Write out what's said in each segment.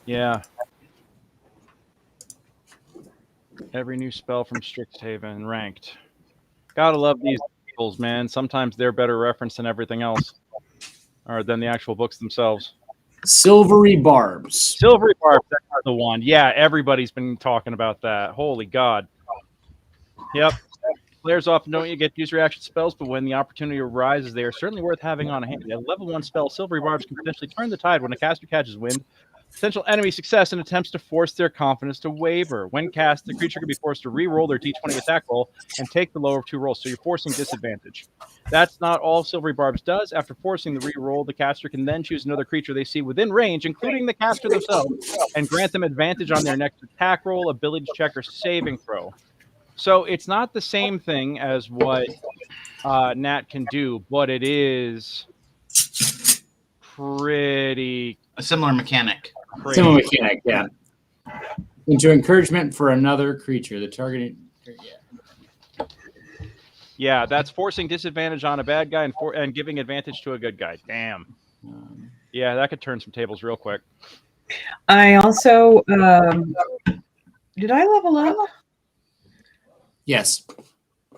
Yeah. Every new spell from Strixhaven ranked. Gotta love these tables, man. Sometimes they're better referenced than everything else, or than the actual books themselves. Silvery Barbs. Silvery Barbs, that's the one. Yeah, everybody's been talking about that. Holy God. Yep. Players often don't get to use reaction spells, but when the opportunity arises, they are certainly worth having on hand. A level 1 spell, Silvery Barbs, can potentially turn the tide when a caster catches wind. Potential enemy success and attempts to force their confidence to waver. When cast, the creature can be forced to re-roll their d20 attack roll and take the lower of 2 rolls, so you're forcing disadvantage. That's not all Silvery Barbs does. After forcing the re-roll, the caster can then choose another creature they see within range, including the caster themselves, and grant them advantage on their next attack roll, ability check, or saving throw. So it's not the same thing as what Nat can do, but it is pretty A similar mechanic. crazy. Similar mechanic, yeah. Into encouragement for another creature. The targeting. Yeah, that's forcing disadvantage on a bad guy and giving advantage to a good guy. Damn. Yeah, that could turn some tables real quick. I also did I level up? Yes.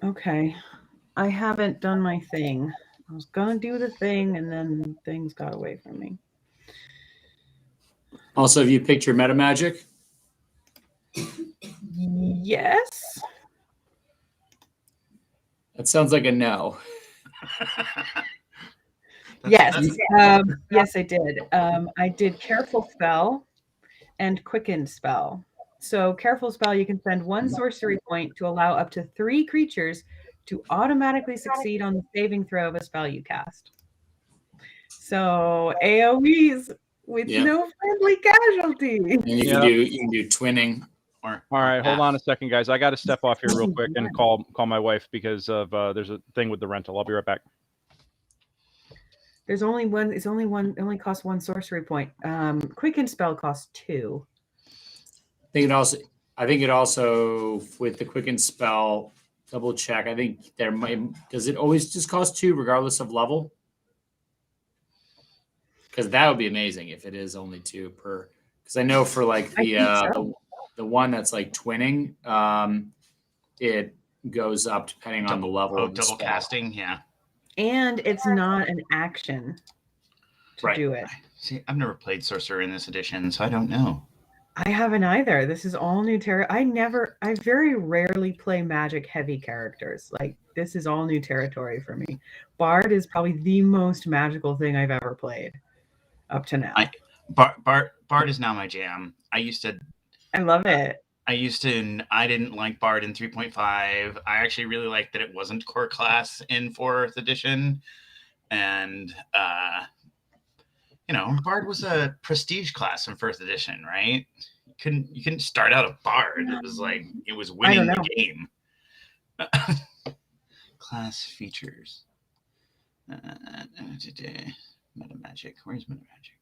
Okay. I haven't done my thing. I was gonna do the thing and then things got away from me. Also, have you picked your meta magic? Yes. That sounds like a no. Yes. Yes, I did. I did Careful Spell and Quicken Spell. So Careful Spell, you can spend 1 sorcery point to allow up to 3 creatures to automatically succeed on the saving throw of a spell you cast. So AoEs with no friendly casualty. And you can do twinning. All right, hold on a second, guys. I got to step off here real quick and call my wife because of there's a thing with the rental. I'll be right back. There's only one. It's only one. It only costs 1 sorcery point. Quicken Spell costs 2. I think it also with the Quicken Spell, double check. I think does it always just cost 2 regardless of level? Because that would be amazing if it is only 2 per. Because I know for like the one that's like twinning, it goes up depending on the level. Oh, double casting, yeah. And it's not an action to do it. See, I've never played Sorcerer in this edition, so I don't know. I haven't either. This is all new territory. I very rarely play magic heavy characters. Like, this is all new territory for me. Bard is probably the most magical thing I've ever played up to now. Bard is now my jam. I love it. I didn't like Bard in 3.5. I actually really liked that it wasn't core class in 4th edition. And, Bard was a prestige class in 1st edition, right? You couldn't start out a Bard. It was like, it was winning the game. Class features. Meta Magic. Where's Meta Magic?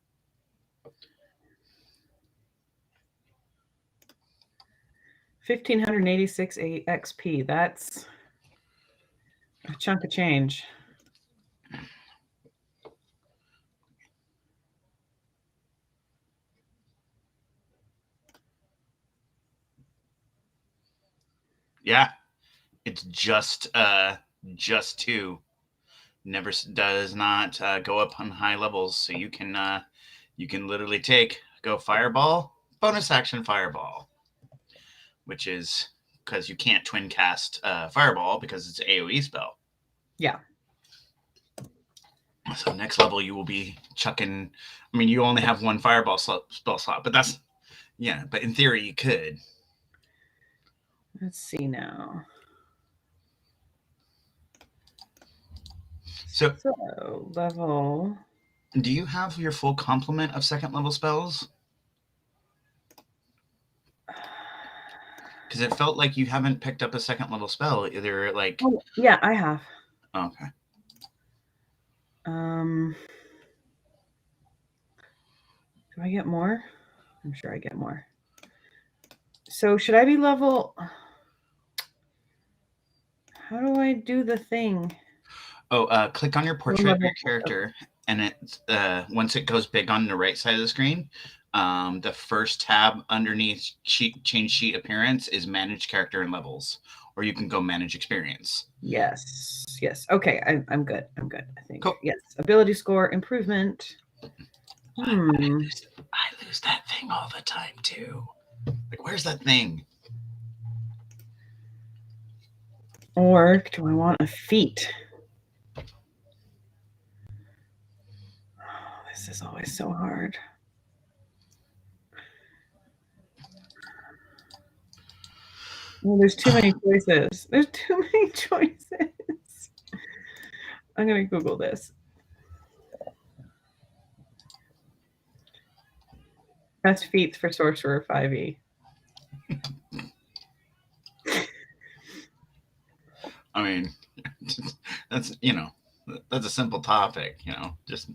$1,586 XP. That's a chunk of change. Yeah, it's just 2. Never does not go up on high levels, so you can literally go Fireball, bonus action Fireball, which is because you can't twin cast Fireball because it's an AoE spell. Yeah. So next level you will be chucking. I mean, you only have 1 Fireball spell slot, but but in theory you could. Let's see now. So level. Do you have your full complement of 2nd level spells? Because it felt like you haven't picked up a 2nd level spell. Either like. Oh, yeah, I have. Okay. Do I get more? I'm sure I get more. So should I be level? How do I do the thing? Oh, click on your portrait of your character, and it once it goes big on the right side of the screen, The first tab underneath change sheet appearance is manage character and levels, or you can go manage experience. Yes. Okay, I'm good. I think. Cool. Yes. Ability score improvement. I lose that thing all the time too. Like, where's that thing? Or do I want a feat? Oh, this is always so hard. Well, there's too many choices. I'm going to Google this. Best feats for Sorcerer 5e. I mean, that's a simple topic. Just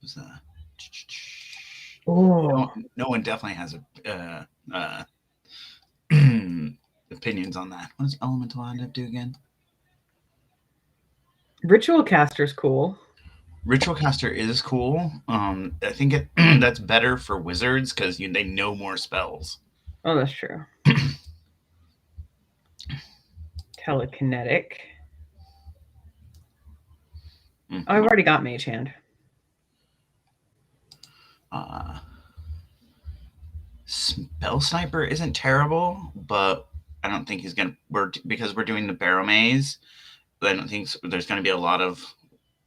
who's that? Oh, No one definitely has opinions on that. What does Elemental Adept do again? Ritual Caster's cool. Ritual Caster is cool. I think that's better for wizards because they know more spells. Oh, that's true. Telekinetic. Mm-hmm. Oh, I've already got Mage Hand. Spell Sniper isn't terrible, but I don't think he's gonna. Because we're doing the Barrowmaze. I don't think there's going to be a lot of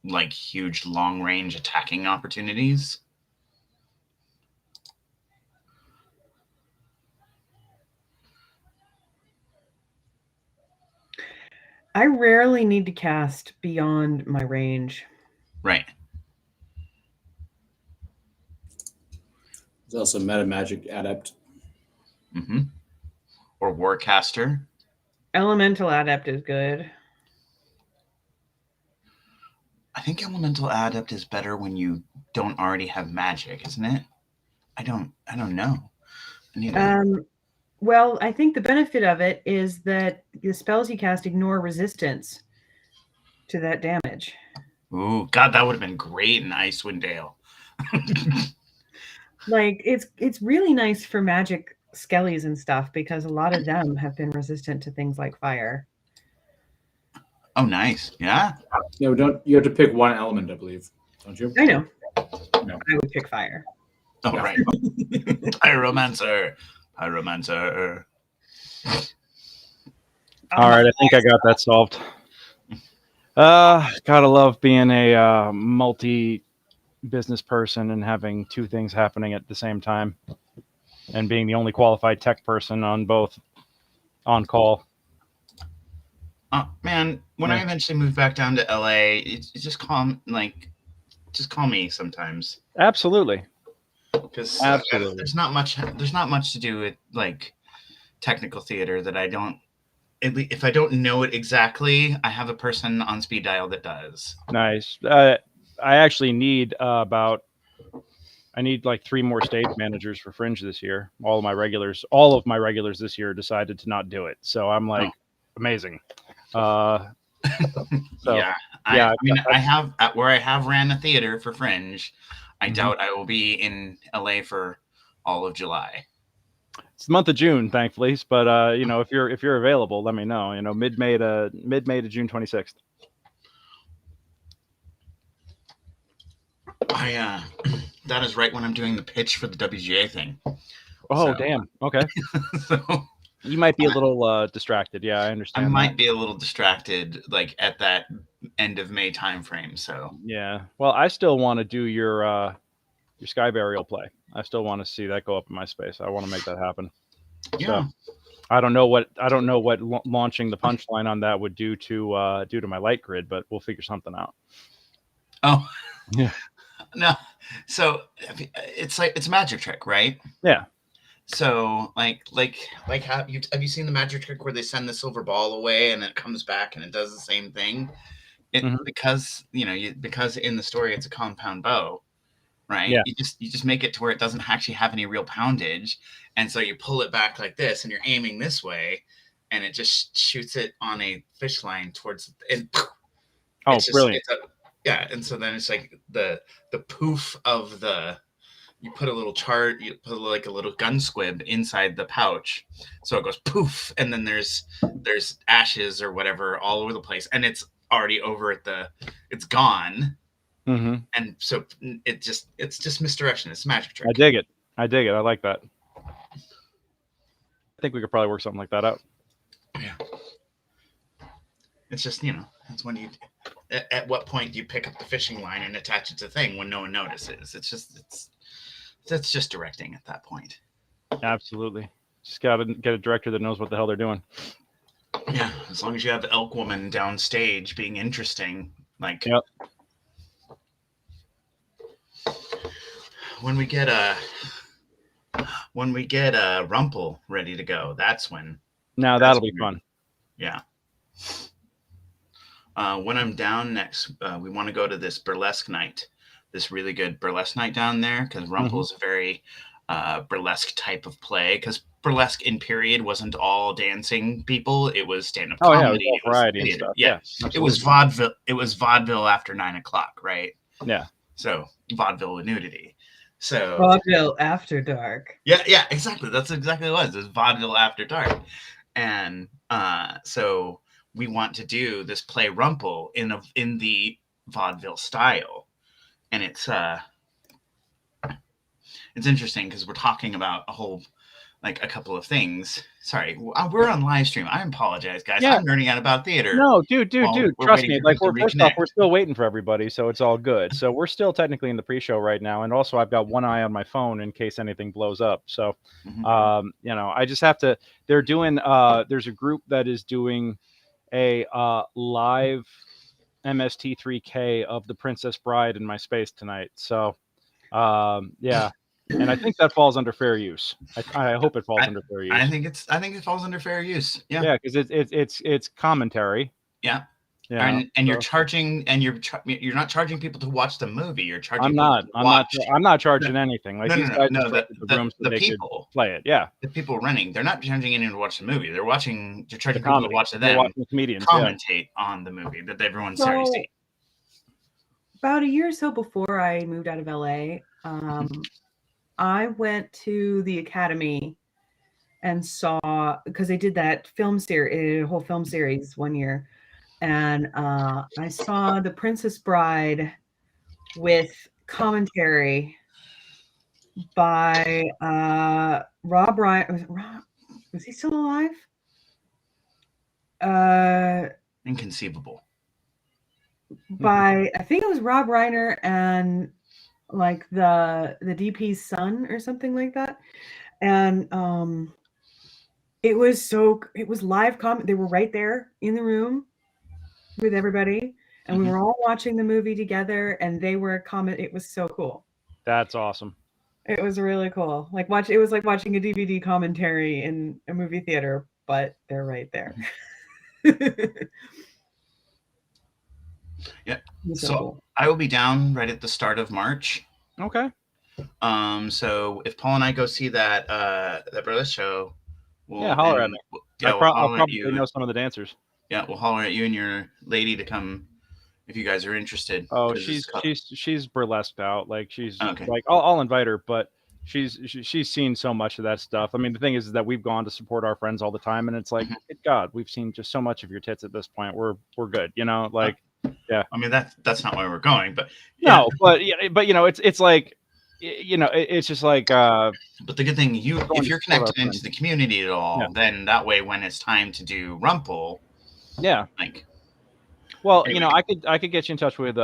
like huge long range attacking opportunities. I rarely need to cast beyond my range. Right. There's also Meta Magic Adept. Mm-hmm. Or Warcaster. Elemental Adept is good. I think Elemental Adept is better when you don't already have magic, isn't it? I don't know. Well, I think the benefit of it is that the spells you cast ignore resistance to that damage. Ooh, God, that would have been great in Icewind Dale. Like it's really nice for magic skellies and stuff because a lot of them have been resistant to things like fire. Oh, nice. Yeah. Yeah, you have to pick one element, I believe, don't you? I know. No. I would pick fire. Oh, right. Pyromancer. All right, I think I got that solved. Gotta love being a multi-business person and having two things happening at the same time, and being the only qualified tech person on both on call. Oh man, when I eventually move back down to LA, just call me sometimes. Absolutely. Because there's not much to do with like technical theater that I don't. If I don't know it exactly, I have a person on speed dial that does. Nice. I actually need I need like 3 more stage managers for Fringe this year. All of my regulars this year decided to not do it. So I'm like, amazing. I have where I have ran a theater for Fringe. I doubt I will be in LA for all of July. It's the month of June, thankfully. But if you're available, let me know. Mid-May to June 26th. That is right when I'm doing the pitch for the WGA thing. Oh, damn. Okay. So you might be a little distracted. Yeah, I understand. I might be a little distracted, like at that end of May time frame. So yeah. Well, I still want to do your Sky Burial play. I still want to see that go up in my space. I want to make that happen. Yeah. So, I don't know what launching the punchline on that would do to my light grid, but we'll figure something out. Oh, yeah. No. So it's a magic trick, right? Yeah. So like have you seen the magic trick where they send the silver ball away and it comes back and it does the same thing? Because because in the story it's a compound bow, right? Yeah. You just make it to where it doesn't actually have any real poundage, and so you pull it back like this, and you're aiming this way, and it just shoots it on a fish line towards it. Oh, brilliant! Yeah, and so then it's like the poof of the, you put a little chart, you put like a little gun squib inside the pouch, so it goes poof, and then there's ashes or whatever all over the place, and it's already over at it's gone, and so it's just misdirection. It's a magic trick. I dig it. I like that. I think we could probably work something like that out. Yeah. It's just, that's when you, at what point do you pick up the fishing line and attach it to the thing when no one notices? That's just directing at that point. Absolutely. Just got to get a director that knows what the hell they're doing. Yeah. As long as you have Elk Woman downstage being interesting, like, yep. When we get a Rumple ready to go, that's when. Now that'll be fun. Yeah. When I'm down next, we want to go to this burlesque night, this really good burlesque night down there, because Rumple is a very burlesque type of play. Because burlesque in period wasn't all dancing people; it was stand-up comedy, it was variety and stuff. Yeah, it was vaudeville. It was vaudeville after 9 o'clock, right? Yeah. So vaudeville with nudity. So vaudeville after dark. Yeah, exactly. That's exactly what it was. It was vaudeville after dark, and so we want to do this play Rumple in the vaudeville style, and it's interesting because we're talking about a couple of things. Sorry, we're on live stream. I apologize, guys. Yeah. I'm nerding out about theater. No, dude. Trust me. Like, first off, we're still waiting for everybody, so it's all good. So we're still technically in the pre-show right now, and also I've got one eye on my phone in case anything blows up. So, I just have to. They're doing. There's a group that is doing a live MST3K of The Princess Bride in my space tonight. So, yeah. And I think that falls under fair use. I hope it falls under fair use. I think it falls under fair use. Yeah. Yeah, because it's commentary. Yeah. Yeah. And you're charging, and you're not charging people to watch the movie. You're charging. I'm not charging anything. Like these guys the rooms so the they people play it. Yeah. The people running, they're not charging anyone to watch the movie. They're charging people to watch them the comedians commentate on the movie that everyone's already seen. About a year or so before I moved out of LA, I went to the Academy and saw, because they did that a whole film series one year, and I saw The Princess Bride with commentary by Rob Reiner. Was he still alive? Inconceivable. I think it was Rob Reiner and like the DP's son or something like that, and it was live comment. They were right there in the room with everybody, and we were all watching the movie together, and they were comment. It was so cool. That's awesome. It was really cool. It was like watching a DVD commentary in a movie theater, but they're right there. Yeah. So cool. I will be down right at the start of March. Okay. So if Paul and I go see that burlesque show, holler at me. I'll probably know some of the dancers. Yeah, we'll holler at you and your lady to come if you guys are interested. Oh, she's burlesqued out. Like she's okay. Like I'll invite her, but she's seen so much of that stuff. I mean, the thing is that we've gone to support our friends all the time, and it's like, God, we've seen just so much of your tits at this point. We're good, like. Yeah, I mean that's not where we're going, but no, but it's like, it's just like. But the good thing if you're connected into the community at all, then that way when it's time to do Rumple, well, anyway. I could get you in touch with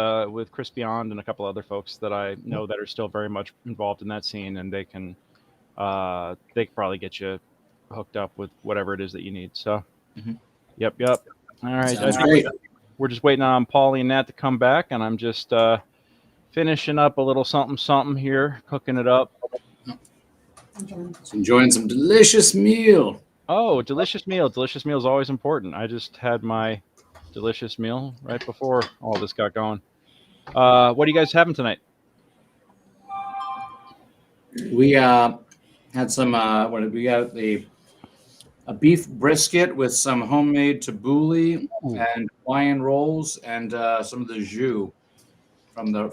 Chris Beyond and a couple other folks that I know that are still very much involved in that scene, and they can probably get you hooked up with whatever it is that you need. So, Yep. All right. We're just waiting on Paulie and Nat to come back, and I'm just finishing up a little something here, cooking it up. Just enjoying some delicious meal. Oh, delicious meal. Delicious meal is always important. I just had my delicious meal right before all this got going. What are you guys having tonight? We had some, we got a beef brisket with some homemade tabbouleh and Hawaiian rolls and some of the jus.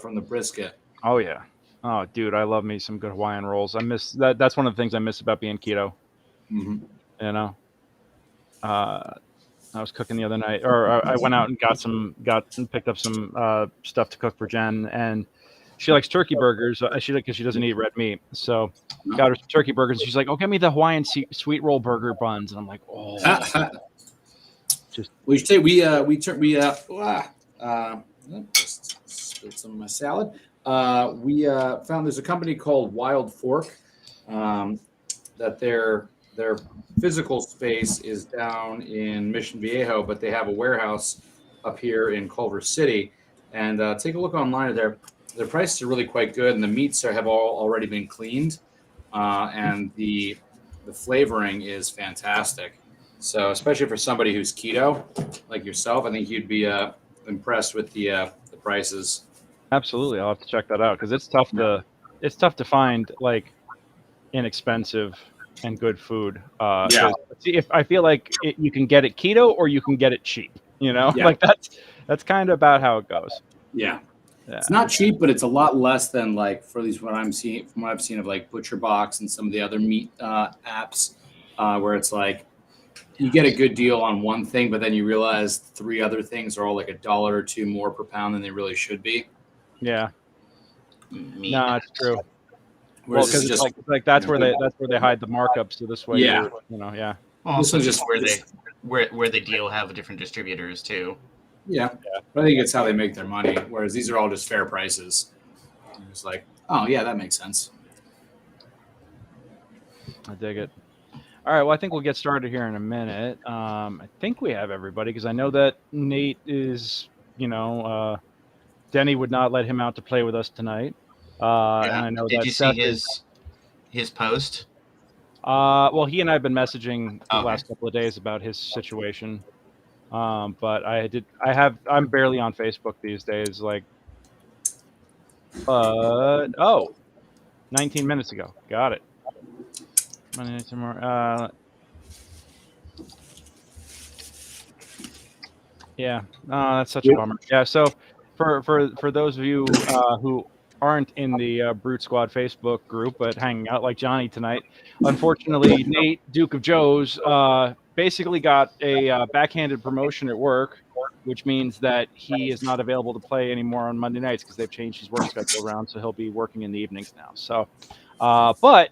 from the brisket. Oh yeah. Oh, dude, I love me some good Hawaiian rolls. I miss that. That's one of the things I miss about being keto. Mm-hmm. You know, I was cooking the other night, or I went out and picked up some stuff to cook for Jen, and she likes turkey burgers. Because she doesn't eat red meat, so got her some turkey burgers. She's like, "Oh, get me the Hawaiian sweet roll burger buns," and I'm like, "Oh." Just we should say we just spilled some of my salad. We found there's a company called Wild Fork that their physical space is down in Mission Viejo, but they have a warehouse up here in Culver City. And take a look online. Their prices are really quite good, and the meats have already been cleaned, and the flavoring is fantastic. So, especially for somebody who's keto like yourself, I think you'd be impressed with the prices. absolutely, I'll have to check that out because it's tough to find like inexpensive and good food. If I feel like you can get it keto or you can get it cheap. You know, like that's kind of about how it goes. Yeah. Yeah. It's not cheap, but it's a lot less than like for at least what I've seen of like Butcher Box and some of the other meat apps, where it's like you get a good deal on one thing, but then you realize 3 other things are all like $1 or $2 more per pound than they really should be. Yeah. Meat. No, it's true. Well, Whereas because it's it's just like that's where they hide the markups. So this way, Yeah. yeah. Well, This also one's just just- where they deal have different distributors too. yeah. But I think it's how they make their money. Whereas these are all just fair prices. And it's like, oh yeah, that makes sense. I dig it. All right, well, I think we'll get started here in a minute. I think we have everybody because I know that Nate is, Denny would not let him out to play with us tonight. And I know Did that you Seth see his post? well, he and I have been messaging the Okay. last couple of days about his situation. But I'm barely on Facebook these days. Like, 19 minutes ago. Got it. Some more. Yeah, that's such a bummer. Yeah, so for those of you who aren't in the Brute Squad Facebook group but hanging out like Johnny tonight, unfortunately, Nate, Duke of Joe's, basically got a backhanded promotion at work, which means that he is not available to play anymore on Monday nights because they've changed his work schedule around, so he'll be working in the evenings now. So, but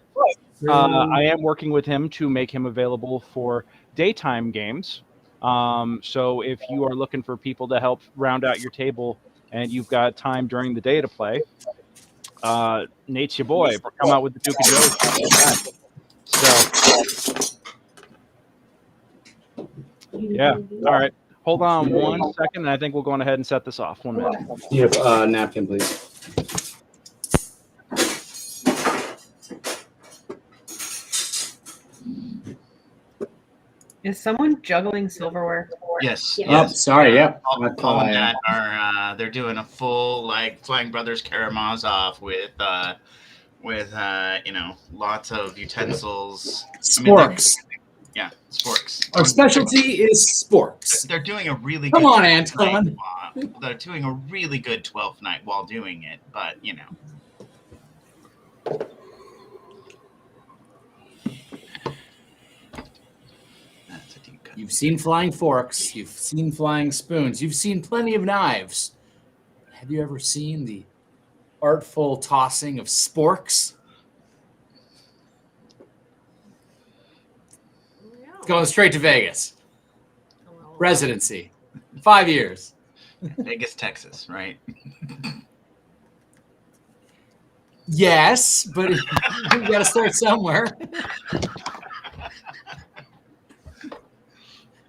I am working with him to make him available for daytime games. So if you are looking for people to help round out your table and you've got time during the day to play, Nate's your boy. Come out with the Duke of Joe's. So, yeah. All right. Hold on 1 second, and I think we'll go on ahead and set this off. 1 minute. You have a napkin, please. Is someone juggling silverware? Yes. Oh, Yes. sorry. Yep. Paul and Matt are they're doing a full like Flying Brothers Karamazov with lots of utensils. Sporks. Yeah, sporks. Our specialty is sporks. They're doing a really Come good on, Anton. They're doing a really good 12th night while doing it, but That's a deep cut. You've seen flying forks. You've seen flying spoons. You've seen plenty of knives. Have you ever seen the artful tossing of sporks? Going straight to Vegas. Residency. 5 years. Vegas, Texas, right? Yes, but you got to start somewhere.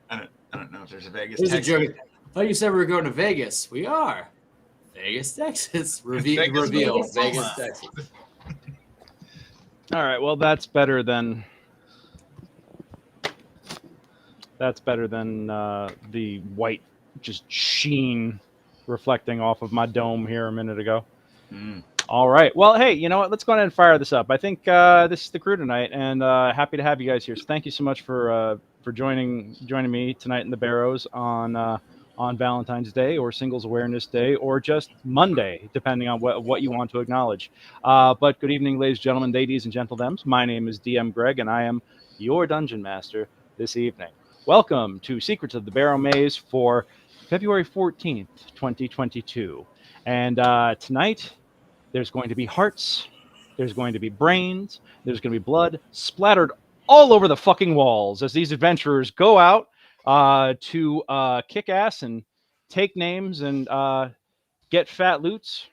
I don't know if there's a Vegas, There's a Texas. joke. I thought you said we were going to Vegas. We are. Vegas, Texas. Reveal. Vegas, Texas. All right. Well, that's better than the white just sheen reflecting off of my dome here a minute ago. Mm. All right. Well, hey, you know what? Let's go ahead and fire this up. I think this is the crew tonight, and happy to have you guys here. So thank you so much for joining me tonight in the Barrows on on Valentine's Day or Singles Awareness Day or just Monday, depending on what you want to acknowledge. But good evening, ladies and gentlemen, ladies and gentlemen. My name is DM Greg, and I am your Dungeon Master this evening. Welcome to Secrets of the Barrowmaze for February 14th, 2022. And tonight, there's going to be hearts, there's going to be brains, there's going to be blood splattered all over the fucking walls as these adventurers go out to kick ass and take names and get fat loots,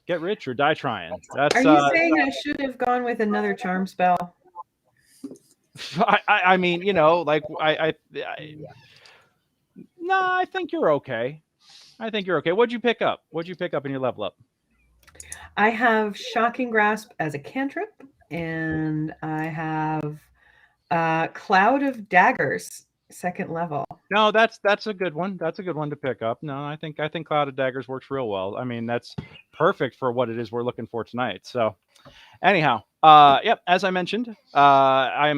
get rich, or die trying. That's. Are you saying I should have gone with another charm spell? I mean, you know, like no, I think you're okay. I think you're okay. What'd you pick up? What'd you pick up in your level up? I have Shocking Grasp as a cantrip, and I have Cloud of Daggers, 2nd level. No, that's a good one. That's a good one to pick up. No, I think Cloud of Daggers works real well. I mean, that's perfect for what it is we're looking for tonight. So, anyhow, yep. As I mentioned, I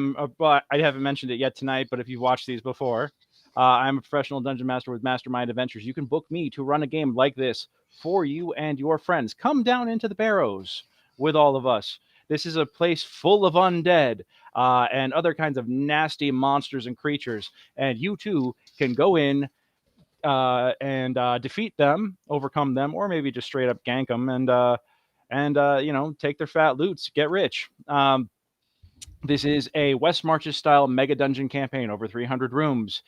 haven't mentioned it yet tonight, but if you've watched these before, I'm a professional dungeon master with Mastermind Adventures. You can book me to run a game like this for you and your friends. Come down into the Barrows with all of us. This is a place full of undead and other kinds of nasty monsters and creatures. And you too can go in and defeat them, overcome them, or maybe just straight up gank them and you know, take their fat loots, get rich. This is a West Marches style mega dungeon campaign, over 300 rooms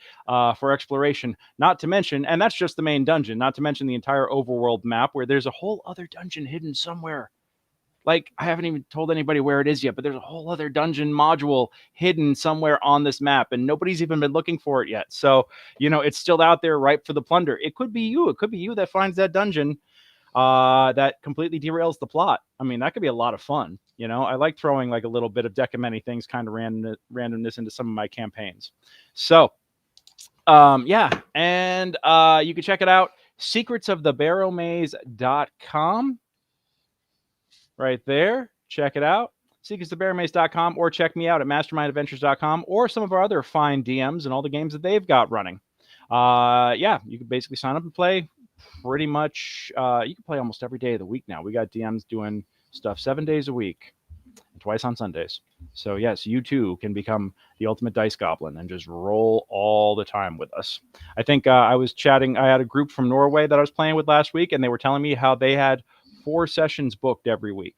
for exploration. Not to mention, and that's just the main dungeon, not to mention the entire overworld map where there's a whole other dungeon hidden somewhere. Like, I haven't even told anybody where it is yet, but there's a whole other dungeon module hidden somewhere on this map, and nobody's even been looking for it yet. So, you know, it's still out there ripe for the plunder. It could be you. It could be you that finds that dungeon that completely derails the plot. I mean, that could be a lot of fun. You know, I like throwing like a little bit of deck of many things kind of randomness into some of my campaigns. So, yeah, and you can check it out, secretsofthebarrowmaze.com. Right there. Check it out. secretsofthebarrowmaze.com, or check me out at mastermindadventures.com, or some of our other fine DMs and all the games that they've got running. Yeah, you can basically sign up and play pretty much. You can play almost every day of the week now. We got DMs doing stuff 7 days a week, twice on Sundays. So yes, you too can become the ultimate dice goblin and just roll all the time with us. I think I was chatting. I had a group from Norway that I was playing with last week, and they were telling me how they had 4 sessions booked every week,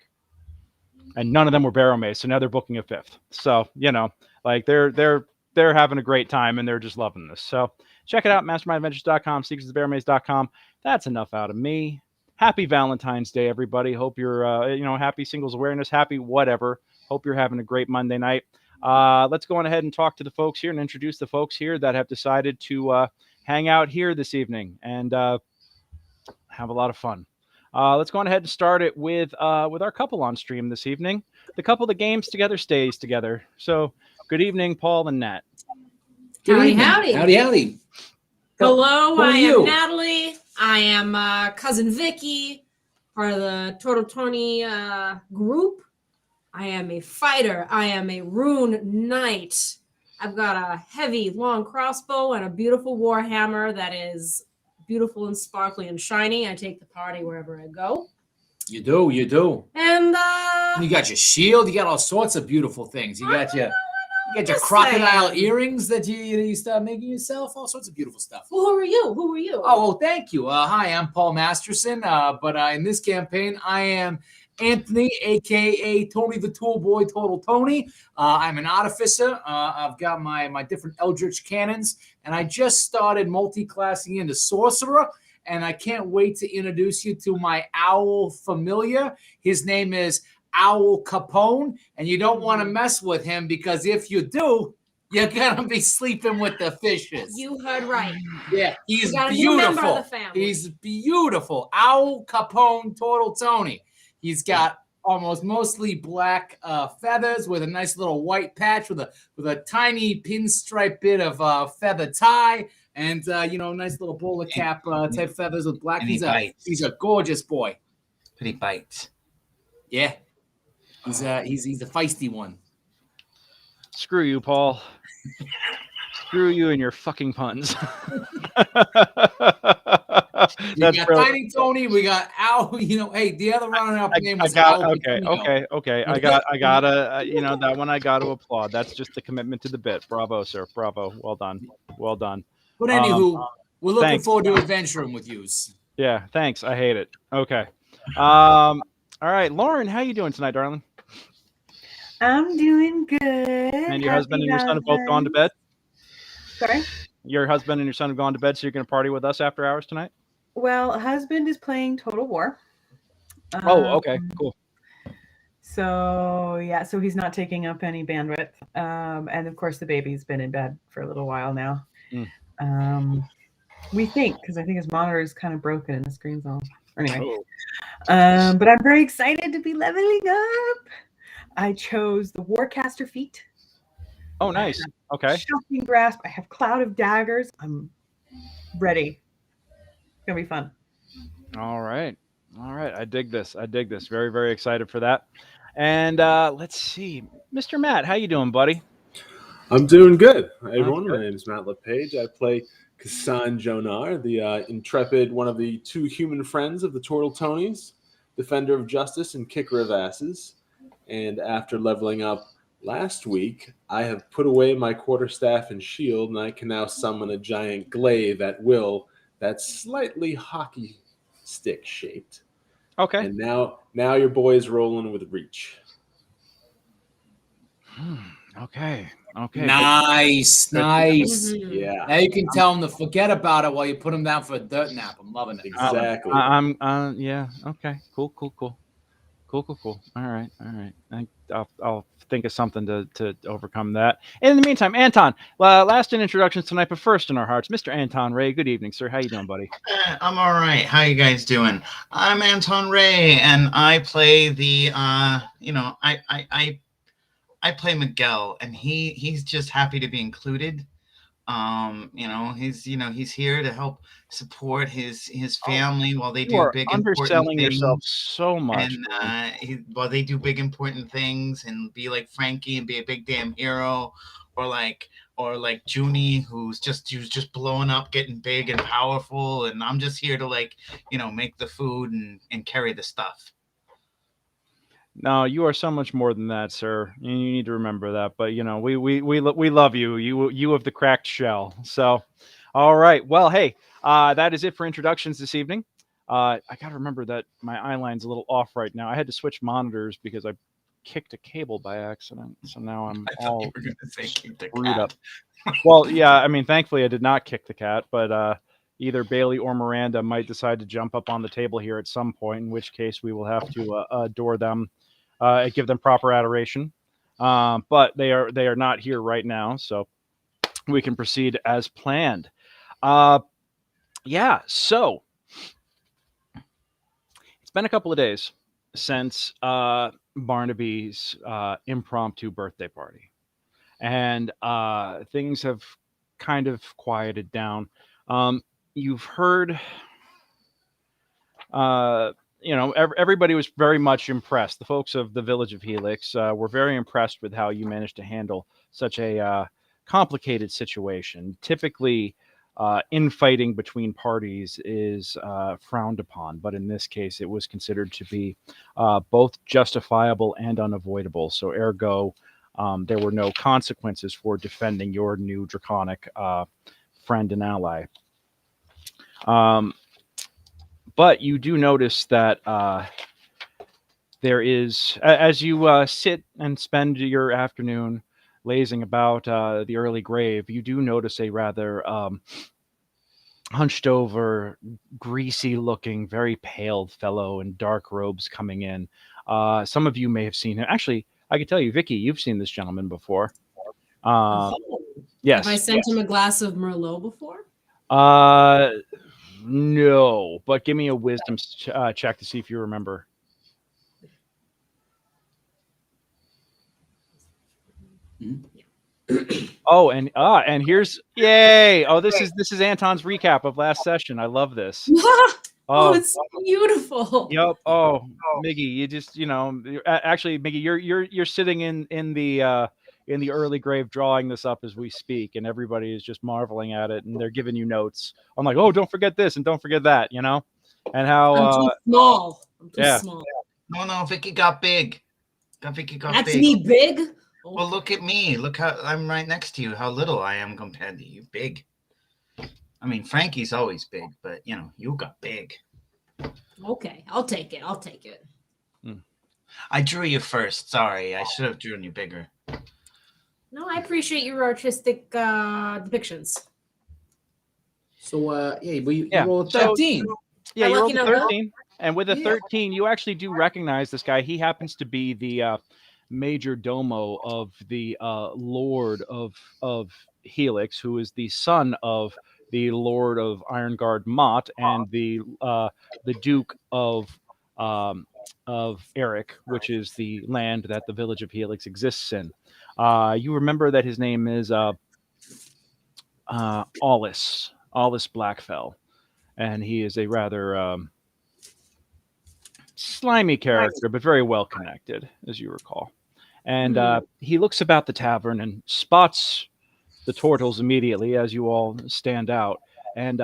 and none of them were Barrowmaze. So now they're booking a 5th. So, you know, like they're having a great time and they're just loving this. So check it out, mastermindadventures.com, secretsofthebarrowmaze.com. That's enough out of me. Happy Valentine's Day, everybody. Hope you're, you know, happy Singles Awareness, happy whatever. Hope you're having a great Monday night. Let's go on ahead and talk to the folks here and introduce the folks here that have decided to hang out here this evening and have a lot of fun. Let's go on ahead and start it with our couple on stream this evening. The couple that games together stays together. So good evening, Paul and Nat. Howdy, howdy. Howdy, howdy. Hello, Who are I you? am Natalie. I am cousin Vicky for the Total 20 group. I am a fighter. I am a rune knight. I've got a heavy, long crossbow and a beautiful warhammer that is beautiful and sparkly and shiny. I take the party wherever I go. You do, you do. And You got your shield. You got all sorts of beautiful things. You got your just crocodile saying. earrings that you start making yourself. All sorts of beautiful stuff. Well, who are you? Who are you? Oh, well, thank you. Hi, I'm Paul Masterson. But in this campaign, I am Anthony, a.k.a. Tony the Tool Boy, Total Tony. I'm an artificer. I've got my different eldritch cannons, and I just started multi-classing into sorcerer, and I can't wait to introduce you to my owl familiar. His name is Owl Capone, and you don't want to mess with him because if you do, you're going to be sleeping with the fishes. You heard right. Yeah, he's We got a new member of beautiful. the family. He's beautiful. Owl Capone, Total Tony. He's got almost mostly black feathers with a nice little white patch with a tiny pinstripe bit of feather tie, and nice little bowler cap type feathers with black. And he bites. He's a gorgeous boy. But he bites. Yeah, he's a feisty one. Screw you, Paul. Screw you and your fucking puns. We That's got brilliant. Tiny Tony. We got Al. You know, hey, the other runner-up name I was got Al okay. Pacino. I gotta you know, that one I got to applaud. That's just the commitment to the bit. Bravo, sir. Bravo. Well done. Well done. But anywho, we're looking thanks. forward to adventuring with yous. Yeah, thanks. I hate it. Okay. All right, Lauren, how you doing tonight, darling? I'm doing good. And your husband and your son have both gone to bed? Sorry? Your husband and your son have gone to bed, so you're going to party with us after hours tonight? Well, husband is playing Total War. Okay, cool. So yeah, so he's not taking up any bandwidth. And of course the baby's been in bed for a little while now. We think, because I think his monitor is kind of broken and the screen's all anyway. But I'm very excited to be leveling up. I chose the Warcaster feat. Oh, nice. Okay. Shocking grasp. I have Cloud of Daggers. I'm ready. It's gonna be fun. All right. I dig this. Very, very excited for that. And let's see, Mr. Matt, how you doing, buddy? I'm doing good. Hey, everyone, good. my name is Matt LePage. I play Kassan Jonar, the intrepid, one of the two human friends of the Turtle Tonys, defender of justice and kicker of asses. And after leveling up last week, I have put away my quarterstaff and shield, and I can now summon a giant glaive at will that's slightly hockey stick shaped. Okay. And now your boy is rolling with reach. Okay. Nice. Yeah. Now you can tell him to forget about it while you put him down for a dirt nap. I'm loving it. Exactly. Yeah. Okay. Cool. All right. I'll think of something to overcome that. In the meantime, Anton, last in introductions tonight, but first in our hearts, Mr. Anton Ray. Good evening, sir. How you doing, buddy? I'm all right. How you guys doing? I'm Anton Ray, and I play the I play Miguel, and he's just happy to be included. He's here to help support his family while they do big underselling important things. yourself so much. And while they do big important things and be like Frankie and be a big damn hero, or like Junie, who's just blowing up, getting big and powerful, and I'm just here to make the food and carry the stuff. No, you are so much more than that, sir. You need to remember that. But we love you. You have the cracked shell. So, all right. Well, hey, that is it for introductions this evening. I gotta remember that my eye line's a little off right now. I had to switch monitors because I kicked a cable by accident. So now I'm all screwed up. Well, yeah. I mean, thankfully I did not kick the cat, but either Bailey or Miranda might decide to jump up on the table here at some point, in which case we will have to adore them. Give them proper adoration, but they are not here right now, so we can proceed as planned. So it's been a couple of days since Barnaby's impromptu birthday party, and things have kind of quieted down. You've heard. Everybody was very much impressed. The folks of the village of Helix were very impressed with how you managed to handle such a complicated situation. Typically, infighting between parties is frowned upon, but in this case, it was considered to be both justifiable and unavoidable. So, ergo, there were no consequences for defending your new draconic friend and ally. But you do notice that there is, as you sit and spend your afternoon lazing about the early grave, you do notice a rather hunched over, greasy looking, very pale fellow in dark robes coming in. Some of you may have seen him. Actually, I can tell you, Vicky, you've seen this gentleman before. Yes. Have I sent him a glass of Merlot before? No, but give me a wisdom check to see if you remember. Oh, and here's yay! Oh, this is Anton's recap of last session. I love this. Oh, it's beautiful. Yep. Oh, Miggy, you just actually, Miggy, you're sitting in the in the early grave drawing this up as we speak, and everybody is just marveling at it, and they're giving you notes. I'm like, oh, don't forget this and don't forget that, you know, and how I'm too small. I'm too yeah. small. No, Vicky got big. Vicky got That's big. me big. Well, look at me. Look how I'm right next to you. How little I am compared to you. Big. I mean, Frankie's always big, but you know, you got big. Okay, I'll take it. I'll take it. I drew you first. Sorry, I should have drawn you bigger. No, I appreciate your artistic depictions. So you Yeah. roll a So- 13. Yeah, My you lucky rolled a number? 13, and with a Yeah. 13, you actually do recognize this guy. He happens to be the major domo of the Lord of Helix, who is the son of the Lord of Ironguard Mott and the Duke of Eric, which is the land that the village of Helix exists in. You remember that his name is Aulis Blackfell, and he is a rather slimy character, but very well connected, as you recall. And he looks about the tavern and spots the turtles immediately as you all stand out, and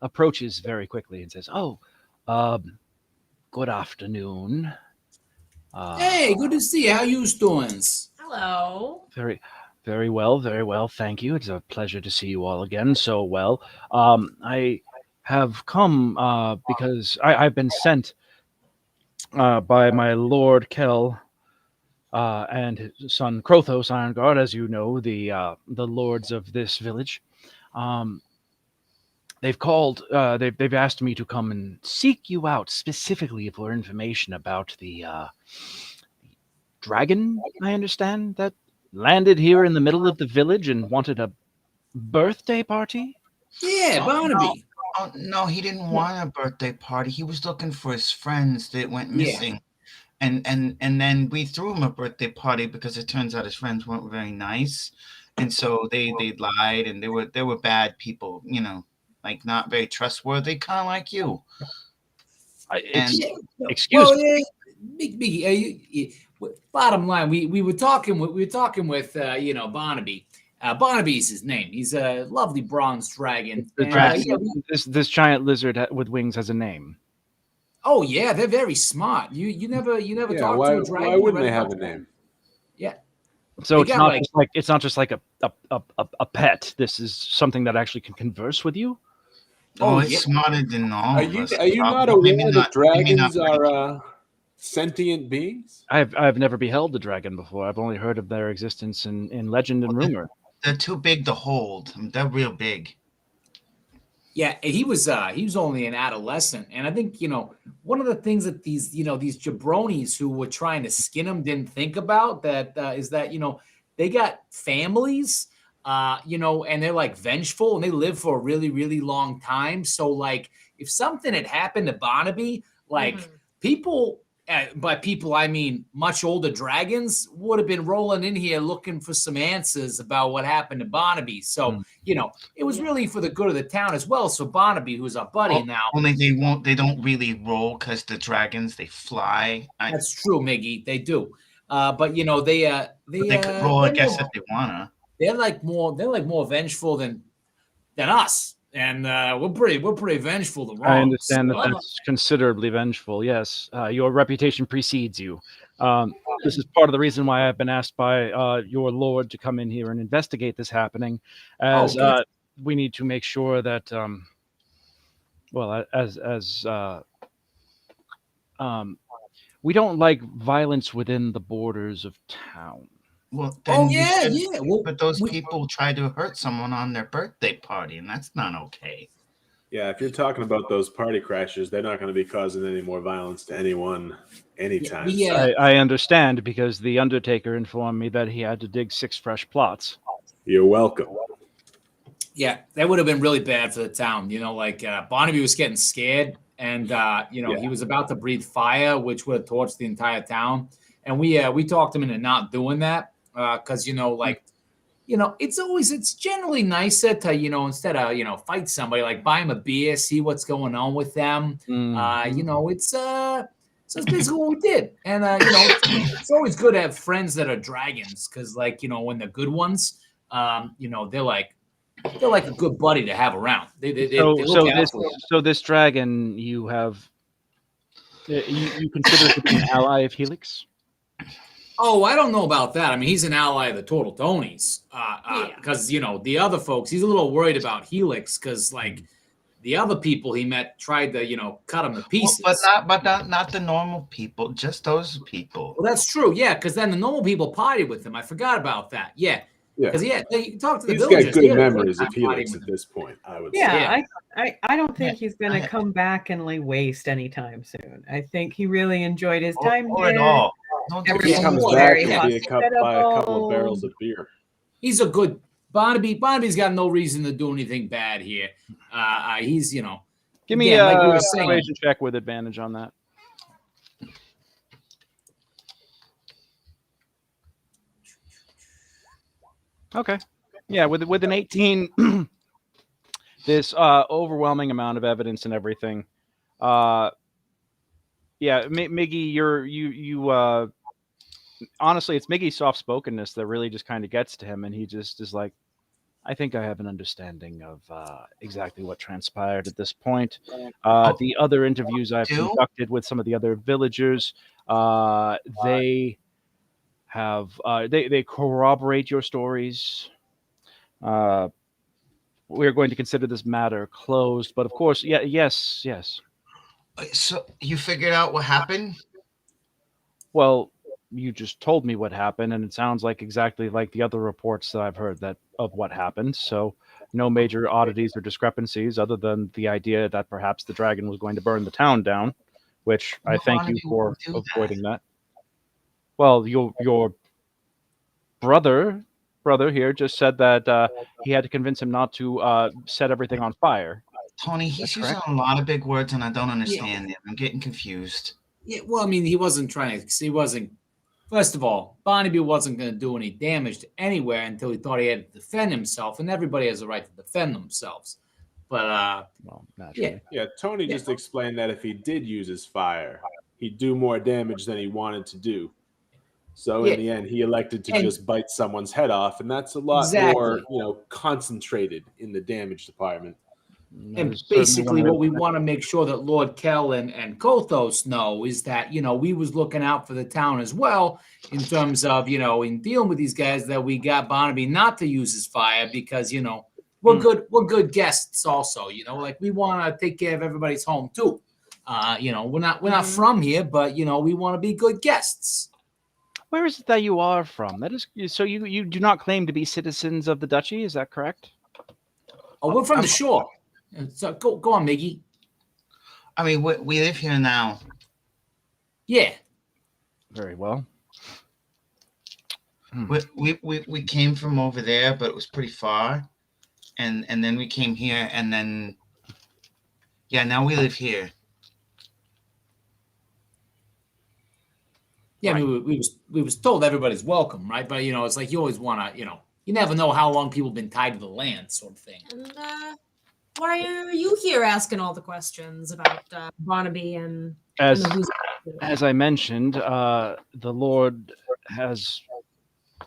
approaches very quickly and says, "Oh, good afternoon." Hey, good to see you. How you doing? Hello. Very, very well. Thank you. It's a pleasure to see you all again so well. I have come because I've been sent by my Lord Kell and his son Krothos Ironguard, as you know, the lords of this village. They've called. They've asked me to come and seek you out specifically for information about the dragon. I understand that landed here in the middle of the village and wanted a birthday party. Yeah, Barnaby. Oh no, he didn't want a birthday party. He was looking for his friends that went missing. And then we threw him a birthday party because it turns out his friends weren't very nice. And so they lied, and they were bad people, you know, like not very trustworthy, kind of like you. Excuse me. Biggie, bottom line, we were talking with Barnaby. Barnaby's his name. He's a lovely bronze dragon. The And, dragon. This giant lizard with wings has a name. oh yeah, they're very smart. You never Yeah, talked why, to a dragon. why wouldn't or they have a read about name? Yeah. So They it's got, not like- it's not just like a pet. This is something that actually can converse with you. Oh, Oh, it's yeah. smarter than all Are of you us. are you not Probably. aware Maybe that maybe dragons not are sentient beings? I've never beheld the dragon before. I've only heard of their existence in legend and rumor. They're too big to hold. They're real big. Yeah, he was only an adolescent, and I think one of the things that these jabronis who were trying to skin him didn't think about is that they got families, and they're like vengeful, and they live for a really really long time. So like, if something had happened to Barnaby, like people. By people, I mean much older dragons would have been rolling in here looking for some answers about what happened to Barnaby. So, it was really for the good of the town as well. So Barnaby, who's our buddy now. Only they don't really roll because the dragons, they fly. That's true, Miggy. They do. But they could roll, I guess, if they wanna. They're like more vengeful than us. And we're pretty vengeful. I understand that's considerably vengeful. Yes, your reputation precedes you. This is part of the reason why I've been asked by your lord to come in here and investigate this happening, as we need to make sure that, we don't like violence within the borders of town. Well, then yeah. But those people try to hurt someone on their birthday party, and that's not okay. Yeah, if you're talking about those party crashers, they're not going to be causing any more violence to anyone anytime. Yeah. I understand, because the Undertaker informed me that he had to dig 6 fresh plots. You're welcome. Yeah, that would have been really bad for the town. Barnaby was getting scared, and he was about to breathe fire, which would have torched the entire town. And we talked him into not doing that, because it's generally nicer to instead of fight somebody, like buy him a beer, see what's going on with them. So that's basically what we did. And it's always good to have friends that are dragons, because when the good ones, they're like a good buddy to have around. They look out for you. So this dragon you have, you consider to be an ally of Helix? Oh, I don't know about that. I mean, he's an ally of the Total Tonys. Because the other folks, he's a little worried about Helix, because the other people he met tried to cut him to pieces. But not the normal people, just those people. Well, that's true. Yeah, because then the normal people partied with him. I forgot about that. Yeah. Because you talk to the He's villagers. got he good had a great memories of time Helix partying at with this point, I would say. Yeah, I don't think he's going to come back and lay waste anytime soon. I think he really enjoyed his time Or at here. all. If he comes Everyone's back, very he'll be by a couple of barrels of beer. He's a good Barnaby. Barnaby's got no reason to do anything bad here. He's Give me like we a were saying. persuasion check with advantage on that. Okay. Yeah, with an 18, this overwhelming amount of evidence and everything. Yeah, Miggy, you honestly, it's Miggy's soft spokenness that really just kind of gets to him, and he just is like, I think I have an understanding of exactly what transpired at this point. The other interviews I've conducted with some of the other villagers, they have they corroborate your stories. We're going to consider this matter closed, but of course, yes. So you figured out what happened? Well, you just told me what happened, and it sounds like exactly like the other reports that I've heard of what happened. So no major oddities or discrepancies other than the idea that perhaps the dragon was going to burn the town down, which I thank you for avoiding that. Well, your brother here just said that he had to convince him not to set everything on fire. Tony, he's using a lot of big words, and I don't understand them. I'm getting confused. Yeah, well, I mean, he wasn't. First of all, Barnaby wasn't going to do any damage to anywhere until he thought he had to defend himself, and everybody has a right to defend themselves. But well, naturally. Yeah, Tony just explained that if he did use his fire, he'd do more damage than he wanted to do. So in the end, he elected to just bite someone's head off, and that's a lot more, concentrated in the damage department. And basically what we want to make sure that Lord Kell and Kothos know is that, we was looking out for the town as well in terms of, in dealing with these guys, that we got Barnaby not to use his fire because, we're good guests also, we want to take care of everybody's home too. We're not from here, but, we want to be good guests. Where is it that you are from? That is, so you do not claim to be citizens of the duchy, is that correct? Oh, we're from the shore. So go on, Miggy. I mean, we live here now. Yeah. Very well. We came from over there, but it was pretty far, and then we came here, and then now we live here. Yeah, right. I mean, we was told everybody's welcome, right? But it's like you always want to, you never know how long people have been tied to the land, sort of thing. And why are you here asking all the questions about Barnaby and as I mentioned, the Lord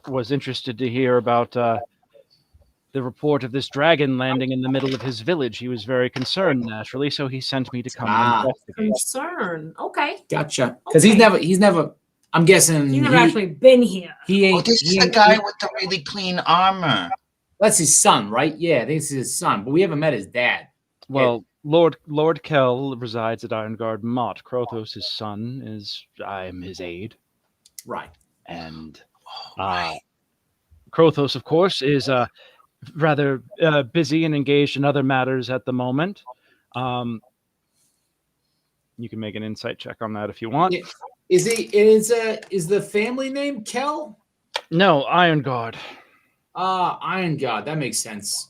was interested to hear about the report of this dragon landing in the middle of his village. He was very concerned, naturally, so he sent me to come and investigate. Concern, okay, gotcha. Because he's never. I'm guessing he's never actually been here. He ain't. This is the guy with the really clean armor. That's his son, right? Yeah, this is his son, but we haven't met his dad. Well, Lord Kell resides at Irongard Mott. Krothos, his son, I am his aide. Right. And Krothos, of course, is rather busy and engaged in other matters at the moment. You can make an insight check on that if you want. Yeah. Is the family name Kell? No, Irongard. Irongard. That makes sense.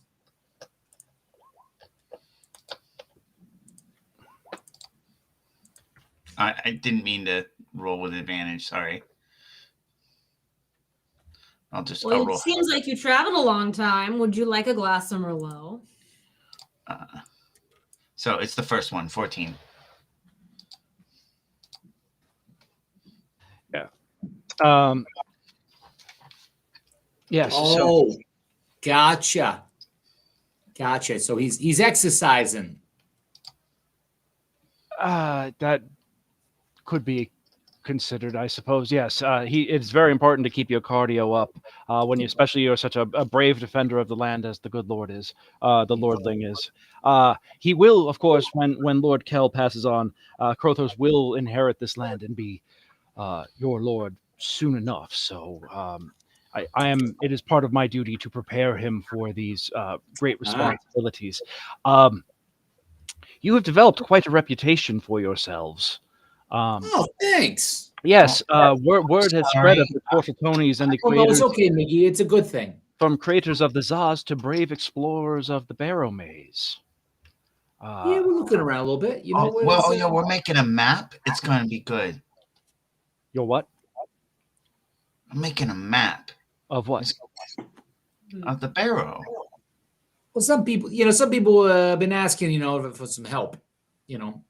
I didn't mean to roll with advantage. Sorry. Well, it seems like you traveled a long time. Would you like a glass of Merlot? So it's the first one, 14. Yes. So, Oh, gotcha. So he's exercising. that could be considered, I suppose. Yes. It's very important to keep your cardio up when you, especially you're such a brave defender of the land as the good Lord is, the Lordling is. He will, of course, when Lord Kell passes on, Krothos will inherit this land and be your lord soon enough. So I am. It is part of my duty to prepare him for these great responsibilities. You have developed quite a reputation for yourselves. Oh, thanks. Yes, word has spread of the Tortle Tonys and the Oh, no, it's creators, okay, Mickey. It's a good thing. from creators of the Zaz to brave explorers of the Barrowmaze. Yeah, we're looking around a little bit. You know, We're making a map. It's going to be good. Your what? I'm making a map Of what? of the Barrow. well, some people have been asking, for some help.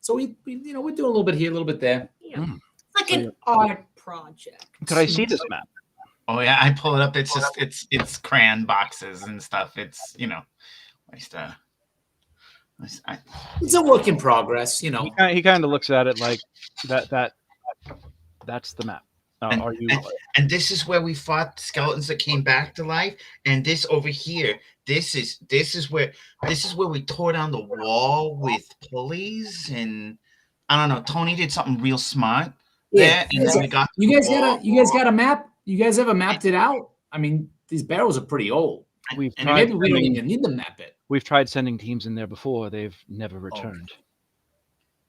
So we're doing a little bit here, a little bit there. Yeah. Mm. Like an art project. Could I see this map? Oh yeah, I pull it up. It's just it's crayon boxes and stuff. It's It's a work in progress. He kind of looks at it like that's the map. Are you? And this is where we fought skeletons that came back to life. And this over here, this is where we tore down the wall with pulleys. And I don't know. Tony did something real smart there. And then we got you guys got a map. You guys ever mapped it out? I mean, these barrels are pretty old. We've And tried maybe we don't sending- even need to map it. We've tried sending teams in there before. They've never returned.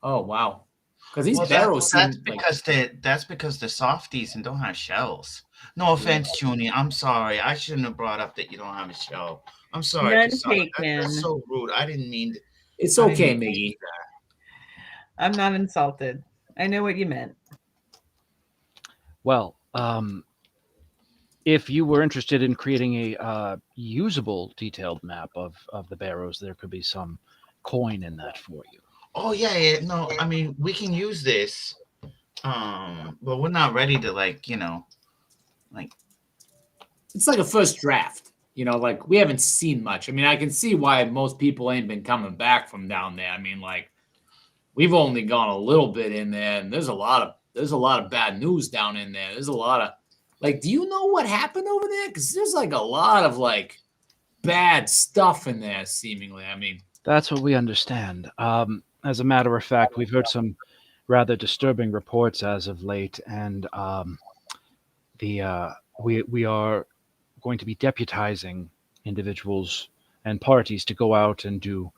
Oh wow. Because these Well, barrels that's seem because they're softies and don't have shells. No offense, Junie. I'm sorry. I shouldn't have brought up that you don't have a shell. I'm sorry. None Cassandra. taken. That's so rude. I didn't mean. it's I didn't okay, mean to Miggy. do that. I'm not insulted. I know what you meant. Well, if you were interested in creating a usable detailed map of the Barrows, there could be some coin in that for you. Oh yeah. No, I mean we can use this, but we're not ready to It's like a first draft. Like we haven't seen much. I mean, I can see why most people ain't been coming back from down there. I mean, like we've only gone a little bit in there, and there's a lot of bad news down in there. There's a lot of do you know what happened over there? Because there's like a lot of bad stuff in there, seemingly. I mean, That's what we understand. As a matter of fact, we've heard some rather disturbing reports as of late, and we are going to be deputizing individuals and parties to go out and do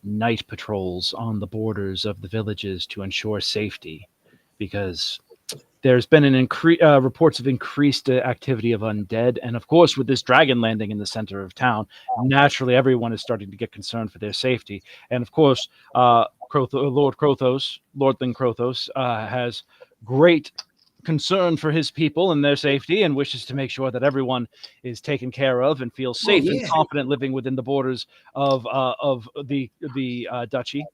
night patrols on the borders of the villages to ensure safety, because there's been reports of increased activity of undead, and of course, with this dragon landing in the center of town, naturally everyone is starting to get concerned for their safety. And of course, Lord Lordling Krothos, has great concern for his people and their safety, and wishes to make sure that everyone is taken care of and feels safe and confident living within the borders of the duchy.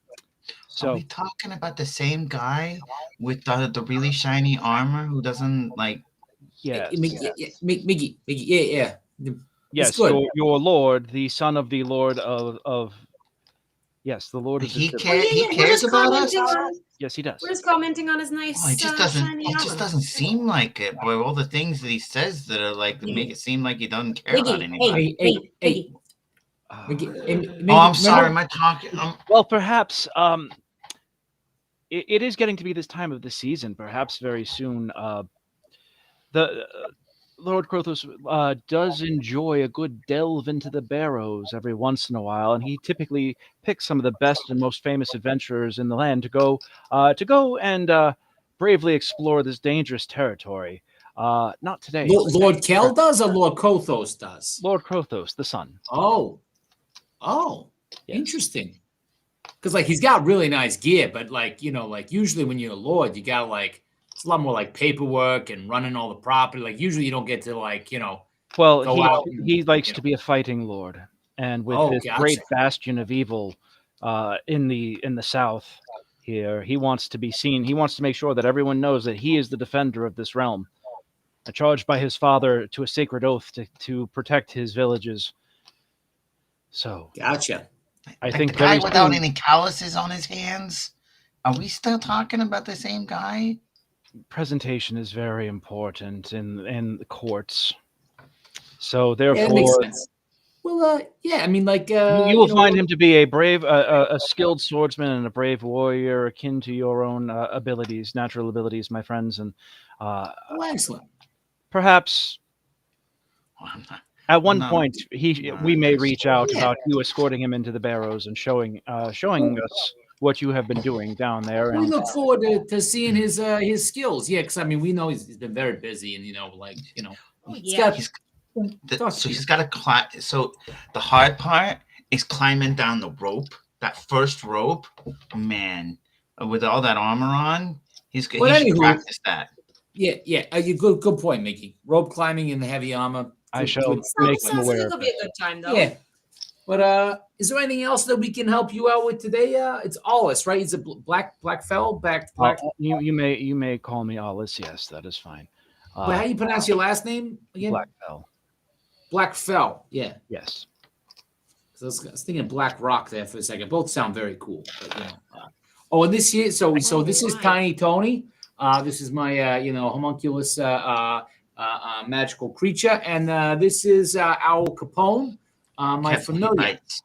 So are we talking about the same guy with the really shiny armor who doesn't yes, Miggy, yeah. yes, good. your lord, the son of the lord of yes, the lord of He the cares about us? Yes, he does. We're just commenting on his nice. Oh, it just doesn't seem like it. Boy, all the things that he says that are that make it seem like he doesn't care about anybody. Hey. Oh, I'm sorry. Am I talking? Well, perhaps it is getting to be this time of the season. Perhaps very soon, the Lord Krothos does enjoy a good delve into the Barrows every once in a while, and he typically picks some of the best and most famous adventurers in the land to go and bravely explore this dangerous territory. Not today. Lord Kell does, or Lord Kothos does? Lord Krothos, the son. Oh, Yes. Interesting. Because he's got really nice gear, but usually when you're a lord, you got it's a lot more paperwork and running all the property. Usually you don't get to Well, go out he likes to be a fighting lord, and with this great bastion of evil in the south here, he wants to be seen. He wants to make sure that everyone knows that he is the defender of this realm. charged by his father to a sacred oath to protect his villages. So Gotcha. I Like think the guy very without soon- any calluses on his hands. Are we still talking about the same guy? presentation is very important in the courts. So Yeah, that makes therefore, sense. Well, yeah, I mean, like, you will find him to be a brave, a skilled swordsman and a brave warrior, akin to your own abilities, natural abilities, my friends, and Oh, excellent. perhaps Well, I'm not- at one No, point we may reach out Yeah. about you escorting him into the Barrows and showing us what you have been doing down there. We And look forward to seeing his skills. Yeah, because I mean, we know he's been very busy, and Oh, he's yeah. got. So he's got to climb. So the hard part is climbing down the rope. That first rope, man, with all that armor on, he should practice that. Yeah. You good point, Mickey. Rope climbing in the heavy armor. I shall Good- make him Sounds like aware it'll of be it. a good time, though. Yeah. But is there anything else that we can help you out with today? It's Alice, right? He's a black fell, black. You may call me Alice. Yes, that is fine. But how do you pronounce your last name again? Blackfell. Black fell. Yeah. Yes. So I was thinking Black Rock there for a second. Both sound very cool. But, oh, and this here, so this is Tiny Tony. This is my homunculus magical creature, and this is Al Capone. My Careful, he familiar. bites.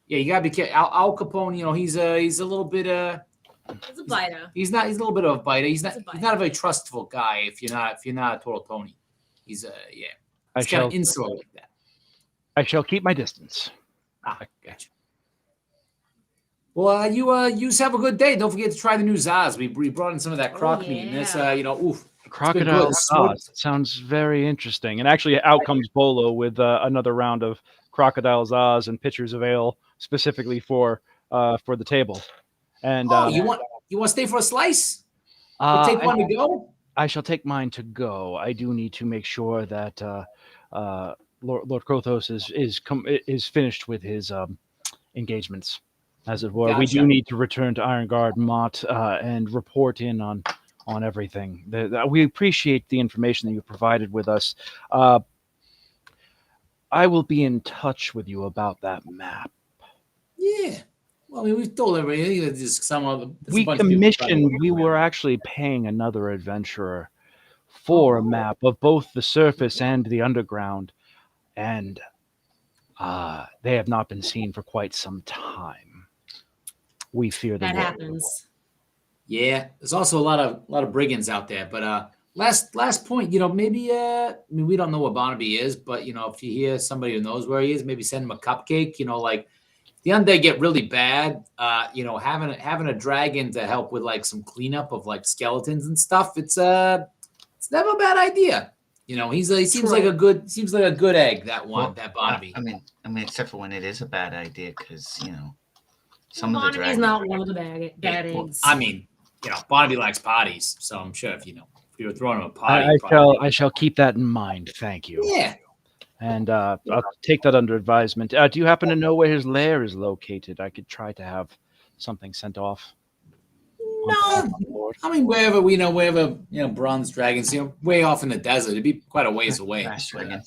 Yeah, you gotta be careful. Al Capone, he's a little bit It's a biter. he's a little bit of a biter. He's He's a not a very trustful guy if you're not a total Tony. He's yeah. I He's kind shall. of insular like that. I shall keep my distance. Gotcha. Well, you have a good day. Don't forget to try the new Zaz. We brought in some of that croc meat. And this, oof. Crocodile good. sauce. That sounds very interesting. And actually, out comes Bolo with another round of crocodile Zaz and pitchers of ale specifically for the table. And You want to stay for a slice? Or take one to go? I shall take mine to go. I do need to make sure that Lord Krothos is finished with his engagements, as it were. We Gotcha. do need to return to Iron Guard Mott and report in on everything. We appreciate the information that you provided with us. I will be in touch with you about that map. Yeah. Well, I mean, we've told everybody. There's some other. We commissioned. We were actually paying another adventurer for a map of both the surface and the underground, and they have not been seen for quite some time. We fear That the happens. Yeah, there's also a lot of brigands out there. But last point, maybe I mean, we don't know what Barnaby is, but if you hear somebody who knows where he is, maybe send him a cupcake. Like the undead get really bad. Having a dragon to help with like some cleanup of like skeletons and stuff. It's never a bad idea. He seems like a good egg. That Barnaby. I mean, except for when it is a bad idea, because some of the Barnaby's dragons. not one of the bad eggs. I mean, Barnaby likes parties, so I'm sure if you were throwing him a party, I shall keep that in mind. Thank you. Yeah. And I'll take that under advisement. Do you happen to know where his lair is located? I could try to have something sent off. No, I mean wherever bronze dragons, way off in the desert. It'd be quite a ways away. Brass dragon.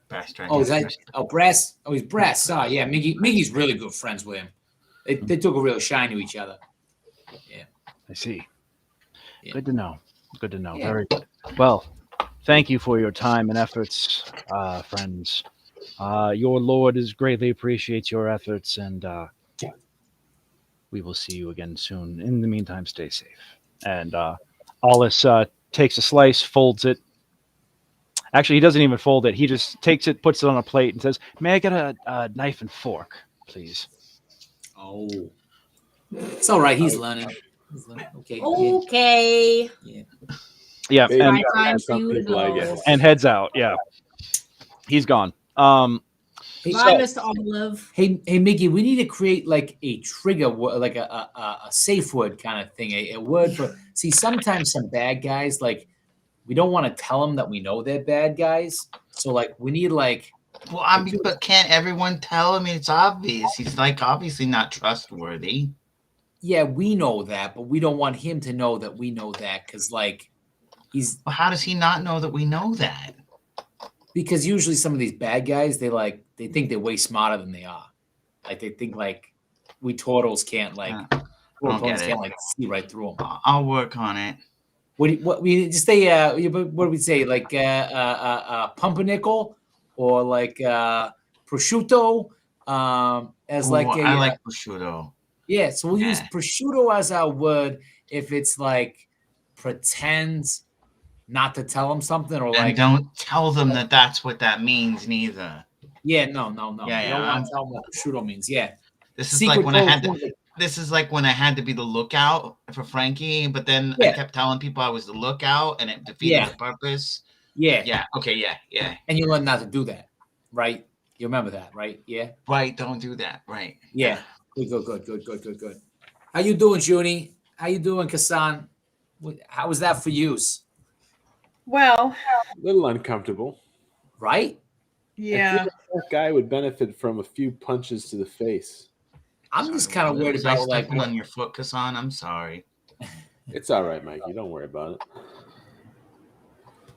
Brass dragon. Oh, is that? Oh, Brass. Oh, he's Brass. Yeah, Miggy's really good friends with him. They took a real shine to each other. Yeah. I see. Yeah. Good to know. Yeah. Very good. Well, thank you for your time and efforts, friends. Your lord greatly appreciates your efforts, and we will see you again soon. In the meantime, stay safe. And Alice takes a slice, folds it. Actually, he doesn't even fold it. He just takes it, puts it on a plate, and says, "May I get a knife and fork, please?" Oh, it's all right. He's learning. Okay. Okay. Yeah, Maybe and, Right time for some you to people, I go. guess. and heads out. Yeah, he's gone. Hey, Bye, Mr. Olive. hey, Miggy, we need to create like a trigger, like a safe word kind of thing. A word for. See, sometimes some bad guys, like we don't want to tell them that we know they're bad guys. So like we need like. Well, I mean, but can't everyone tell? I mean, it's obvious. He's like obviously not trustworthy. Yeah, we know that, but we don't want him to know that we know that because, like, He's Well, how does he not know that we know that? because usually some of these bad guys, they think they're way smarter than they are. Like they think like we turtles can't I turtle don't get turtles it. can't like see right through them. I'll work on it. What we just say? What do we say? Like pumpernickel or like prosciutto? As Ooh, like I like prosciutto. yeah. So we'll use Yeah. prosciutto as our word if it's like pretends not to tell them something or And like don't tell them that that's what that means, neither. yeah, no. Yeah, You don't yeah, want to tell them what prosciutto means. Yeah. This is Secret like when I code had to. forms, like, This is like when I had to be the lookout for Frankie, but then I Yeah. kept telling people I was the lookout, and it defeated Yeah. the purpose. yeah. Yeah. Okay. Yeah. And you learn not to do that, right? You remember that, right? Yeah. Right. Don't do that. Right. Yeah. Good. How you doing, Junie? How you doing, Kassan? How was that for you? Well, A little uncomfortable. Right? I yeah. feel like that guy would benefit from a few punches to the face. I'm just kind of worried Was I about like stepping on your foot, Kassan? I'm sorry. It's all right, Mikey. Don't worry about it.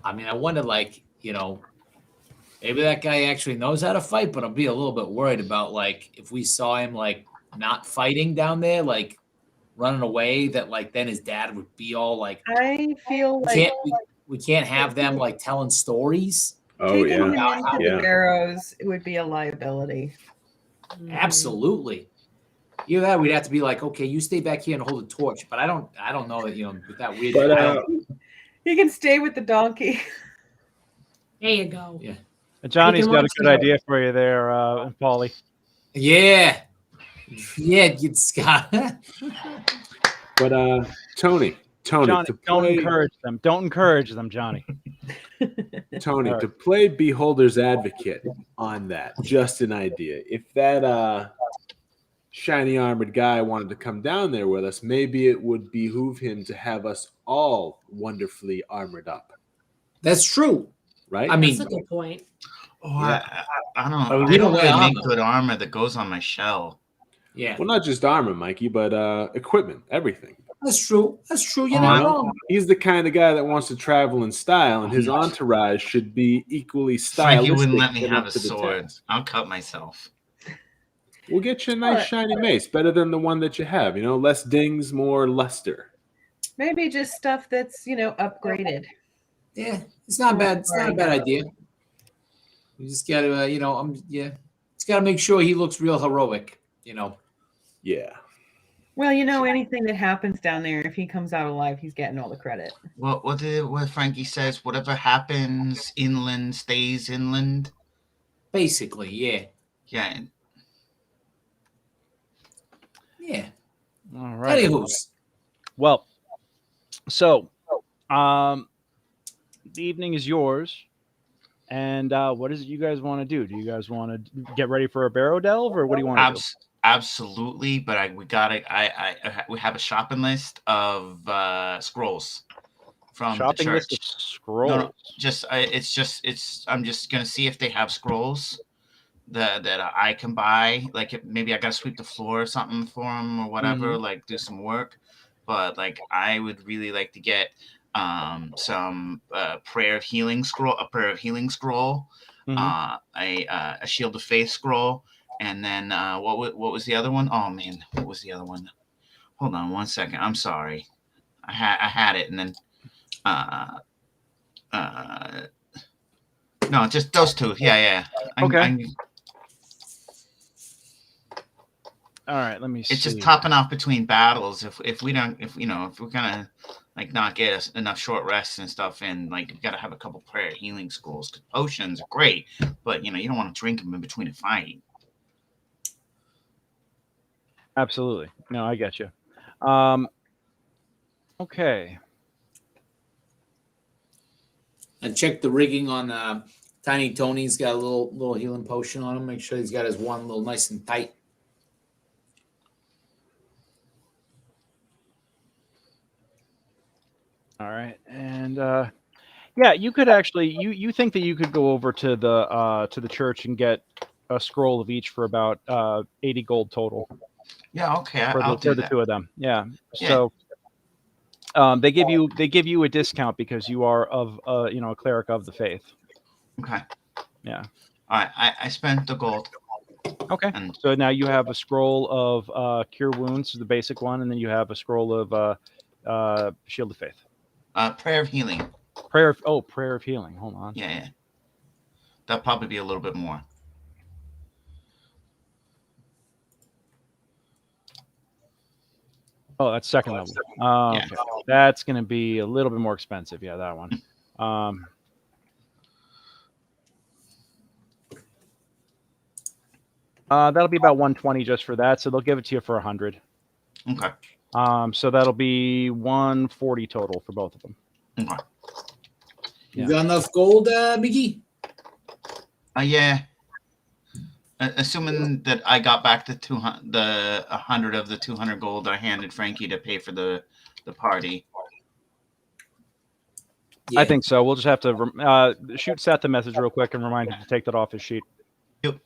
I mean, I wonder like, maybe that guy actually knows how to fight, but I'll be a little bit worried about like if we saw him like not fighting down there, like running away, that like then his dad would be all like I feel like we can't have them like telling stories. Oh taking him yeah. into Yeah. the Barrows would be a liability. Absolutely. Either that, we'd have to be like, okay, you stay back here and hold the torch. But I don't know that with that weird. But I don't- He can stay with the donkey. There you go. Yeah. Johnny's can got a watch good the- idea for you there, Paulie. yeah, you Scott. But Tony, Johnny, to don't play encourage them. Don't encourage them, Johnny. Tony All right. to play Beholder's Advocate on that. Just an idea. If that shiny armored guy wanted to come down there with us, maybe it would behoove him to have us all wonderfully armored up, That's true. right? I mean, That's a good point. Oh, Yeah. I don't. But we I don't don't wear really make armor. good armor that goes on my shell. yeah, well, not just armor, Mikey, but equipment, everything. that's true. That's true. You're Oh, not I- wrong. He's the kind of guy that wants to travel in style, and his Yes. entourage should be equally Frankie stylistic. wouldn't let me and have up a to the sword. task. I'll cut myself. We'll get you a nice shiny mace, better than the one that you have. Less dings, more luster. Maybe just stuff that's, upgraded. Yeah, it's not bad. It's not a bad idea. You just gotta, just gotta make sure he looks real heroic. Yeah. Well, anything that happens down there, if he comes out alive, he's getting all the credit. What Frankie says? Whatever happens inland stays inland. Basically, yeah, Yeah. yeah. All right. Anywho's, Well, so the evening is yours. And what is it you guys want to do? Do you guys want to get ready for a barrow delve, or what do you want to do? Absolutely, but we have a shopping list of scrolls from Shopping the church. list of scrolls. No, I'm just gonna see if they have scrolls that I can buy. Like maybe I gotta sweep the floor or something for them or whatever. Like do some work. But like I would really like to get some prayer of healing scroll, a shield of faith scroll. And then what was the other one? Oh man, what was the other one? Hold on 1 second. I'm sorry. I had it, and then no, just those two. Yeah. Okay. All right, let me see. It's just topping off between battles. If we're gonna like not get enough short rests and stuff, and like we gotta have a couple prayer healing scrolls. 'Cause potions are great, but you don't want to drink them in between a fight. Absolutely. No, I get you. Okay. and check the rigging on Tiny Tony's got a little healing potion on him. Make sure he's got his one little nice and tight. All right. And yeah, you could actually you think that you could go over to the church and get a scroll of each for about 80 gold total Yeah, okay, for I'll do the that. two of them. Yeah. Yeah. So They give you a discount because you are of a cleric of the faith. Okay. Yeah. All right. I spent the gold. Okay. And So now you have a scroll of cure wounds, the basic one, and then you have a scroll of shield of faith. prayer of healing. Prayer of healing. Hold on. Yeah. That'll probably be a little bit more. Oh, that's second level. Yeah. Okay. That's going to be a little bit more expensive. Yeah, that one. That'll be about 120 just for that. So they'll give it to you for 100. Okay. So that'll be 140 total for both of them. Okay. You got enough gold, Mickey? Yeah. Assuming that I got back the 100 of the 200 gold I handed Frankie to pay for the party. I think so. We'll just have to shoot Seth the message real quick and remind him to take that off his sheet. Yep.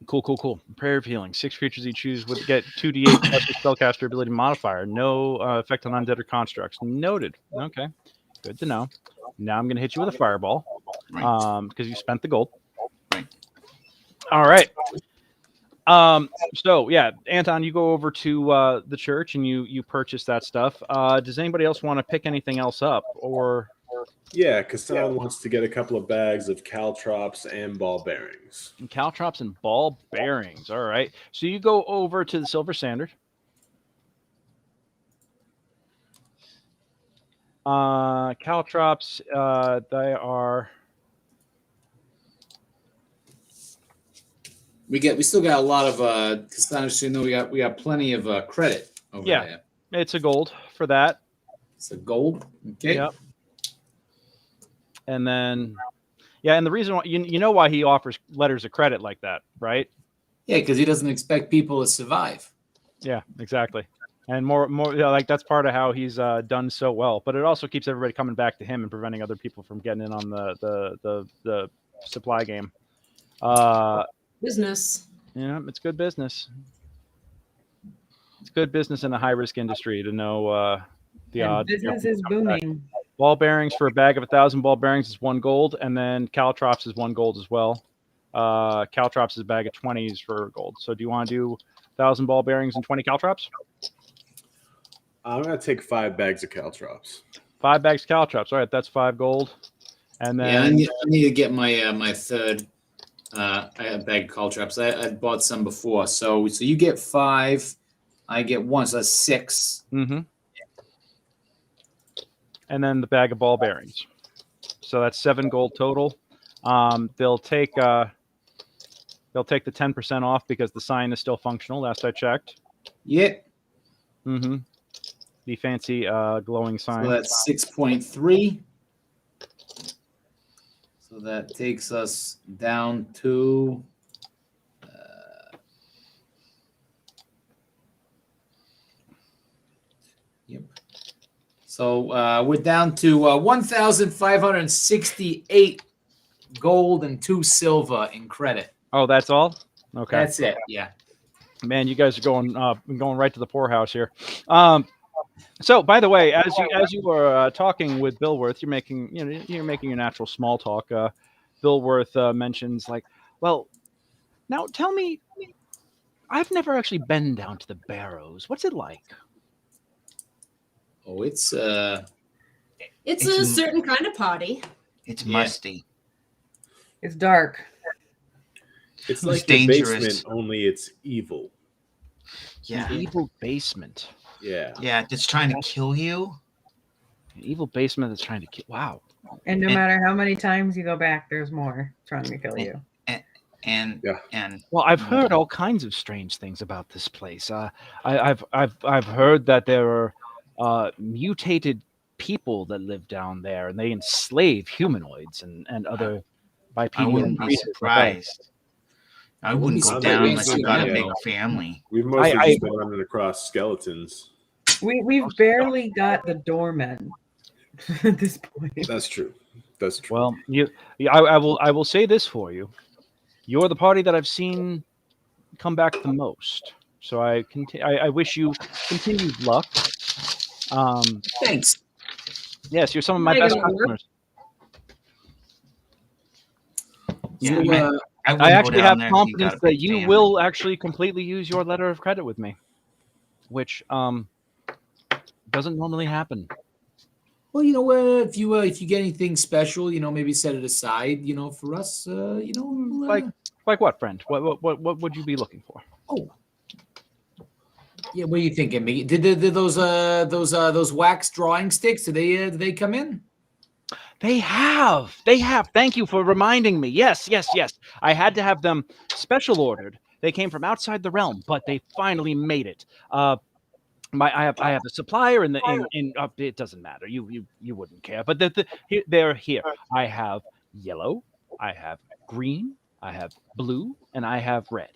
Cool. Prayer of healing. 6 creatures each choose would get 2d8 plus the spellcaster ability modifier. No effect on undead or constructs. Noted. Okay. Good to know. Now I'm going to hit you with a fireball. Right. Because you spent the gold. Right. All right. So yeah, Anton, you go over to the church and you purchase that stuff. Does anybody else want to pick anything else up, or? Yeah, Kassan wants to get a couple of bags of caltrops and ball bearings. Caltrops and ball bearings. All right. So you go over to the Silver Standard. Caltrops, they are. We still got a lot of Kassan, so you know we got plenty of credit over there. It's a gold for that. It's a gold. Okay. Yep. And then, and the reason why you know why he offers letters of credit like that, right? Yeah, because he doesn't expect people to survive. Yeah, exactly. And more, like that's part of how he's done so well. But it also keeps everybody coming back to him and preventing other people from getting in on the supply game. Business. Yeah, it's good business. It's good business in a high risk industry to know the odds. Business is booming. Ball bearings for a bag of 1,000 ball bearings is 1 gold, and then caltrops is 1 gold as well. Caltrops is a bag of 20s for gold. So do you want to do 1,000 ball bearings and 20 caltrops? I'm gonna take 5 bags of caltrops. 5 bags of caltrops. All right, that's 5 gold. And then I need to get my my third bag of caltrops. I bought some before, so you get 5, I get 1, so that's 6. Mm-hmm. And then the bag of ball bearings. So that's 7 gold total. They'll take the 10% off because the sign is still functional. Last I checked. Yeah. Mm-hmm. The fancy glowing sign. So that's 6.3. So that takes us down to yep. So we're down to 1,568 gold and 2 silver in credit. Oh, that's all? Okay. That's it. Yeah. Man, you guys are going right to the poorhouse here. So, by the way, as you were talking with Billworth, you're making your natural small talk. Billworth mentions like, well, now tell me, I've never actually been down to the Barrows. What's it like? Oh, it's a certain kind of party. It's musty. It's dark. It's like dangerous. The basement, only it's evil. Yeah. An evil basement. Yeah. Yeah, it's trying to kill you. An evil basement that's trying to kill. Wow. And no matter how many times you go back, there's more trying to kill you. And well, I've heard all kinds of strange things about this place. I've heard that there are mutated people that live down there, and they enslave humanoids and other bipedal. I wouldn't be surprised. I wouldn't go down unless you got a big family. We've mostly just been running across skeletons. We've barely got the doormen at this point. That's true. That's true. Well, I will say this for you. You're the party that I've seen come back the most. So I wish you continued luck. Thanks. Yes, you're some of my best Negative. customers. Yeah, You- I I wouldn't go actually down have there if you got confidence a that big you fan. will actually completely use your letter of credit with me, which doesn't normally happen. Well, if you get anything special, maybe set it aside, for us, Like what, friend? What would you be looking for? Oh, yeah. What are you thinking, Mickey? Did those wax drawing sticks? Did they come in? They have. Thank you for reminding me. Yes. I had to have them special ordered. They came from outside the realm, but they finally made it. I have a supplier in it doesn't matter. You wouldn't care, but they're here. I have yellow, I have green, I have blue, and I have red.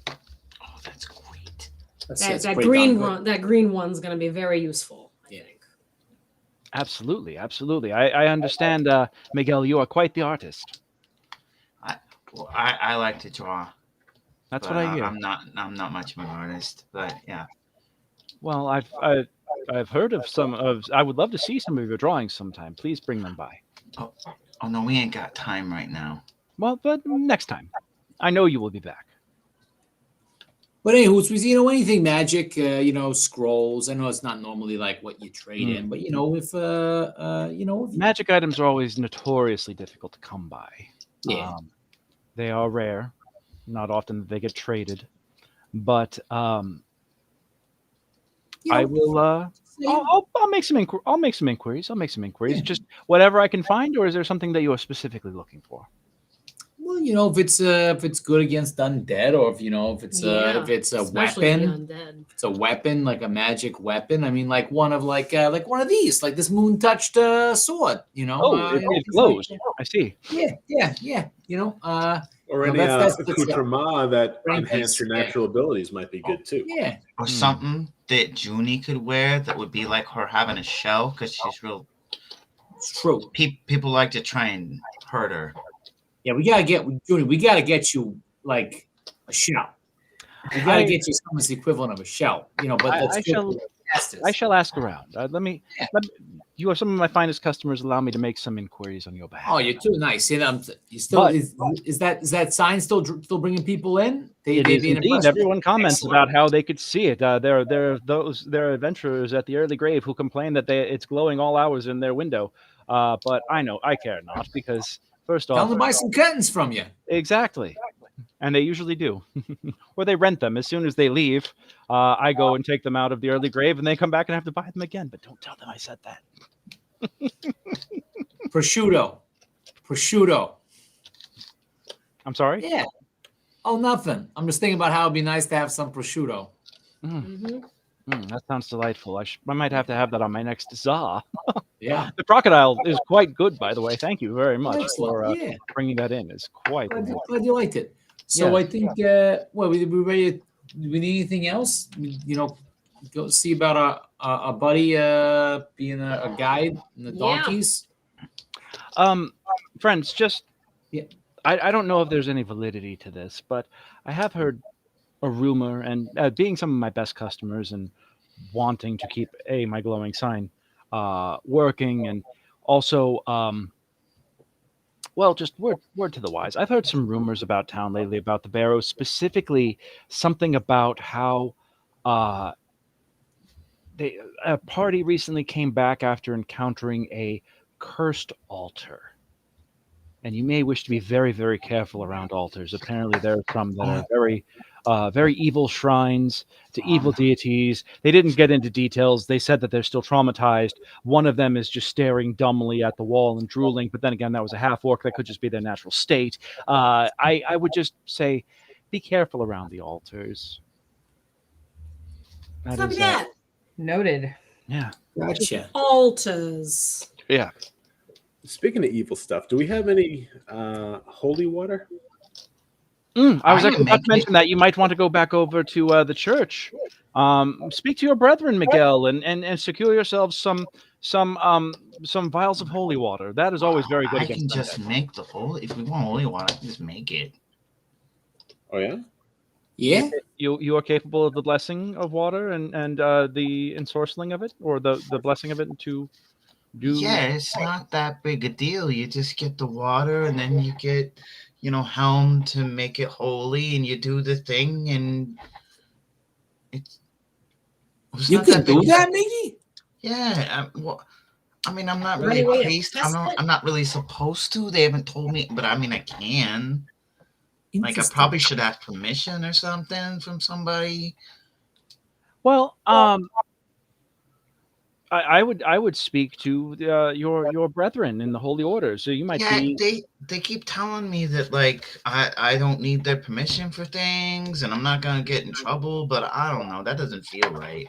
Oh, that's great. That green one's going to be very useful, I think. Absolutely. I understand, Miguel. You are quite the artist. I like to draw. That's but what I hear. I'm not much of an artist, but yeah. Well, I've heard of some of. I would love to see some of your drawings sometime. Please bring them by. Oh no, we ain't got time right now. Well, but next time. I know you will be back. But anywho, anything magic, scrolls. I know it's not normally like what you trade in, but if Magic items are always notoriously difficult to come by. Yeah. They are rare. Not often that they get traded, but I will. I'll make some inquiries. I'll make some inquiries. Yeah. Just whatever I can find, or is there something that you are specifically looking for? Well, if it's good against undead, or if it's a Especially the weapon, undead. it's a weapon like a magic weapon. I mean, like one of these, like this moon touched sword. It glows. I see. Yeah. Or any accoutrement that enhance your natural abilities might be good too. Yeah. Or something that Junie could wear that would be like her having a shell because she's real. It's true. People like to try and hurt her. Yeah, we gotta get you like a shell. We gotta get you something's equivalent of a shell. But I shall ask around. You are some of my finest customers. Allow me to make some inquiries on your behalf. Oh, you're too nice. You still is that sign still bringing people in? It is indeed. Everyone comments about how they could see it. There are adventurers at the early grave who complain that it's glowing all hours in their window. But I care not because first off, tell them to buy some curtains from you. Exactly. And they usually do. Or they rent them. As soon as they leave, I go and take them out of the early grave and they come back and have to buy them again. But don't tell them I said that. Prosciutto. I'm sorry? Yeah. Oh, nothing. I'm just thinking about how it'd be nice to have some prosciutto. That sounds delightful. I might have to have that on my next za. Yeah. The crocodile is quite good, by the way. Thank you very much for Yeah. bringing that in. It's quite good. Glad you liked it. So I think, we ready? Do we need anything else? Go see about a buddy being a guide and the donkeys. Friends, just Yeah. I don't know if there's any validity to this, but I have heard a rumor, and being some of my best customers and wanting to keep my glowing sign working, and also just word to the wise. I've heard some rumors about town lately about the Barrows, specifically something about how a party recently came back after encountering a cursed altar. And you may wish to be very, very careful around altars. Apparently, there are some that are very, very evil shrines to evil deities. They didn't get into details. They said that they're still traumatized. One of them is just staring dumbly at the wall and drooling. But then again, that was a half orc. That could just be their natural state. I would just say, be careful around the altars. Copy that. Noted. Yeah. Gotcha. Altars. Yeah. Speaking of evil stuff, do we have any holy water? I was actually about to mention that you might want to go back over to the church. Speak to your brethren, Miguel, and secure yourselves some vials of holy water. That is always very good. I can just make the holy. If we want holy water, I can just make it. Oh yeah. Yeah. You are capable of the blessing of water and the ensorceling of it, or the blessing of it to do. Yeah, it's not that big a deal. You just get the water, and then you get, helm to make it holy, and you do the thing, and it's You not can that big. do that, Mickey? Yeah. I'm not Is there really any a way to priest. test it? I'm not really supposed to. They haven't told me, but I can. Like, I Interesting. probably should ask permission or something from somebody. Well, I would speak to your brethren in the holy order. So you might Yeah, be. they keep telling me that, like, I don't need their permission for things, and I'm not gonna get in trouble. But I don't know. That doesn't feel right.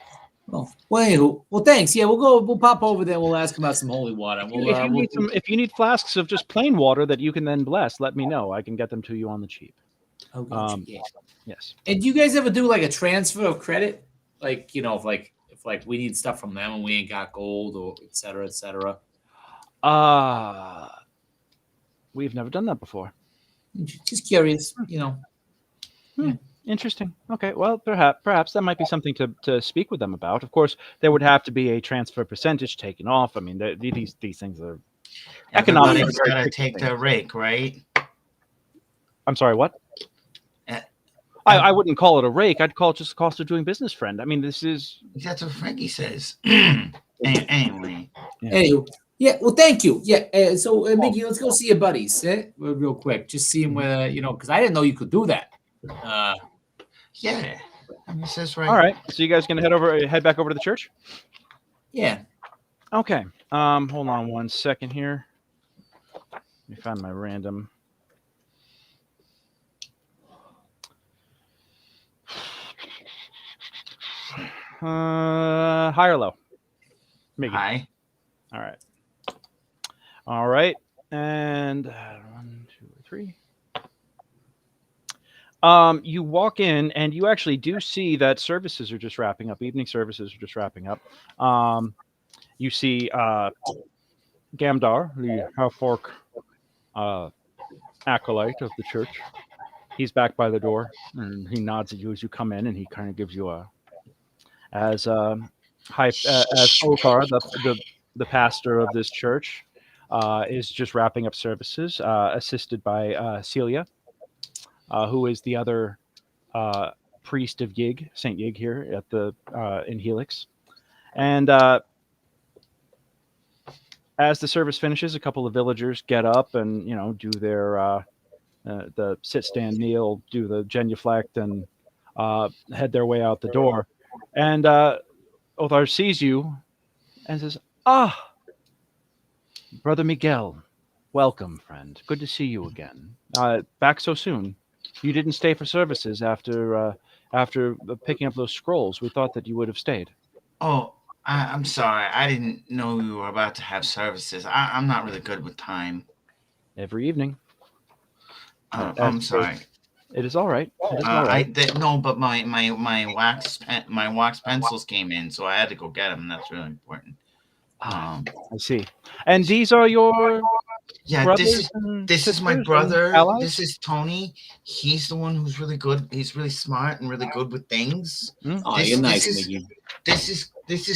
Oh, well, thanks. Yeah, we'll pop over there. We'll ask about some holy water. If you need flasks of just plain water that you can then bless, let me know. I can get them to you on the cheap. Okay. Yeah. Yes. And do you guys ever do like a transfer of credit? Like, if we need stuff from them and we ain't got gold or et cetera, et cetera. We've never done that before. Just curious, Yeah. Interesting. Okay. Well, perhaps that might be something to speak with them about. Of course, there would have to be a transfer percentage taken off. I mean, these things are economically. Everybody's gotta take their rake, right? I'm sorry. What? Uh, I wouldn't call it a rake. I'd call it just the cost of doing business, friend. I mean, this is. That's what Frankie says. Anyway. Yeah. Anyway, yeah. Well, thank you. Yeah. So, Mickey, let's go see your buddies, real quick. Just see them whether because I didn't know you could do that. Yeah. I mean, it says right. All right. So you guys gonna head back over to the church? Yeah. Okay. Hold on one second here. Let me find my random. High or low? Mickey. Hi. All right. And 1, 2, 3. You walk in and you actually do see that services are just wrapping up. Evening services are just wrapping up. You see Gamdar, the half-orc acolyte of the church. He's back by the door, and he nods at you as you come in, and he kind of gives you as Othar, the pastor of this church, is just wrapping up services, assisted by Celia, who is the other priest of Yig, Saint Yig here at the in Helix. And as the service finishes, a couple of villagers get up and do their the sit, stand, kneel, do the genuflect, and head their way out the door. And Othar sees you and says, "Ah, Brother Miguel, welcome, friend. Good to see you again. Back so soon. You didn't stay for services after picking up those scrolls. We thought that you would have stayed." Oh, I'm sorry. I didn't know we were about to have services. I'm not really good with time. Every evening. I'm sorry. It is all right. It is all right. No, but my wax pencils came in, so I had to go get them. That's really important. I see. And these are your this is my brother. Allies? This is Tony. He's the one who's really good. He's really smart and really good with things. Oh, you're nice, Mickey. This is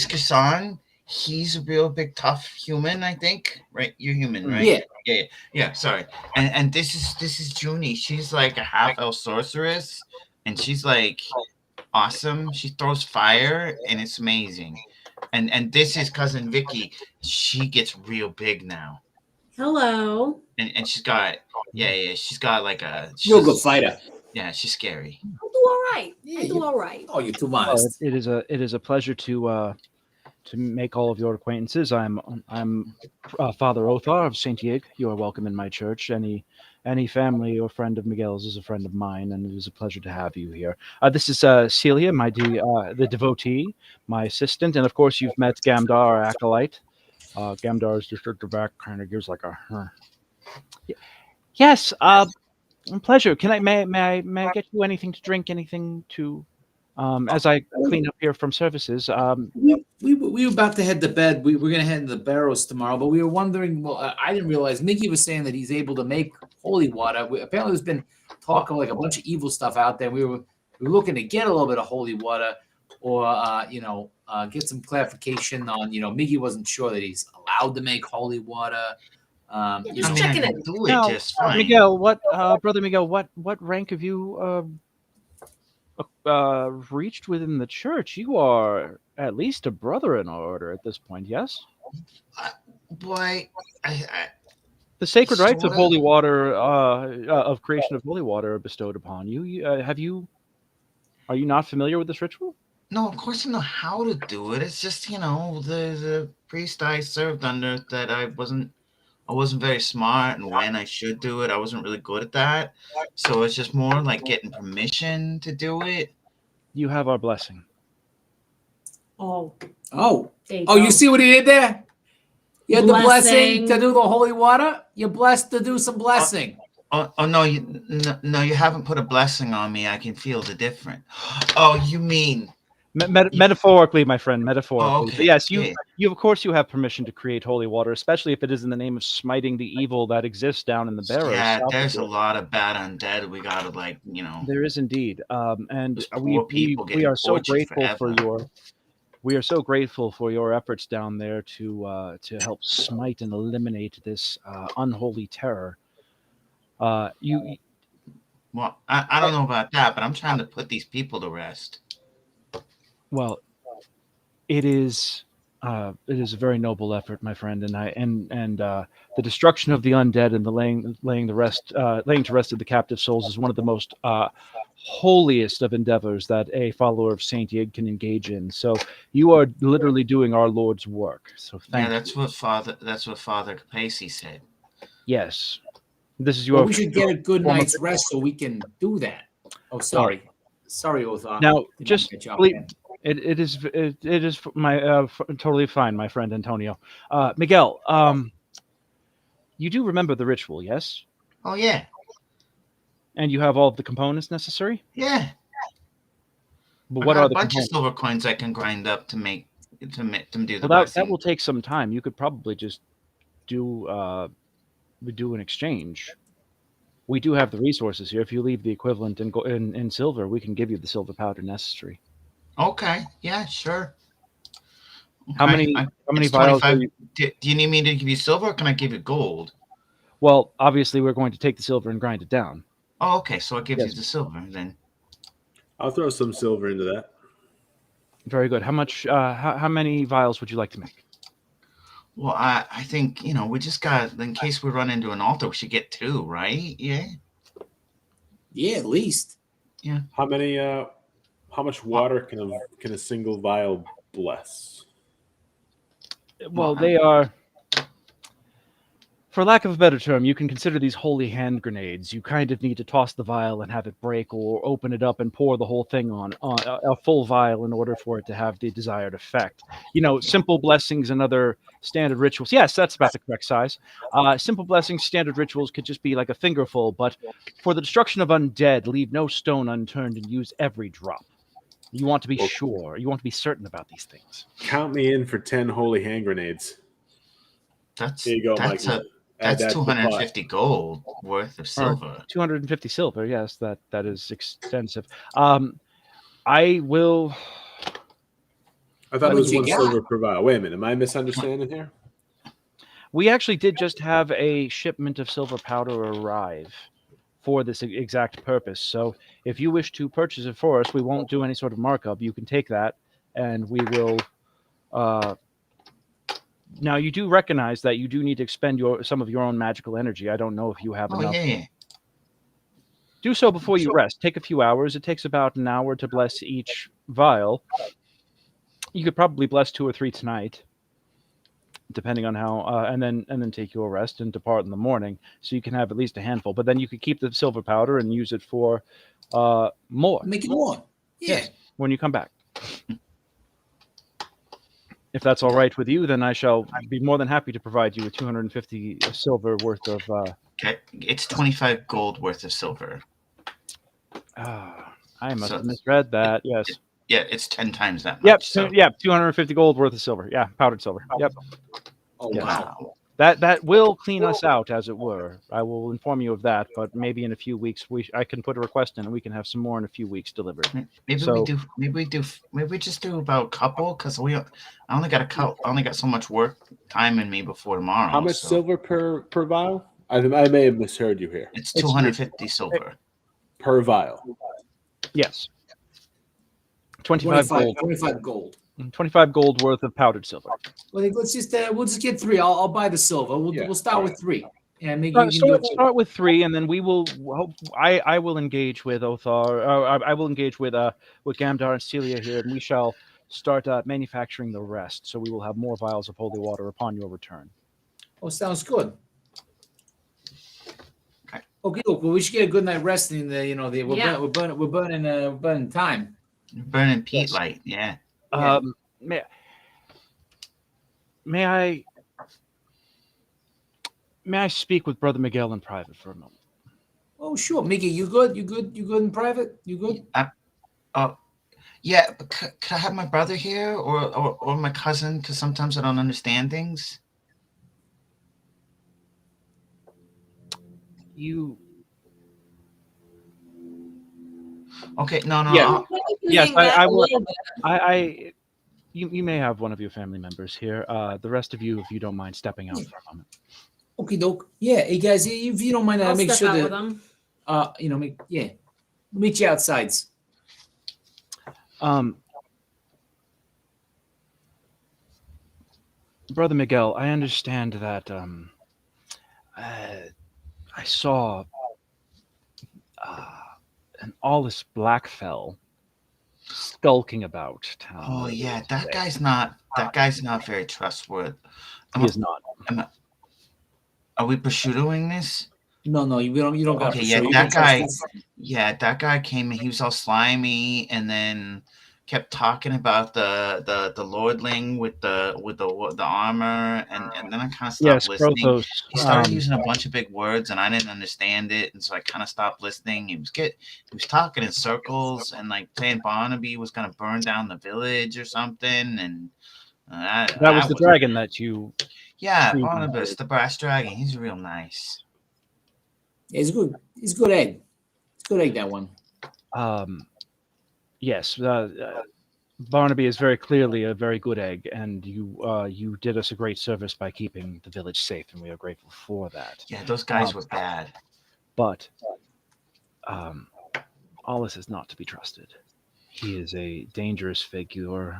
Kassan. He's a real big tough human, I think. Right? You're human, right? Yeah. Sorry. And this is Junie. She's like a half elf sorceress, and she's like awesome. She throws fire, and it's amazing. And this is cousin Vicky. She gets real big now. Hello. And she's got she's got like real good fighter. Yeah, she's scary. I do all right. I do all right. Oh, you're too modest. It is a pleasure to make all of your acquaintances. I'm Father Othar of Saint Yig. You are welcome in my church. Any family or friend of Miguel's is a friend of mine, and it is a pleasure to have you here. This is Celia, the devotee, my assistant, and of course you've met Gamdar, our acolyte. Gamdar is just at the back, kind of gives like a. Yes, pleasure. May I get you anything to drink? Anything to? As I clean up here from services. We were about to head to bed. We were going to head to the Barrows tomorrow, but we were wondering. Well, I didn't realize Mickey was saying that he's able to make holy water. Apparently, there's been talk of like a bunch of evil stuff out there. We were we're looking to get a little bit of holy water, or get some clarification on, Miggy wasn't sure that he's allowed to make holy water. Just checking it. Do it Now, just fine. Miguel, brother Miguel, what rank have you reached within the church? You are at least a brother in our order at this point, yes? Boy, The sacred rites of Sorta. holy water, of creation of holy water, are bestowed upon you. Are you not familiar with this ritual? no, of course I know how to do it. It's just the priest I served under that I wasn't very smart, and when I should do it, I wasn't really good at that. So it's just more like getting permission to do it. You have our blessing. Oh, Oh, there you oh, go. you see what he did there? You had the blessing Blessing. to do the holy water. You're blessed to do some blessing. Oh no, you haven't put a blessing on me. I can feel the difference. Oh, you mean Metaphorically, my friend, metaphorically. Oh, okay. But yes, Yeah. you of course you have permission to create holy water, especially if it is in the name of smiting the evil that exists down in the Barrows. Yeah, south of there's a here. lot of bad undead. We gotta There is indeed, and Those we poor people we getting are so tortured grateful for forever. we are so grateful for your efforts down there to help smite and eliminate this unholy terror. You Well, I don't know about that, but I'm trying to put these people to rest. well, it is a very noble effort, my friend, and the destruction of the undead and the laying to rest of the captive souls is one of the most holiest of endeavors that a follower of Saint Yig can engage in. So you are literally doing our Lord's work. So thank Yeah, you. that's what Father Capacey said. Yes, this is your. Well, we should get a good night's rest so we can do that. Oh, sorry, Othar. Now, Did not just catch up please, there. it is my totally fine, my friend Antonio. Miguel, you do remember the ritual, yes? Oh yeah, And you have all of the components necessary. yeah. But I what got are a the bunch of components? silver coins I can grind up to make do the Well, that blessing. will take some time. You could probably just do an exchange. We do have the resources here. If you leave the equivalent in silver, we can give you the silver powder necessary. Okay, yeah, sure. How Okay, many it's vials? 25. Do you need me to give you silver, or can I give you gold? Well, obviously, we're going to take the silver and grind it down. Oh, okay, so it gives Yes. you the silver then. I'll throw some silver into that. Very good. How much? How many vials would you like to make? Well, I think we just got, in case we run into an altar, we should get 2, right? Yeah. Yeah, at least. How many? How much water can a single vial bless? Well, they are, for lack of a better term, you can consider these holy hand grenades. You kind of need to toss the vial and have it break, or open it up and pour the whole thing on a full vial in order for it to have the desired effect. Simple blessings and other standard rituals. Yes, that's about the correct size. Simple blessings, standard rituals could just be like a fingerful, but for the destruction of undead, leave no stone unturned and use every drop. You want to be sure. You want to be certain about these things. Count me in for 10 holy hand grenades. That's There you go, that's Mike. Add that's that to the pot. 250 gold worth of silver. 250 silver. Yes, that is extensive. I will. I thought What it was did you 1 got? silver per vial. Wait a minute. Am I misunderstanding here? We actually did just have a shipment of silver powder arrive for this exact purpose. So if you wish to purchase it for us, we won't do any sort of markup. You can take that, and we will. Now, you do recognize that you do need to expend some of your own magical energy. I don't know if you have Oh enough. yeah. Do so before you rest. Take a few hours. It takes about an hour to bless each vial. You could probably bless 2 or 3 tonight, depending on how, and then take your rest and depart in the morning, so you can have at least a handful. But then you could keep the silver powder and use it for more. Make it more. Yeah. Yes, when you come back. If that's all right with you, then I shall be more than happy to provide you with 250 silver worth of. Okay, it's 25 gold worth of silver. I must So- have misread that. Yes. Yeah, it's 10 times that much. Yep. So, Yep. 250 gold worth of silver. Yeah, powdered silver. Yep. Oh Yes. wow. That will clean us out, as it were. I will inform you of that, but maybe in a few weeks I can put a request in, and we can have some more in a few weeks delivered. Maybe So- maybe we just do about a couple because I only got so much work time in me before tomorrow. How much so silver per vial? I may have misheard you here. It's 250 silver. Per vial. Yes. 25 gold. 25 gold. 25 gold worth of powdered silver. Well, let's just we'll just get 3. I'll buy the silver. We'll start with 3. And maybe you can do it. Start with 3, and then we will. I will engage with Othar. I will engage with Gamdar and Celia here, and we shall start manufacturing the rest. So we will have more vials of holy water upon your return. Oh, sounds good. Okay, well, we should get a good night resting. We're burning time. You're burning peat light, yeah. May I speak with Brother Miguel in private for a moment? Oh, sure, Mickey, you good? You good in private? You good? Yeah. But could I have my brother here or my cousin? Because sometimes I don't understand things. You. Okay, no. Yeah. Yes, Hang back I a will. little bit. You may have one of your family members here. The rest of you, if you don't mind stepping out for a moment. Okay, doke. Yeah, hey guys, if you don't mind, I'll make step sure out that with them. we'll meet you outsides. Brother Miguel, I understand that I saw an Awless Blackfell skulking about town. Oh yeah, that guy's not very trustworthy. He is not. Are we pursuing this? No, you don't got. Okay, yeah, that guy came in. He was all slimy, and then kept talking about the lordling with the armor, and then I kind of stopped listening. Krothos, He started using a bunch of big words, and I didn't understand it, and so I kind of stopped listening. He was talking in circles, and like saying Barnaby was gonna burn down the village or something, and that was the dragon that you. Yeah, Barnabas, the brass dragon. He's real nice. Yeah, he's good. He's good egg. It's good egg, that one. Yes, Barnaby is very clearly a very good egg, and you did us a great service by keeping the village safe, and we are grateful for that. Yeah, those guys were bad. But Ollis is not to be trusted. He is a dangerous figure.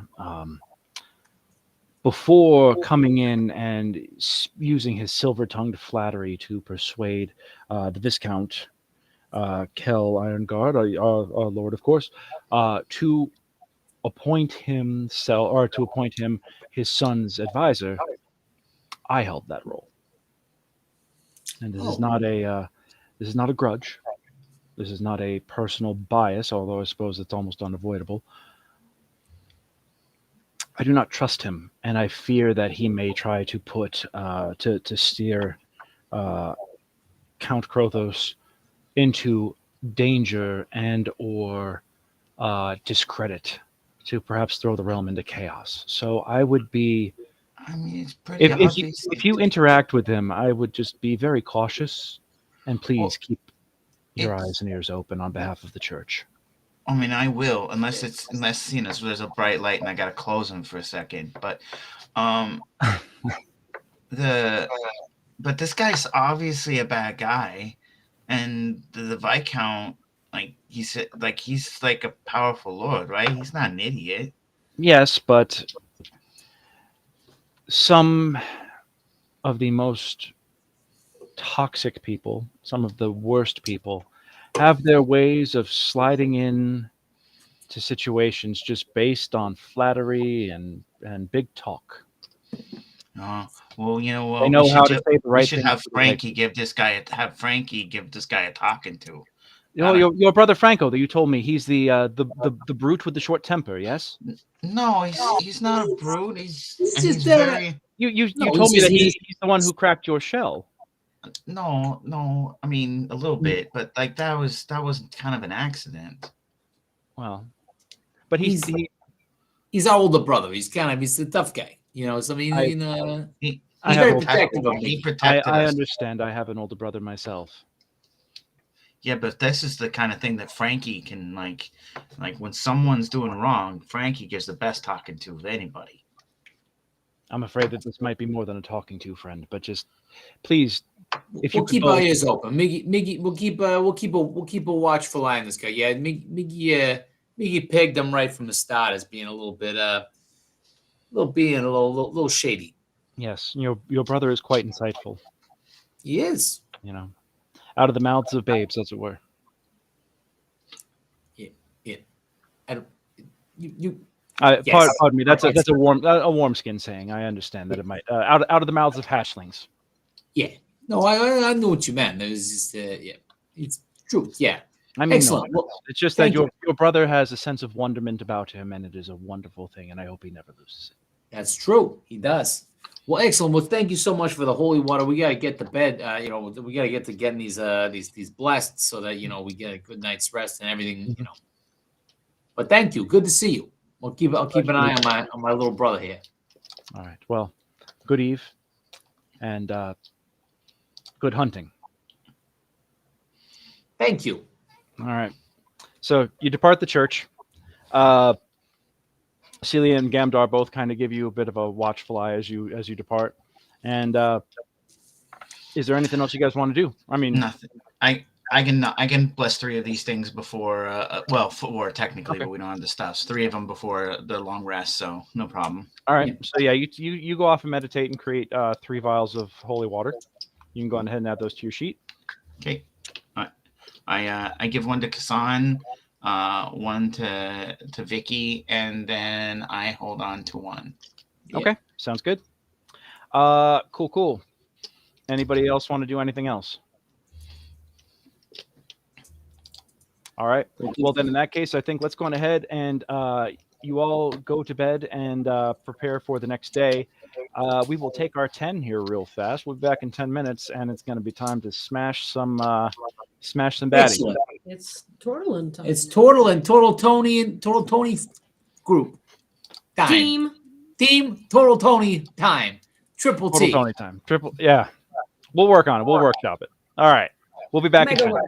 Before coming in and using his silver-tongued flattery to persuade the Viscount Kel Ironguard, our lord, of course, to appoint him his son's advisor, I held that role. And this is not a grudge. This is not a personal bias, although I suppose it's almost unavoidable. I do not trust him, and I fear that he may try to put to steer Count Krothos into danger and or discredit, to perhaps throw the realm into chaos. So I would be. I mean, it's pretty obvious. If you interact with him, I would just be very cautious, and please keep your eyes and ears open on behalf of the church. I mean, I will, unless there's a bright light and I gotta close them for a second. But, but this guy's obviously a bad guy, and the Viscount, he's like a powerful lord, right? He's not an idiot. Yes, but some of the most toxic people, some of the worst people, have their ways of sliding in to situations just based on flattery and big talk. Oh, well, they know how to say the right we should thing. Have Frankie give this guy a talking to. Your brother Franco, that you told me he's the brute with the short temper. Yes. No, he's not a brute. He's very. You told me that he's the one who cracked your shell. No. I mean, a little bit, but like that was kind of an accident. Well, but he's our older brother. He's a tough guy, So I I He's have very older- protective of He me. protected I us. understand. I have an older brother myself. Yeah, but this is the kind of thing that Frankie can like when someone's doing wrong, Frankie gives the best talking to of anybody. I'm afraid that this might be more than a talking to, friend. But just please, if you We'll could keep our both- ears open. Miggy, we'll keep a watchful eye on this guy. Yeah, Miggy pegged him right from the start as being a little shady. Yes, your brother is quite insightful. He is. You know, out of the mouths of babes, as it were. Yeah. I don't, you Pardon, Yes. pardon me. That's a warm skin saying. I understand that it might out of the mouths of hatchlings. yeah. No, I knew what you meant. It was just yeah. It's truth. Yeah. I mean, Excellent. no, Well, it's just that thank your brother has a sense of wonderment about him, and it is a wonderful thing, and I hope he never loses it. That's true. He does. Well, excellent. Well, thank you so much for the holy water. We gotta get to bed. We gotta get to getting these blessed so that we get a good night's rest and everything. But thank you. Good to see you. I'll keep an eye on my little brother here. All right. Well, good eve, and good hunting. Thank you. All right. So you depart the church. Celia and Gamdar both kind of give you a bit of a watchful eye as you depart. And is there anything else you guys want to do? I mean, Nothing. I can bless 3 of these things before. 4 technically, Okay. but we don't have the stuff. 3 of them before the long rest, so no problem. all right. So yeah, you go off and meditate and create 3 vials of holy water. You can go ahead and add those to your sheet. Okay. I give one to Kassan, one to Vicky, and then I hold on to one. Yeah. Okay, sounds good. Cool. Anybody else want to do anything else? All right. Well, then in that case, I think let's go on ahead and you all go to bed and prepare for the next day. We will take our 10 here real fast. We'll be back in 10 minutes, and it's going to be time to smash some baddies. Excellent. It's Tortolin time. It's Total Tony group time. Team Total Tony time. Triple Total T. Tony time. Yeah. We'll work on it. We'll workshop it. All right. We'll be back in Mega 10. work.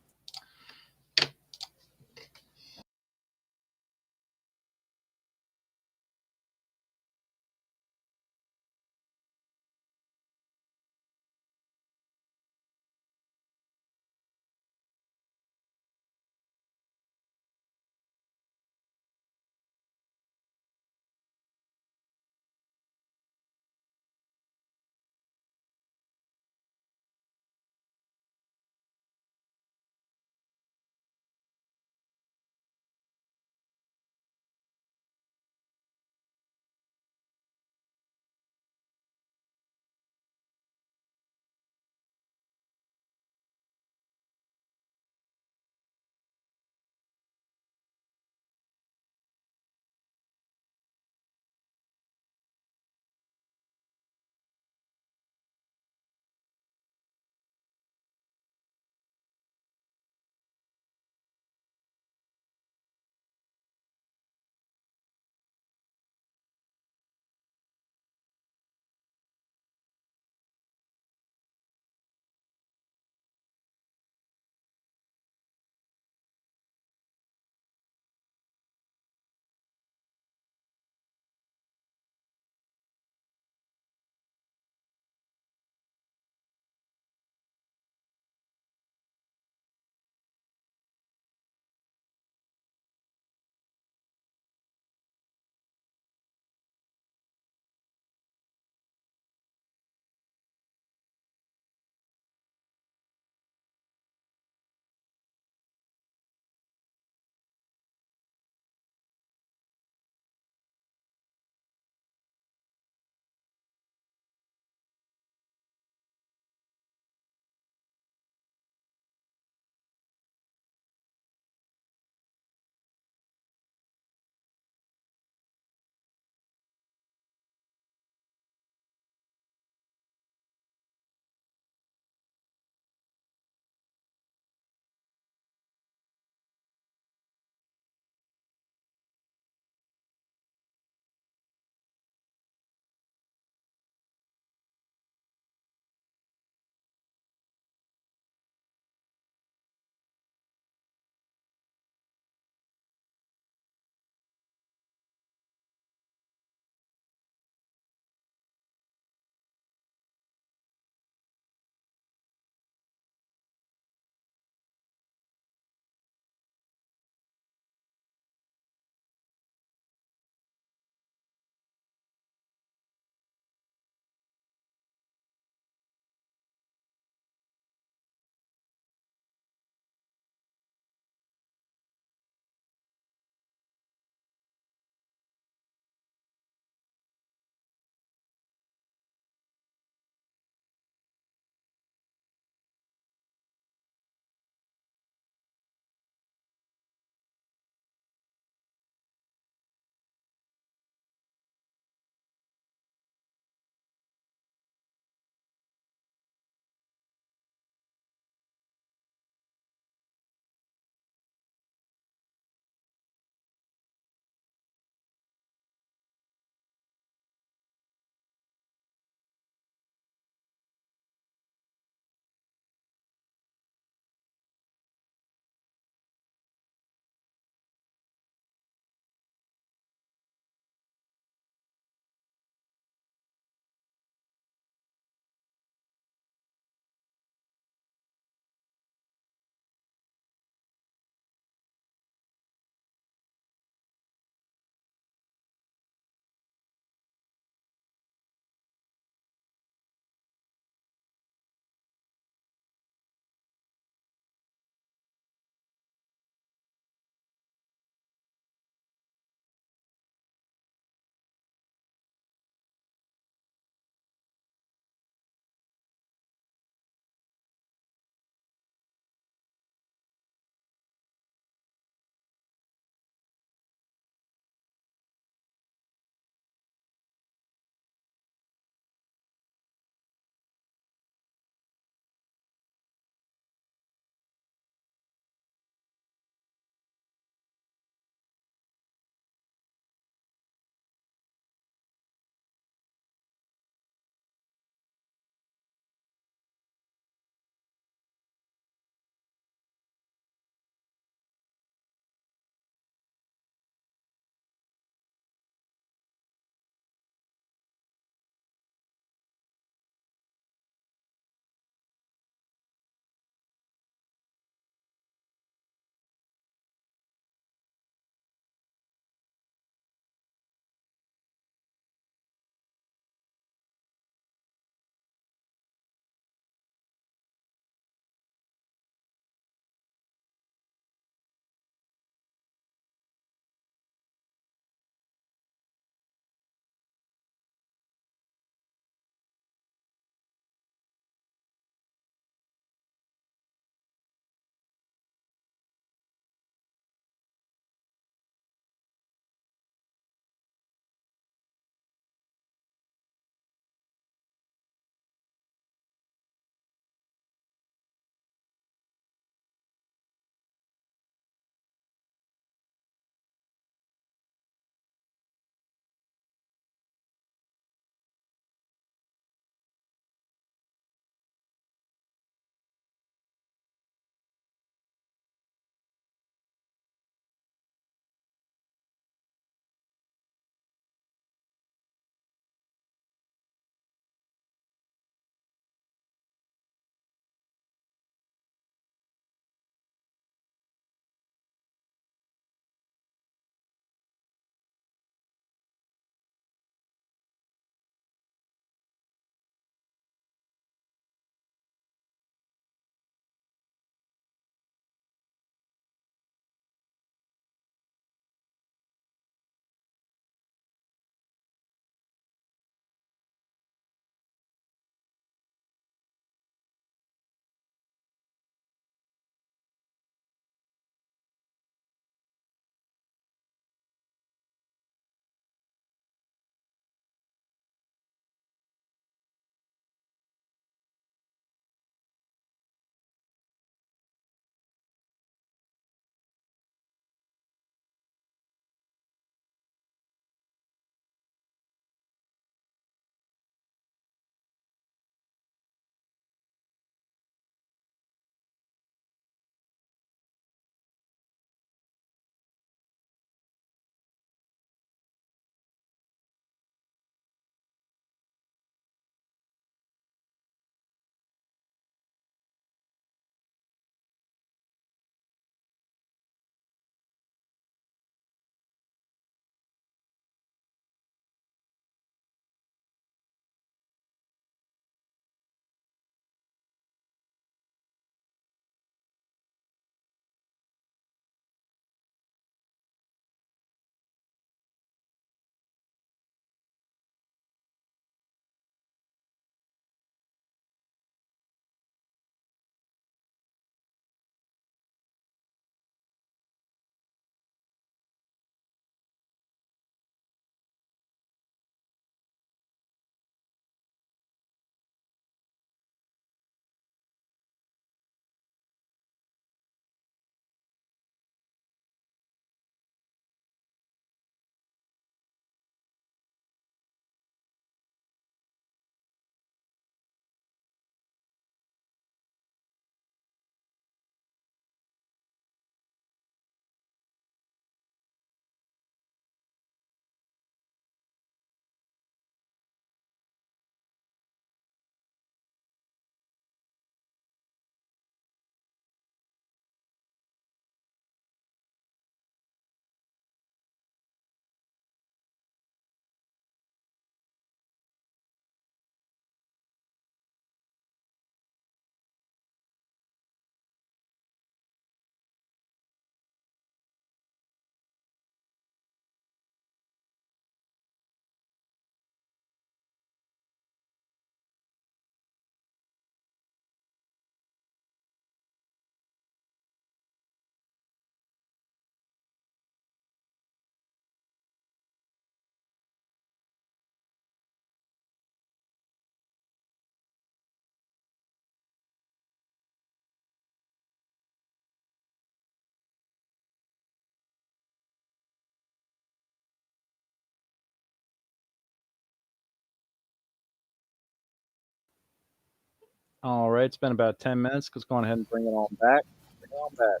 All right, it's been about 10 minutes. Let's go on ahead and bring it on back. Bring it on back.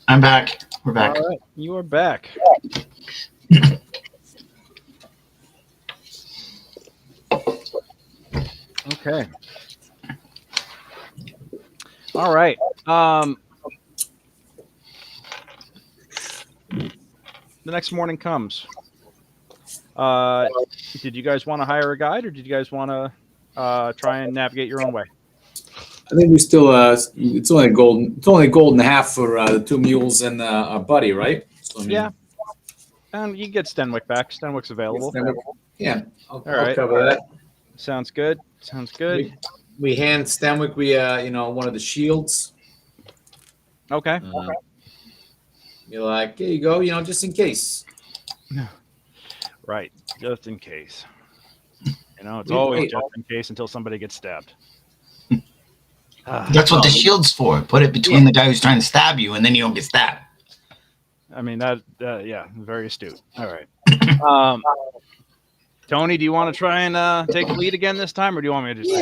I'm back. We're back. All right, you are back. Okay. All right. The next morning comes. Did you guys want to hire a guide, or did you guys want to try and navigate your own way? I think we still. It's only a gold. It's only a gold and a half for the 2 mules and our buddy, right? So, I mean, Yeah. And you can get Stenwick back. Stenwick's available. Yeah. I'll right. cover that. Sounds good. Sounds good. We hand Stenwick, one of the shields. Okay. You're like, here you go, just in case. Right. Just in case. It's always just in case until somebody gets stabbed. That's what the shield's for. Put it between the guy who's trying to stab you, and then you don't get stabbed. I mean, yeah, very astute. All right. Tony, do you want to try and take the lead again this time, or do you want me to just?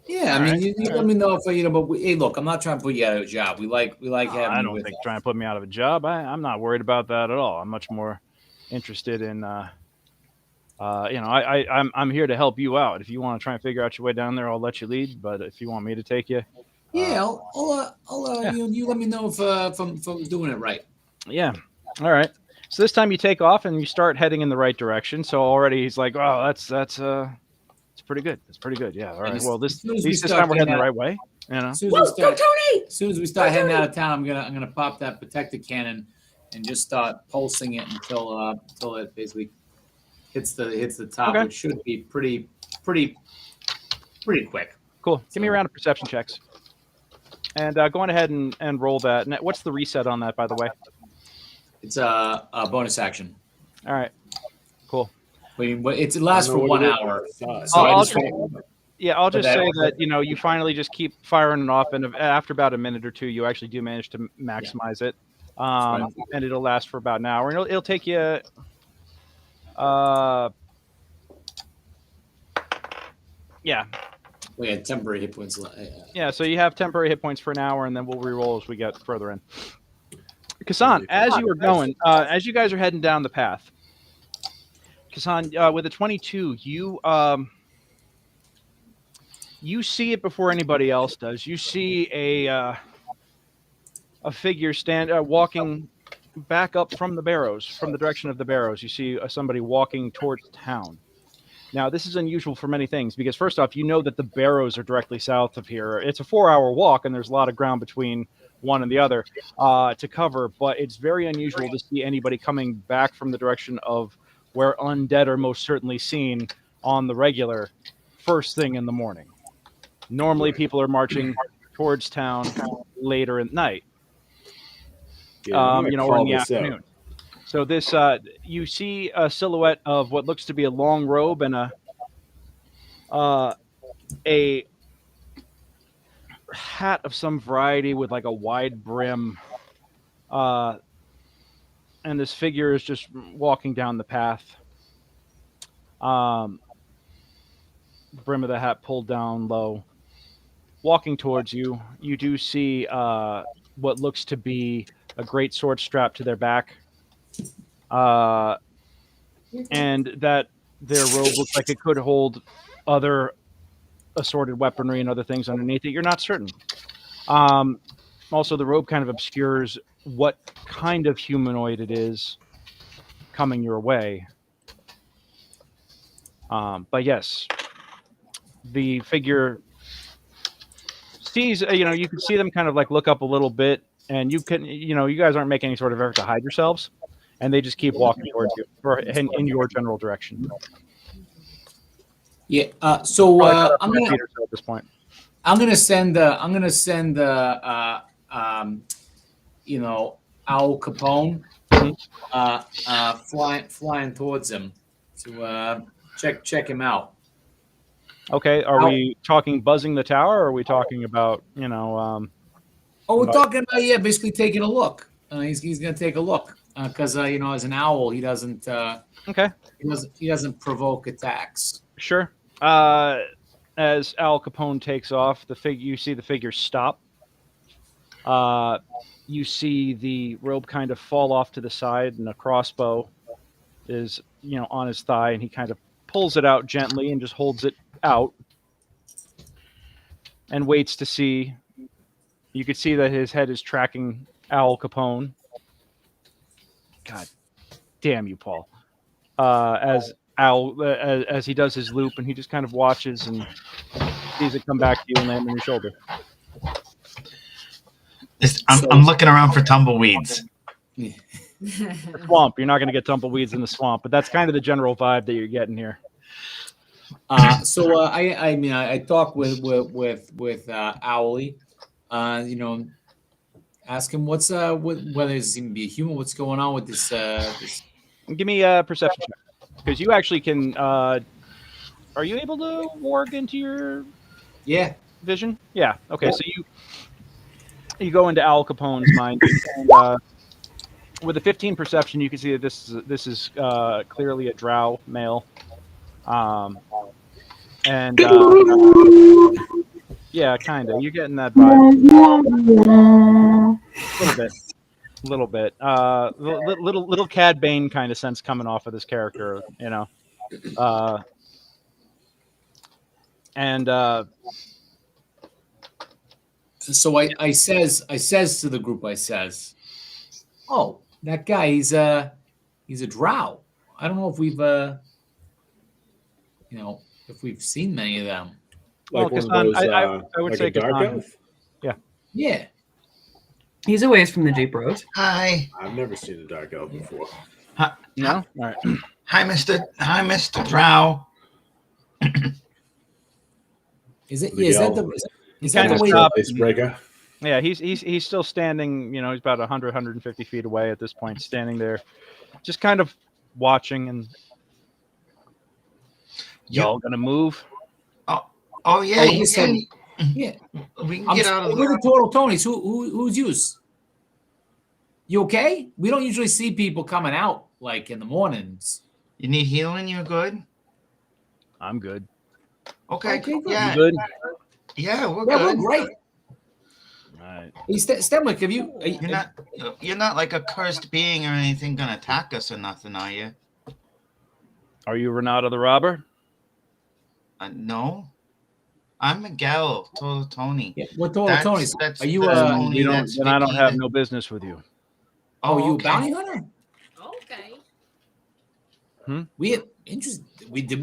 Yeah. I mean, you let me know if but hey, look, I'm not trying to put you out of a job. We like having. I don't think trying to put me out of a job. I'm not worried about that at all. I'm much more interested in. I'm here to help you out. If you want to try and figure out your way down there, I'll let you lead. But if you want me to take you, I'll you let me know if I'm doing it right. Yeah. All right. So this time you take off and you start heading in the right direction. So already he's like, "Oh, that's it's pretty good. It's pretty good." Yeah. All right. Well, this time we're heading the right way. As Go, Tony! As soon as we start heading out of town, I'm gonna pop that protected cannon and just start pulsing it until it basically hits the top, Okay. which should be pretty quick. Cool. Give me a round of perception checks. And go on ahead and roll that. And what's the reset on that, by the way? It's a bonus action. All right. Cool. It lasts for 1 hour. I'll just say that you finally just keep firing it off, and after about a minute or two, you actually do manage to maximize it, and it'll last for about an hour. And it'll take you. Yeah. We had temporary hit points. Yeah, so you have temporary hit points for an hour, and then we'll re-roll as we get further in. Kassan, as you were going, as you guys are heading down the path, Kassan, with a 22, you see it before anybody else does. You see a figure walking back up from the Barrows, from the direction of the Barrows. You see somebody walking towards town. Now, this is unusual for many things because, first off, you know that the Barrows are directly south of here. It's a 4-hour walk, and there's a lot of ground between one and the other to cover, but it's very unusual to see anybody coming back from the direction of where undead are most certainly seen on the regular first thing in the morning. Normally, people are marching towards town later at night, or in the afternoon. So this, you see a silhouette of what looks to be a long robe and a hat of some variety with like a wide brim. And this figure is just walking down the path. Brim of the hat pulled down low. Walking towards you, you do see what looks to be a great sword strapped to their back. And that their robe looks like it could hold other assorted weaponry and other things underneath it. You're not certain. Also, the robe kind of obscures what kind of humanoid it is coming your way. But yes, the figure sees, you can see them kind of like look up a little bit, and you can, you guys aren't making any sort of effort to hide yourselves. And they just keep walking towards you, or in your general direction. Yeah. I'm gonna at this point. I'm gonna send Al Capone flying towards him to check him out. Okay. Are we talking buzzing the tower, or are we talking about we're talking about basically taking a look. He's gonna take a look. Because as an owl, he doesn't. Okay. He doesn't provoke attacks. Sure. as Al Capone takes off, you see the figure stop. You see the robe kind of fall off to the side, and a crossbow is on his thigh, and he kind of pulls it out gently and just holds it out and waits to see. You could see that his head is tracking Al Capone. God damn you, Paul. As he does his loop, and he just kind of watches and sees it come back to you and land on your shoulder. I'm looking around for tumbleweeds. The swamp. You're not going to get tumbleweeds in the swamp, but that's kind of the general vibe that you're getting here. I talked with Owly, ask him whether it's going to be a human, what's going on with this. Give me a perception check, because you actually can. Are you able to warg into your vision? Yeah. Okay. So you go into Al Capone's mind, and with a 15 perception, you can see that this is clearly a drow male. Yeah, kind of. You're getting that vibe. A little bit. Little Cad Bane kind of sense coming off of this character, So I says to the group, oh, that guy, he's a drow. I don't know if we've seen many of them. Like one of those, I would like say a dark Kassan. elf? Yeah. He's a ways from the Deep Road. Hi. I've never seen a dark elf before. No? All right. Hi, Mr. Drow. Is it? The Is that elf. the way? Icebreaker. Yeah, he's still standing. He's about 150 feet away at this point, standing there, just kind of watching. And y'all gonna move? Oh yeah, you said, yeah. We can get out of We're the Total Tonys. Who's yours? You okay? We don't usually see people coming out like in the mornings. You need healing? You're good? I'm good. Okay, good. yeah. You good? Yeah, we're Yeah, good. we're great. All right. Hey, Stemwick, You're not like a cursed being or anything gonna attack us or nothing, are you? Are you Renata the robber? No. I'm Miguel, Total Tony. Yeah, what Total Tonys? Are you Tony then that's I don't Vicky have that- no business with you. Oh, you a okay. bounty hunter? Okay. We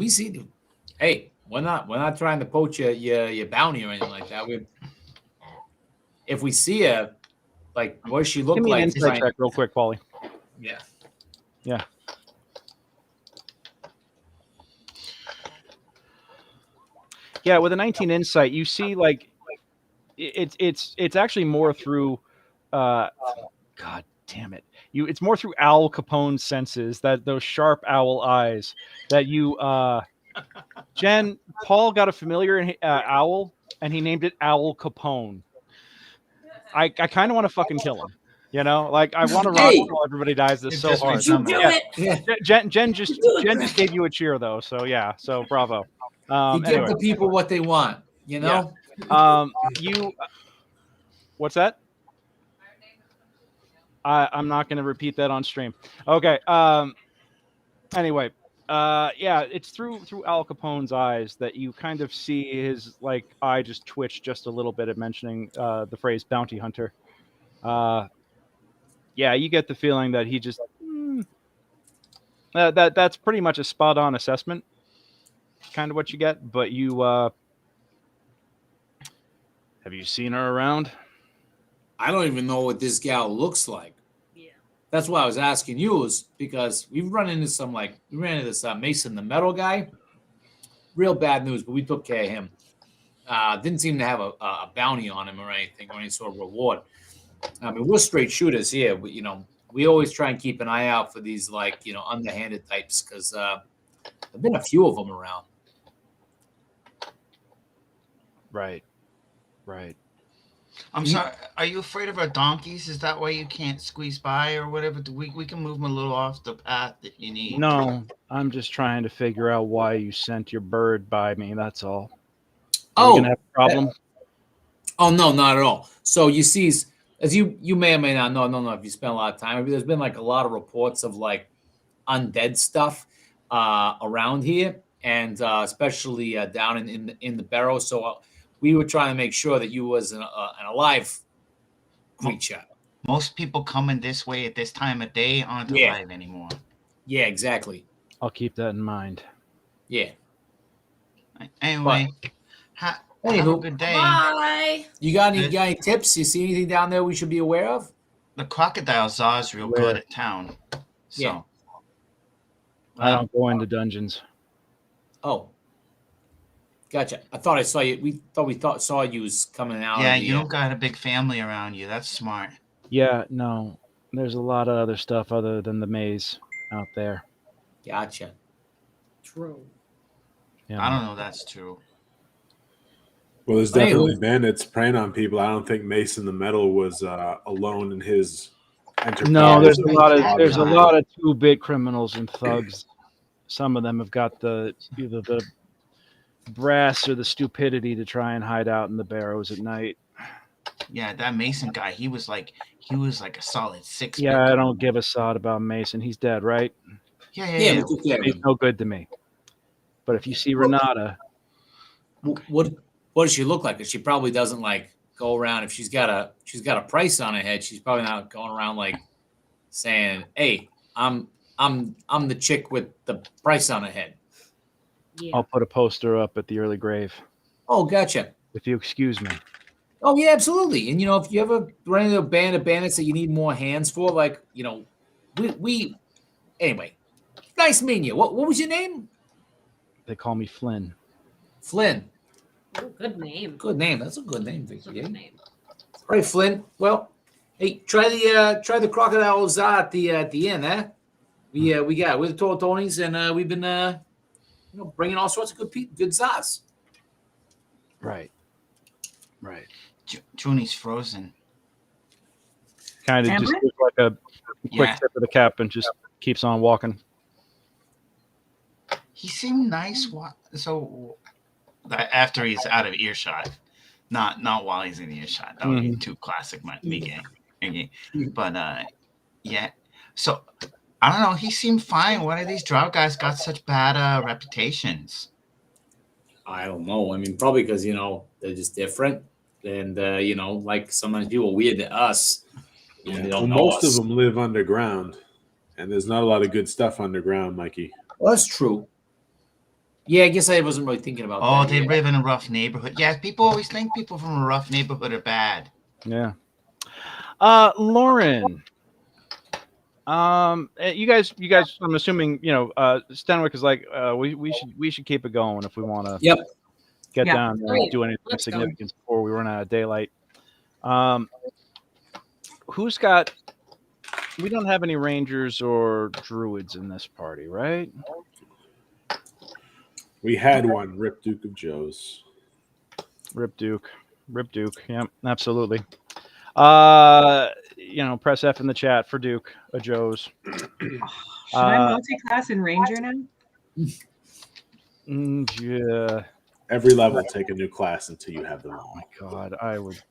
see? Hey, we're not trying to poach your bounty or anything like that. If we see her, like, what does she look Give me an like? insight check real quick, Paulie. Yeah. Yeah. Yeah, with a 19 insight, you see like it's actually more through God damn it. It's more through Al Capone's senses, that those sharp owl eyes that you Jen, Paul got a familiar owl and he named it Owl Capone. I kind of want to fucking kill him. Like I want to rock until everybody dies this so hard. You do it. Yeah. Jen just gave you a cheer though, so yeah, so bravo. You give Anyway. the people what they want, you know? What's that? I'm not going to repeat that on stream. Okay. Anyway, it's through Al Capone's eyes that you kind of see his like eye just twitch just a little bit at mentioning the phrase bounty hunter. You get the feeling that he just that's pretty much a spot on assessment. Kind of what you get, but you have you seen her around? I don't even know what this gal looks like. Yeah. That's why I was asking you, is because we ran into this Mason the metal guy. Real bad news, but we took care of him. Didn't seem to have a bounty on him or anything, or any sort of reward. I mean, we're straight shooters here. We always try and keep an eye out for these underhanded types, because there've been a few of them around. Right. I'm sorry. Are you afraid of our donkeys? Is that why you can't squeeze by or whatever? We can move them a little off the path if you need. No, I'm just trying to figure out why you sent your bird by me. That's all. Are we gonna have a problem? Oh no, not at all. So you see, as you may or may not know, I don't know if you spent a lot of time. There's been like a lot of reports of like undead stuff around here, and especially down in the Barrows. So we were trying to make sure that you was an alive creature. Most people coming this way at this time of day aren't alive anymore. Yeah, exactly. I'll keep that in mind. Yeah. Anyway, have a good day. Bye. You got any tips? You see anything down there we should be aware of? The crocodile Czar is real good at town. So. Yeah. I don't go into dungeons. Oh. Gotcha. I thought I saw you. We saw you was coming out. Yeah, you don't got a big family around you. That's smart. Yeah, no. There's a lot of other stuff other than the maze out there. Gotcha. True. Yeah. I don't know. That's true. Well, there's definitely bandits preying on people. I don't think Mason the Metal was alone in his enterprise. No, there's a lot of 2-bit criminals and thugs. Some of them have got either the brass or the stupidity to try and hide out in the Barrows at night. Yeah, that Mason guy, he was like a solid 6. Yeah, I don't give a sod about Mason. He's dead, right? Yeah. He's no good to me. But if you see Renata, what does she look like? 'Cause she probably doesn't like go around if she's got a price on her head. She's probably not going around like saying, "Hey, I'm the chick with the price on her head." Yeah. I'll put a poster up at the early grave. Oh, gotcha. If you excuse me. Oh yeah, absolutely. And if you ever run into a band of bandits that you need more hands for, like we anyway. Nice meeting you. What was your name? They call me Flynn. Flynn. Oh, good name. Good name. That's a good name, Vicky. Good name. All right, Flynn. Well, hey, try the crocodile Czar at the end, eh? We're the Total Tonys, and we've been bringing all sorts of good Czars. Right. Junie's frozen. Kind of just gives like a quick Yeah. tip of the cap and just keeps on walking. He seemed nice. So after he's out of earshot, not while he's in earshot. That would be too classic, me. But yeah. So I don't know. He seemed fine. Why do these drow guys got such bad reputations? I don't know. I mean, probably because they're just different, and like sometimes people are weird to us. Yeah. They don't know Most us. of them live underground, and there's not a lot of good stuff underground, Mikey. Well, that's true. Yeah, I guess I wasn't really thinking about that. Oh, they live in a rough neighborhood. Yeah, people always think people from a rough neighborhood are bad. Yeah. Lauren. You guys. I'm assuming Stenwick is like we should keep it going if we want to. Yep. Get down there and Great. do anything of Let's go. significance before we run out of daylight. Who's got? We don't have any rangers or druids in this party, right? We had one, Rip Duke of Joe's. Rip Duke. Yep, absolutely. Press F in the chat for Duke of Joe's. Should I multi-class in Ranger now? Yeah. Every level, take a new class until you have them all. Oh my God, I would.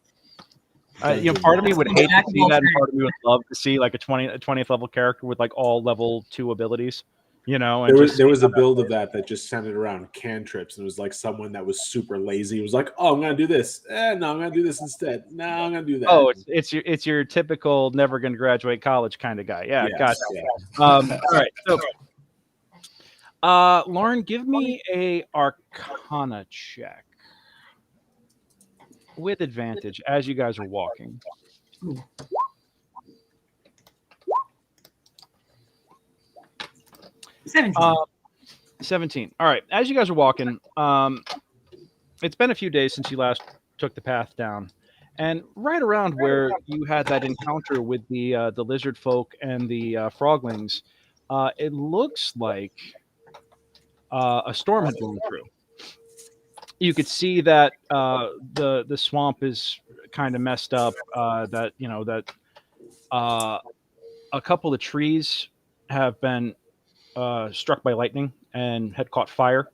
Part of me would hate to see that, and part of me would love to see like a 20th level character with like all level 2 abilities. And There was a build of that just centered around cantrips, and it was like someone that was super lazy. It was like, "Oh, I'm gonna do this. No, I'm gonna do this instead. No, I'm gonna do that." Oh, it's your typical never gonna graduate college kind of guy. Yeah, Yes, gotcha. yeah. All right, so Lauren, give me a Arcana check with advantage as you guys are walking. 17. All right. As you guys are walking, it's been a few days since you last took the path down, and right around where you had that encounter with the lizard folk and the froglings, it looks like a storm had blown through. You could see that the swamp is kind of messed up. That a couple of trees have been struck by lightning and had caught fire.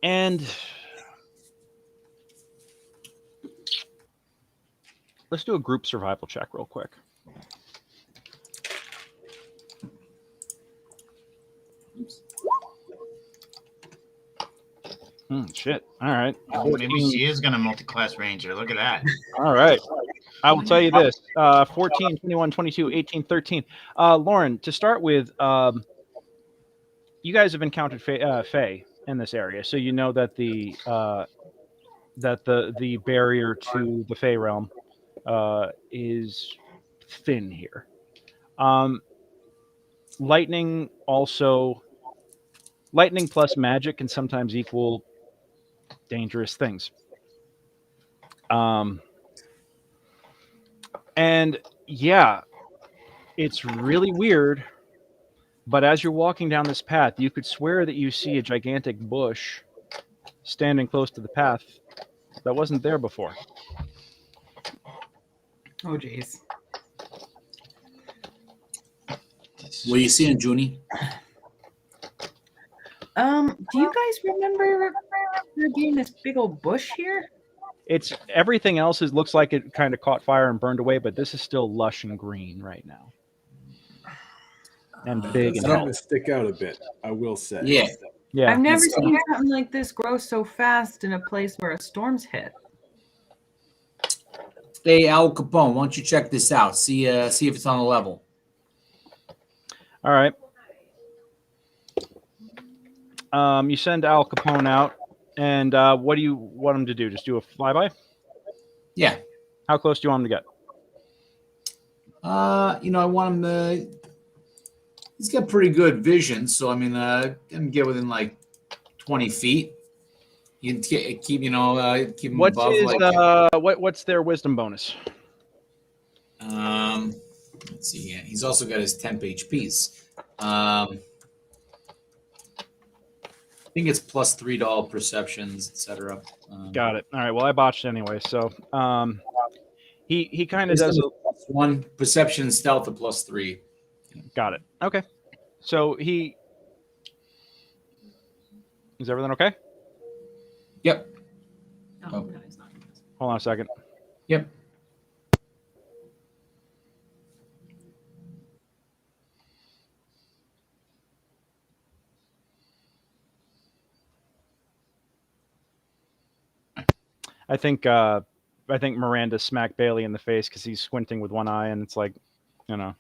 And let's do a group survival check real quick. Shit. All right. Oh, maybe she is going to multi-class ranger. Look at that. All right. I will tell you this. 14, 21, 22, 18, 13. Lauren, to start with, you guys have encountered Fae in this area, so you know that the barrier to the Fae realm is thin here. Lightning plus magic can sometimes equal dangerous things. And yeah, it's really weird, but as you're walking down this path, you could swear that you see a gigantic bush standing close to the path that wasn't there before. Oh, jeez. What are you seeing, Junie? Do you guys remember there being this big old bush here? It's everything else looks like it kind of caught fire and burned away, but this is still lush and green right now, and big. It's And starting to stick out a bit, I will say. Yeah. yeah, I've never seen something like this grow so fast in a place where a storm's hit. Hey, Al Capone, why don't you check this out? See if it's on the level. All right. You send Al Capone out, and what do you want him to do? Just do a flyby? Yeah. How close do you want him to get? I want him to. He's got pretty good vision, so I mean, him get within like 20 feet. You can keep, keep him What's above. his, what's their wisdom bonus? Let's see. Yeah, he's also got his temp HPs. I think it's plus $3 to all perceptions, etc. Got it. All right. Well, I botched anyway. So he kind of does. One perception stealth of plus 3. Got it. Okay. So is everything okay? Yep. Oh, no, he's not. Hold on a second. Yep. I think Miranda smacked Bailey in the face because he's squinting with one eye, and it's like, you know.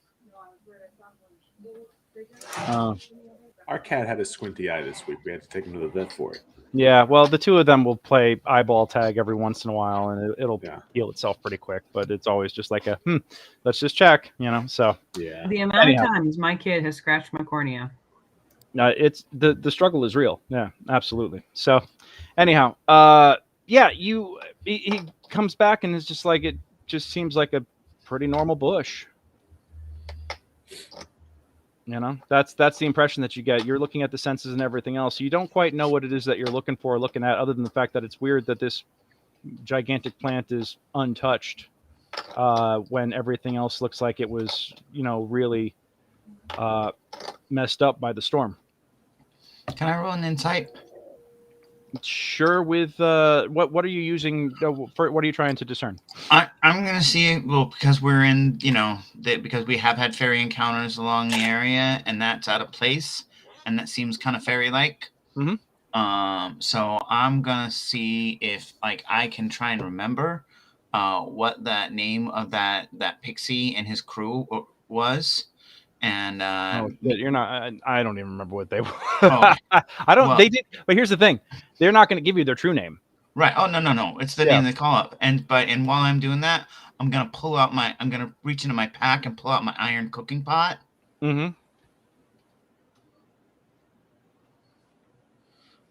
Our cat had a squinty eye this week. We had to take him to the vet for it. Yeah, well, the two of them will play eyeball tag every once in a while, and it'll heal itself pretty quick. But it's always just like let's just check, you know. So yeah, The amount of times my kid has scratched my cornea. it's the struggle is real. Yeah, absolutely. So anyhow, yeah, he comes back and it's just like it just seems like a pretty normal bush. You know, that's the impression that you get. You're looking at the senses and everything else. So you don't quite know what it is that you're looking at, other than the fact that it's weird that this gigantic plant is untouched when everything else looks like it was, really messed up by the storm. Can I roll an insight? Sure. With what are you using? What are you trying to discern? I'm gonna see. Well, because we're in, because we have had fairy encounters along the area, and that's out of place, and that seems kind of fairy-like. Mm-hmm. So I'm gonna see if I can try and remember what that name of that pixie and his crew was. And you're not. I don't even remember what they were. Oh, I don't. well, they did. But here's the thing: they're not going to give you their true name. right. Oh no. It's the name they call up. And while I'm doing that, I'm gonna reach into my pack and pull out my iron cooking pot. Mm-hmm.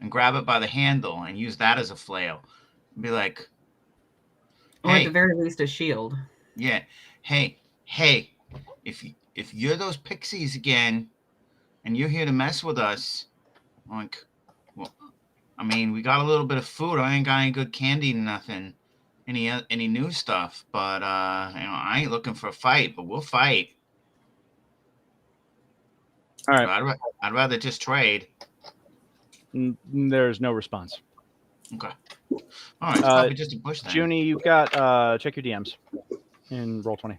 And grab it by the handle and use that as a flail. Be like, Or at hey, the very least, a shield. yeah, hey, if you're those pixies again, and you're here to mess with us, like, well, I mean, we got a little bit of food. I ain't got any good candy, nothing, any new stuff. But I ain't looking for a fight. But we'll fight. All right. I'd rather just trade. There's no response. Okay. All right. It's probably just a bush then. Junie, you've got check your DMs in roll 20.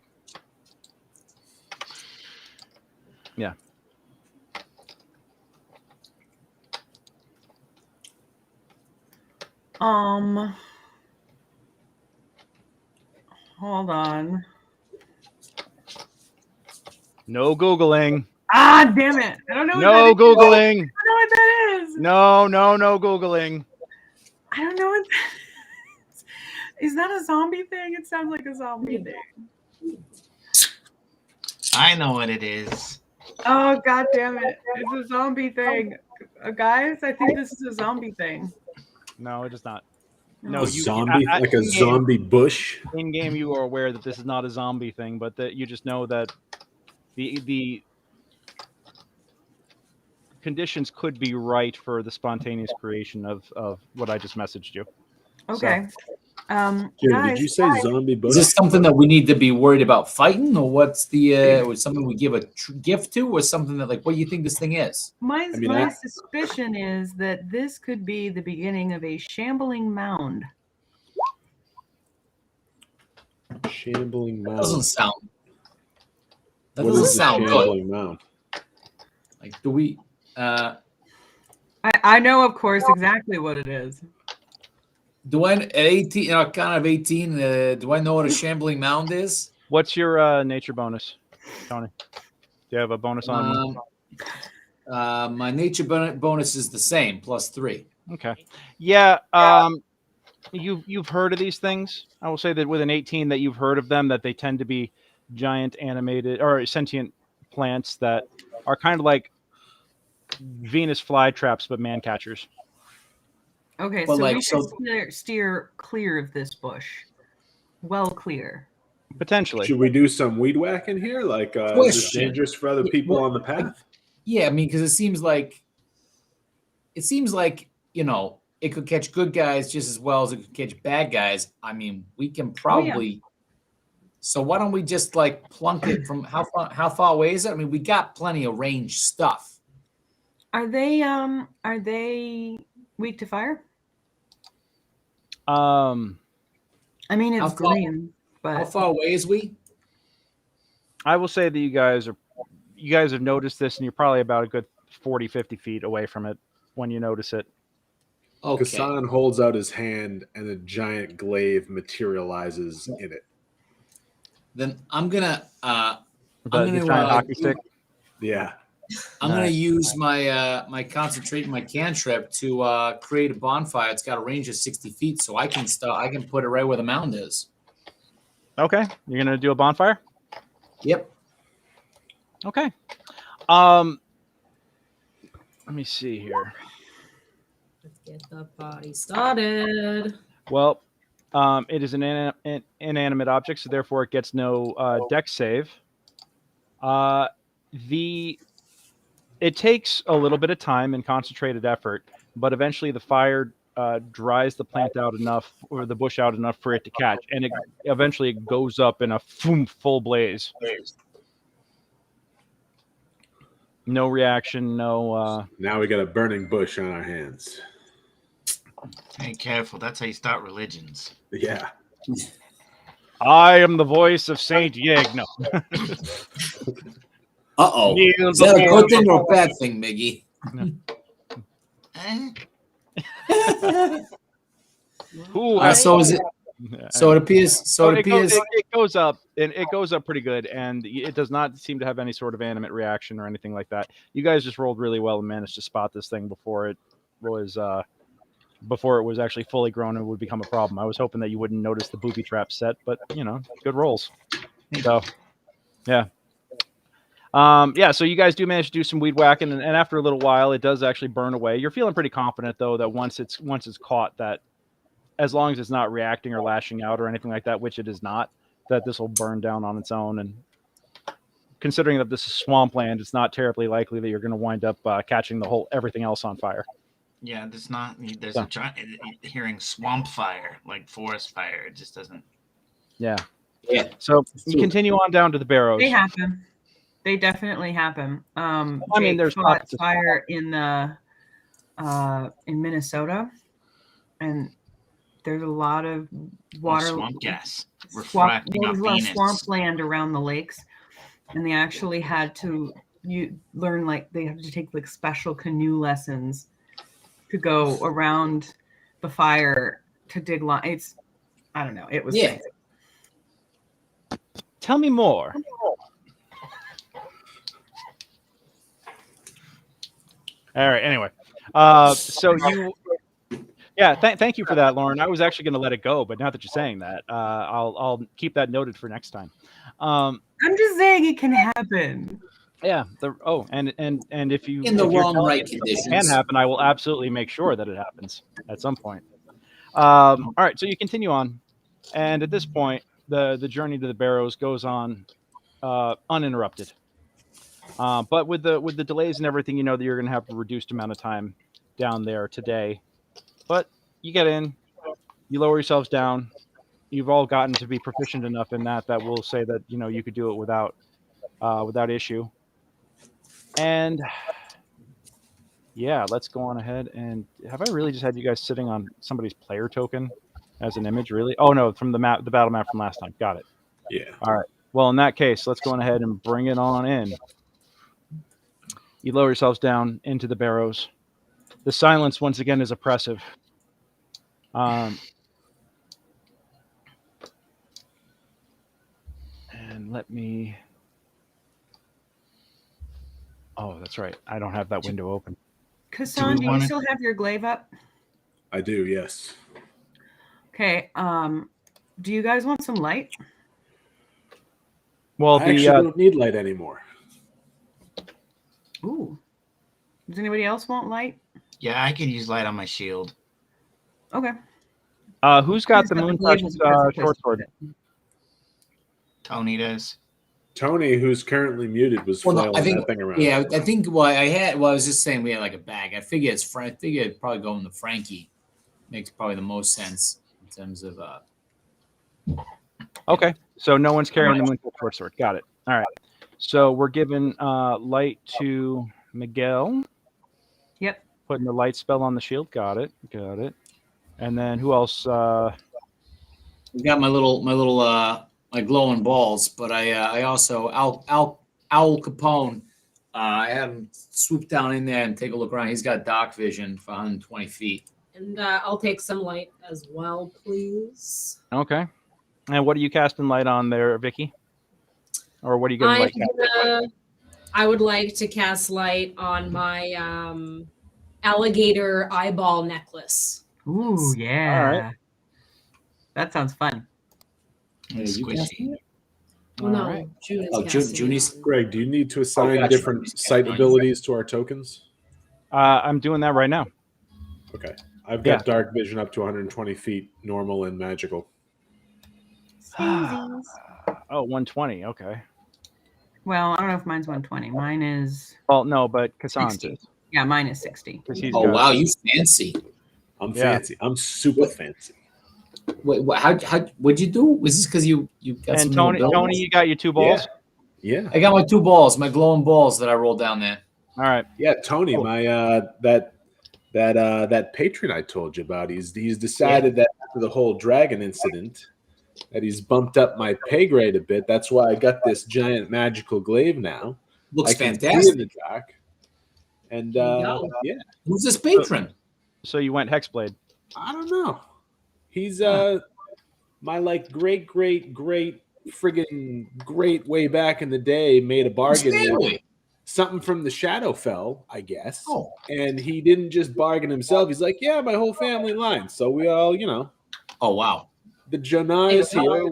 Yeah. Hold on. No Googling. Ah, damn it. I don't know No what that is. Googling. I don't know what that is. No Googling. I don't know what that is. Is that a zombie thing? It sounds like a zombie thing. I know what it is. Oh, god damn it. It's a zombie thing. Guys, I think this is a zombie thing. No, it is not. A No, zombie, like a zombie bush. In game, you are aware that this is not a zombie thing, but that you just know that the conditions could be right for the spontaneous creation of what I just messaged you. Okay. Kieran, Guys, did you say zombie bush? Is this something that we need to be worried about fighting, or what's the was something we give a gift to, or something that like what do you think this thing is? My suspicion is that this could be the beginning of a shambling mound. Shambling mound. That doesn't sound. That What doesn't is a sound shambling good. mound? Like, do we? I know, of course, exactly what it is. Do I at 18? Kind of 18. Do I know what a shambling mound is? What's your nature bonus, Tony? Do you have a bonus on? My nature bonus is the same, +3. Okay. Yeah. You've heard of these things. I will say that with an 18 that you've heard of them, that they tend to be giant animated or sentient plants that are kind of like Venus flytraps, but man catchers. Okay, But so like, we should steer clear of this bush. Well clear. Potentially. Should we do some weed whacking here? Like, is this dangerous for other people on the path? Yeah, I mean, because it seems like it could catch good guys just as well as it could catch bad guys. I mean, we can probably. Yeah. So why don't we just like plunk it from how far away is it? I mean, we got plenty of range stuff. Are they weak to fire? I mean, How it's far- green, but How far away is we? I will say that you guys have noticed this, and you're probably about a good 40, 50 feet away from it when you notice it. Okay. Kassan holds out his hand, and a giant glaive materializes in it. Then I'm gonna The giant hockey stick. Yeah. I'm gonna Nice. use my my concentrate, my cantrip to create a bonfire. It's got a range of 60 feet, so I can put it right where the mound is. Okay, you're gonna do a bonfire. Yep. Okay. Let me see here. Let's get the party started. Well, it is an inanimate object, so therefore it gets no dex save. It takes a little bit of time and concentrated effort, but eventually the fire dries the plant out enough, or the bush out enough for it to catch, and it eventually goes up in a full blaze. No reaction, no. Now we got a burning bush on our hands. Hey, careful. That's how you start religions. Yeah. I am the voice of Saint Yeg. No. Uh-oh. Kneel Is that a before good thing the or a bad thing, Miggy? Who So is it? So it appears. So it appears. It goes up, and it goes up pretty good, and it does not seem to have any sort of animate reaction or anything like that. You guys just rolled really well and managed to spot this thing before it was actually fully grown and would become a problem. I was hoping that you wouldn't notice the booby trap set, but good rolls. So, yeah. So you guys do manage to do some weed whacking, and after a little while, it does actually burn away. You're feeling pretty confident, though, that once it's caught, that as long as it's not reacting or lashing out or anything like that, which it is not, that this will burn down on its own. And considering that this is swampland, it's not terribly likely that you're going to wind up catching everything else on fire. Yeah, there's a giant hearing swamp fire, like forest fire. It just doesn't. Yeah. Yeah. So you continue on down to the Barrows. they happen. They definitely happen. I mean, Jake there's caught pockets of fire in the in Minnesota, and there's a lot of water, swamp gas swamp, refracting there's off a lot of Venus. swampland around the lakes, and they actually had to learn, like they have to take like special canoe lessons to go around the fire to dig it's I don't know, it was crazy. Tell me more. All right. Anyway, so you, thank you for that, Lauren. I was actually going to let it go, but now that you're saying that, I'll keep that noted for next time. I'm just saying it can happen. Yeah. And if you In the if you're wrong telling right me it conditions. can happen, I will absolutely make sure that it happens at some point. All right. So you continue on, and at this point, the journey to the Barrows goes on uninterrupted. But with the delays and everything, you know that you're going to have a reduced amount of time down there today. But you get in, you lower yourselves down. You've all gotten to be proficient enough in that we'll say that you could do it without issue. And yeah, let's go on ahead. And have I really just had you guys sitting on somebody's player token as an image? Really? Oh no, from the battle map from last time. Got it. Yeah. All right. Well, in that case, let's go on ahead and bring it on in. You lower yourselves down into the Barrows. The silence once again is oppressive. And let me. Oh, that's right. I don't have that window open. Kassan, do you still have your glaive up? I do, yes. Okay. Do you guys want some light? Well, I actually don't need light anymore. Ooh. Does anybody else want light? Yeah, I could use light on my shield. Okay. Who's got the moon touch short sword? Tony does. Tony, who's currently muted, was flailing that thing around. Yeah, I think I was just saying we had like a bag. I figure it'd probably go in the Frankie. Makes probably the most sense in terms of Okay. So no one's carrying the moon touch short sword. Got it. All right. So we're giving light to Miguel. Yep. Putting the light spell on the shield. Got it. And then who else? We got my glowing balls, but I also Owl Capone. I had him swoop down in there and take a look around. He's got dark vision for 120 feet. And I'll take some light as well, please. Okay. And what are you casting light on there, Vicky? Or what are you going to light? I would like to cast light on my alligator eyeball necklace. Ooh, yeah. All right. That sounds fun. Squishy. Well, no, right. June is Junie's Greg, do you need to assign gotcha. different sight abilities to our tokens? I'm doing that right now. Okay. I've got dark vision up to 120 feet, normal and magical. Samesies. Oh, 120. Okay. Well, I don't know if mine's 120. Mine is. Well, no, but Kassan's 60. is. Yeah, mine is 60. Oh wow, you fancy! I'm fancy. I'm super fancy. Wait, what'd you do? Was this because you got And some Tony, you got your 2 balls? Yeah. I got my 2 balls, my glowing balls that I rolled down there. All right. Yeah, Tony, my that patron I told you about, he's decided that after the whole dragon incident that he's bumped up my pay grade a bit. That's why I got this giant magical glaive now. Looks I can see fantastic. in the dark. And yeah. Who's this patron? So you went Hexblade. I don't know. He's my like great friggin' great way back in the day made a bargain with something from the Shadowfell, I guess. Oh. And he didn't just bargain himself. He's like, yeah, my whole family line. So we all, Oh wow. the Jonar is here.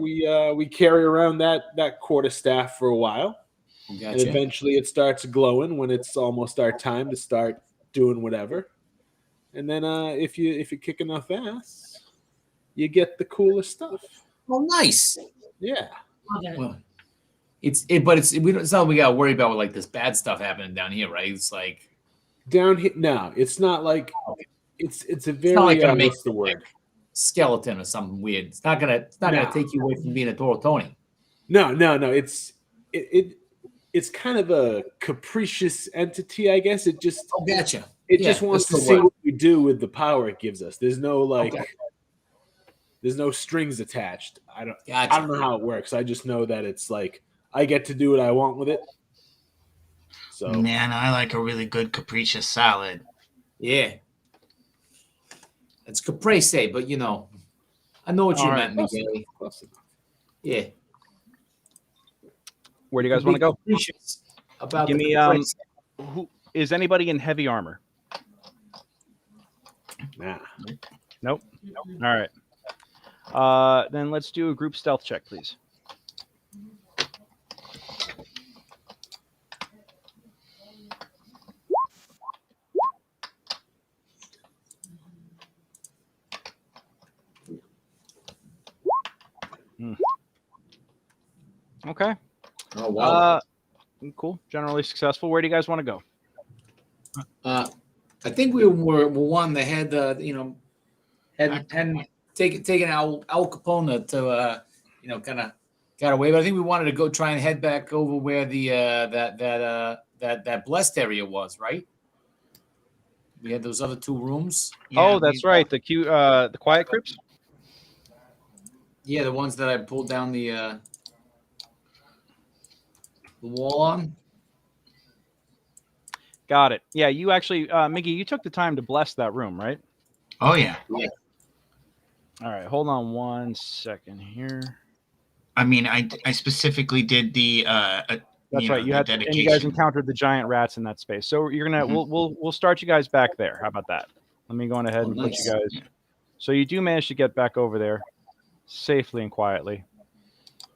We carry around that quarterstaff for a while. And Gotcha. eventually it starts glowing when it's almost our time to start doing whatever. And then if you kick enough ass, you get the coolest stuff. Oh, nice. Yeah. Well, it's not like we got to worry about with, like this bad stuff happening down here, right? It's like Down here, no, it's not like it's a very not like gonna make what's the word? skeleton or something weird. It's not gonna take you away from being a Toro Tony. No. It's kind of a capricious entity, I guess. It just Oh, gotcha. It Yeah, just wants to this will see work. what we do with the power it gives us. There's no Okay. there's no strings attached. I don't Gotcha. know how it works. I just know that it's like I get to do what I want with it. So Man, I like a really good capricious salad. Yeah. It's caprese, but you know, I know what you All meant, right. Miguel. Yeah. Where do you guys want to go? Capricious about Give the me caprese. who is anybody in heavy armor? nah. Nope. All right. Then let's do a group stealth check, please. Okay. Oh wow. Cool. Generally successful. Where do you guys want to go? I think we were one that had hadn't taken Al Capone to kind of got away, but I think we wanted to go try and head back over where the that blessed area was, right? We had those other two rooms. Oh, that's right. The quiet crypts. Yeah, the ones that I pulled down the wall on. Got it. Yeah, you actually, Miggy, you took the time to bless that room, right? Oh yeah. All right. Hold on one second here. I mean, I specifically did the. That's right. You had, and you guys encountered the giant rats in that space. So you're gonna, we'll start you guys back there. How about that? Let me go on ahead and put you guys. So you do manage to get back over there safely and quietly.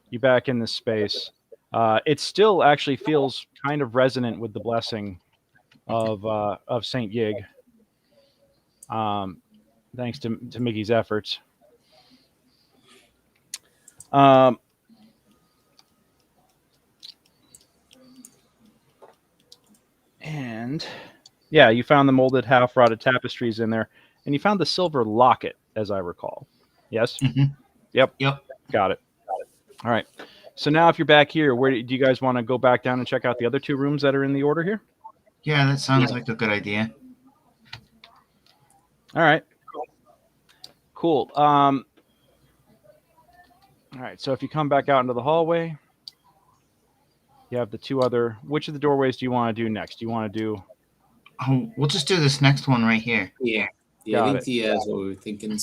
You back in this space. It still actually feels kind of resonant with the blessing of Saint Yig. Thanks to Mickey's efforts. And yeah, you found the molded half-rotted tapestries in there, and you found the silver locket, as I recall. Yes. Mhm. Yep. Yep. Got it. All right. So now, if you're back here, where do you guys want to go back down and check out the other two rooms that are in the order here? Yeah, that sounds like a good idea. All right. Cool. All right. So if you come back out into the hallway, you have the two other. Which of the doorways do you want to do next? Do you want to do? Oh, we'll just do this next one right here. Yeah. Got I think that's what we were thinking.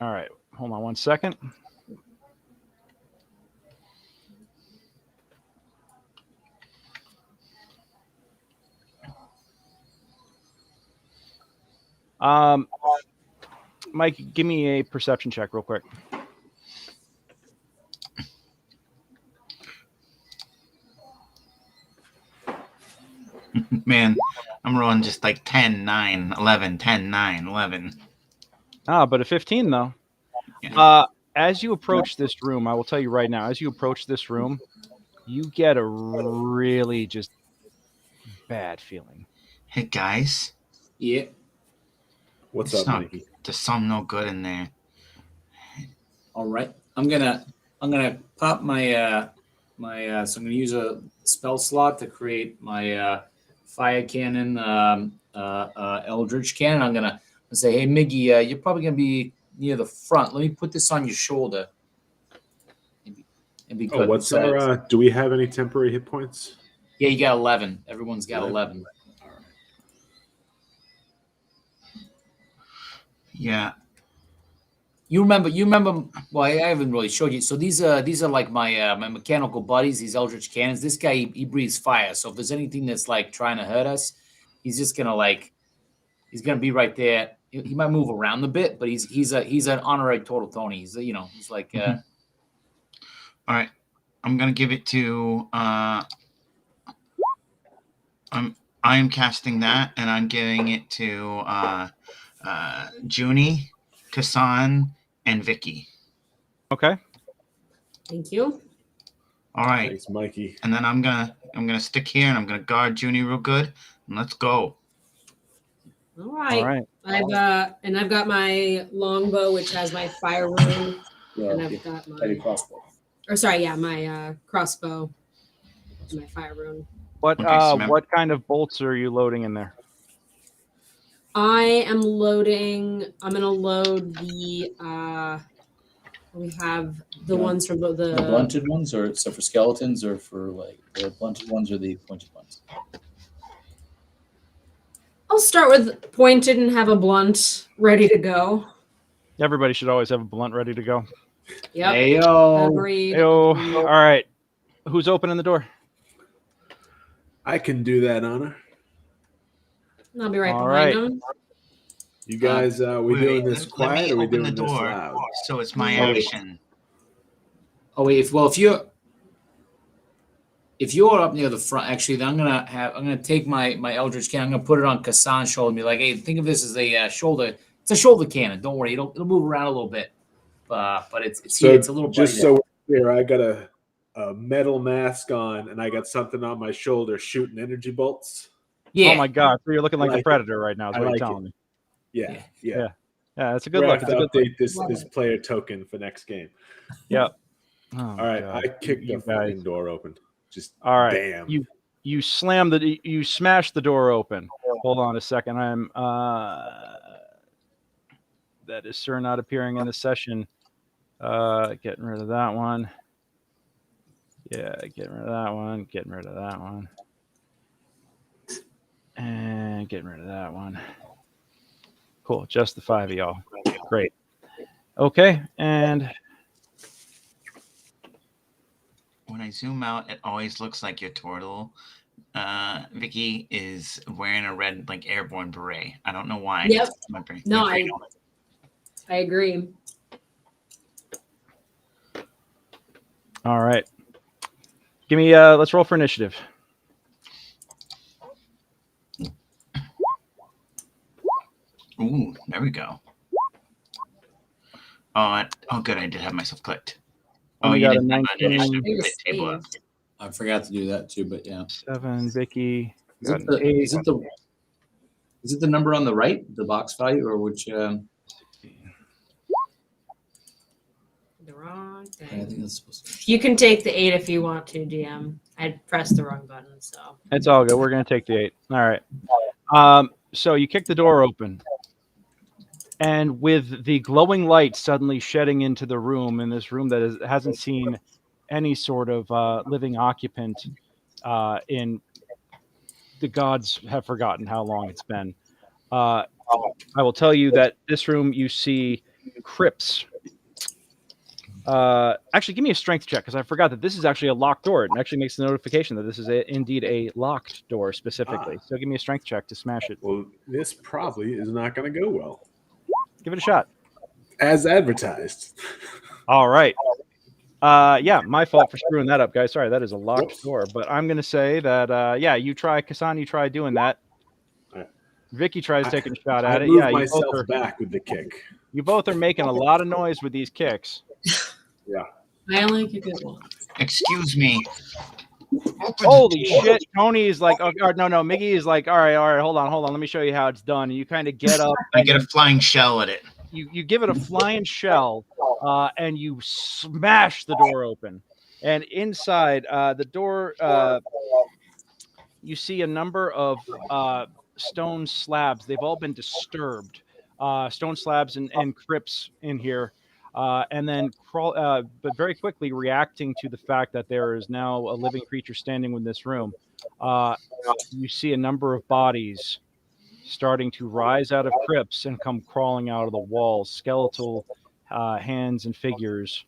All right. Hold on one second. Mike, give me a perception check real quick. Man, I'm rolling just like 10, 9, 11, 10, 9, 11. But a 15 though. Yeah. As you approach this room, I will tell you right now, as you approach this room, you get a really just bad feeling. Hey guys, Yeah. What's It's up, not- Mikey? there's some no good in there. All right. I'm gonna pop my so I'm gonna use a spell slot to create my fire cannon eldritch cannon. I'm gonna say, hey Miggy, you're probably gonna be near the front. Let me put this on your shoulder. And be Oh, good. what's Besides- our? Do we have any temporary hit points? Yeah, you got 11. Everyone's got 11. Yeah. You remember. Well, I haven't really showed you. So these are like my my mechanical buddies. These eldritch cannons. This guy he breathes fire. So if there's anything that's like trying to hurt us, he's just gonna he's gonna be right there. He might move around a bit, but he's an honorary total Tony. He's he's like. Mhm. All right. I'm gonna give it to. I'm casting that, and I'm giving it to Junie, Kassan, and Vicky. Okay. Thank you. All right. Thanks, Mikey. And then I'm gonna stick here, and I'm gonna guard Junie real good, and let's go. All right. All right. I've got my longbow, which has my fire rune, and I've got my crossbow. my crossbow and my fire rune. What Okay, so what kind of bolts are you loading in there? I am loading. I'm gonna load the. We have the Yeah. ones from the The blunted ones, or so for skeletons, or for like the blunted ones, or the pointed ones. I'll start with pointed and have a blunt ready to go. Everybody should always have a blunt ready to go. Yep. Heyo. Agreed. Yo, agreed. all right. Who's opening the door? I can do that, Anna. I'll be right All behind right. him. You guys, we doing this let me quiet or we open doing the this door. loud? So it's my Oh, wait. action. Oh wait, if you're up near the front, actually, then I'm gonna take my Eldritch cannon. I'm gonna put it on Kassan's shoulder and be like, hey, think of this as a shoulder. It's a shoulder cannon. Don't worry, it'll move around a little bit, but it's So it's a little just buddy so we're clear, I got a metal mask on and I got something on my shoulder shooting energy bolts. there. Yeah. Oh my God! So you're looking like like the it. Predator right now. Is I what like you're telling it. me. Yeah. Yeah, that's a good We're look. have It's a to good look. update this player token for next game. Yeah. Oh, All right, God. I kicked the You guys. fucking door open. Just All right. bam. You smash the door open. Hold on a second. That is sir not appearing in the session. Getting rid of that one. Yeah, getting rid of that one. Getting rid of that one. And getting rid of that one. Cool. Just the 5 of y'all. Great. Okay. And When I zoom out, it always looks like your turtle. Vicky is wearing a red like airborne beret. I don't know why. Yep. It's my brain. No, my brain. I agree. all right. Give me let's roll for initiative. Ooh, there we go. Oh, good. I did have myself clicked. Only you got a didn't have an 19. initiative It was at table up. saved. I forgot to do that too, but yeah. 7, Vicky. Is Got it an 8. is it the number on the right, the box value, or which? The wrong I thing. think that's supposed to. You can take the 8 if you want to, DM. I pressed the wrong button, so. It's all good. We're going to take the 8. All right. So you kick the door open. And with the glowing light suddenly shedding into the room, in this room that hasn't seen any sort of living occupant in the gods have forgotten how long it's been. I will tell you that this room you see crypts. Actually, give me a strength check because I forgot that this is actually a locked door. It actually makes the notification that this is indeed a locked door specifically. So give me a strength check to smash it. Well, this probably is not going to go well. Give it a shot. As advertised. All right. Yeah, my fault for screwing that up, guys. Sorry, that is a locked Whoops. door. But I'm going to say that, yeah, you try, Kassan, you try doing that. All right. Vicky tries taking a shot I at it. moved Yeah, myself back with the kick. you both are making a lot of noise with these kicks. Yeah. I only get good one. Excuse me. Holy shit. Tony is like, oh, no, Miggy is like, all right, hold on. Let me show you how it's done. And you kind of get up. I get a flying shell at it. You give it a flying shell, and you smash the door open. And inside the door, you see a number of stone slabs. They've all been disturbed. Stone slabs and crypts in here. And then but very quickly reacting to the fact that there is now a living creature standing in this room. You see a number of bodies starting to rise out of crypts and come crawling out of the walls. Skeletal hands and figures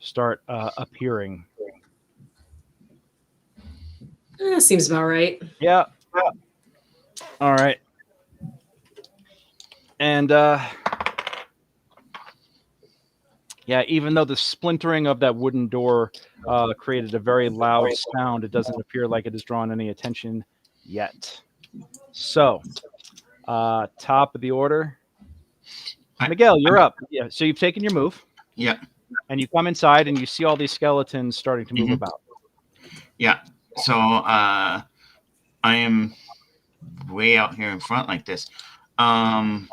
start appearing. Seems about right. Yeah. All right. And yeah, even though the splintering of that wooden door created a very loud sound, it doesn't appear like it has drawn any attention yet. So, top of the order. Miguel, you're up. Yeah, so you've taken your move. Yeah. And you come inside and you see all these skeletons starting to move about. Yeah. So I am way out here in front like this. I'm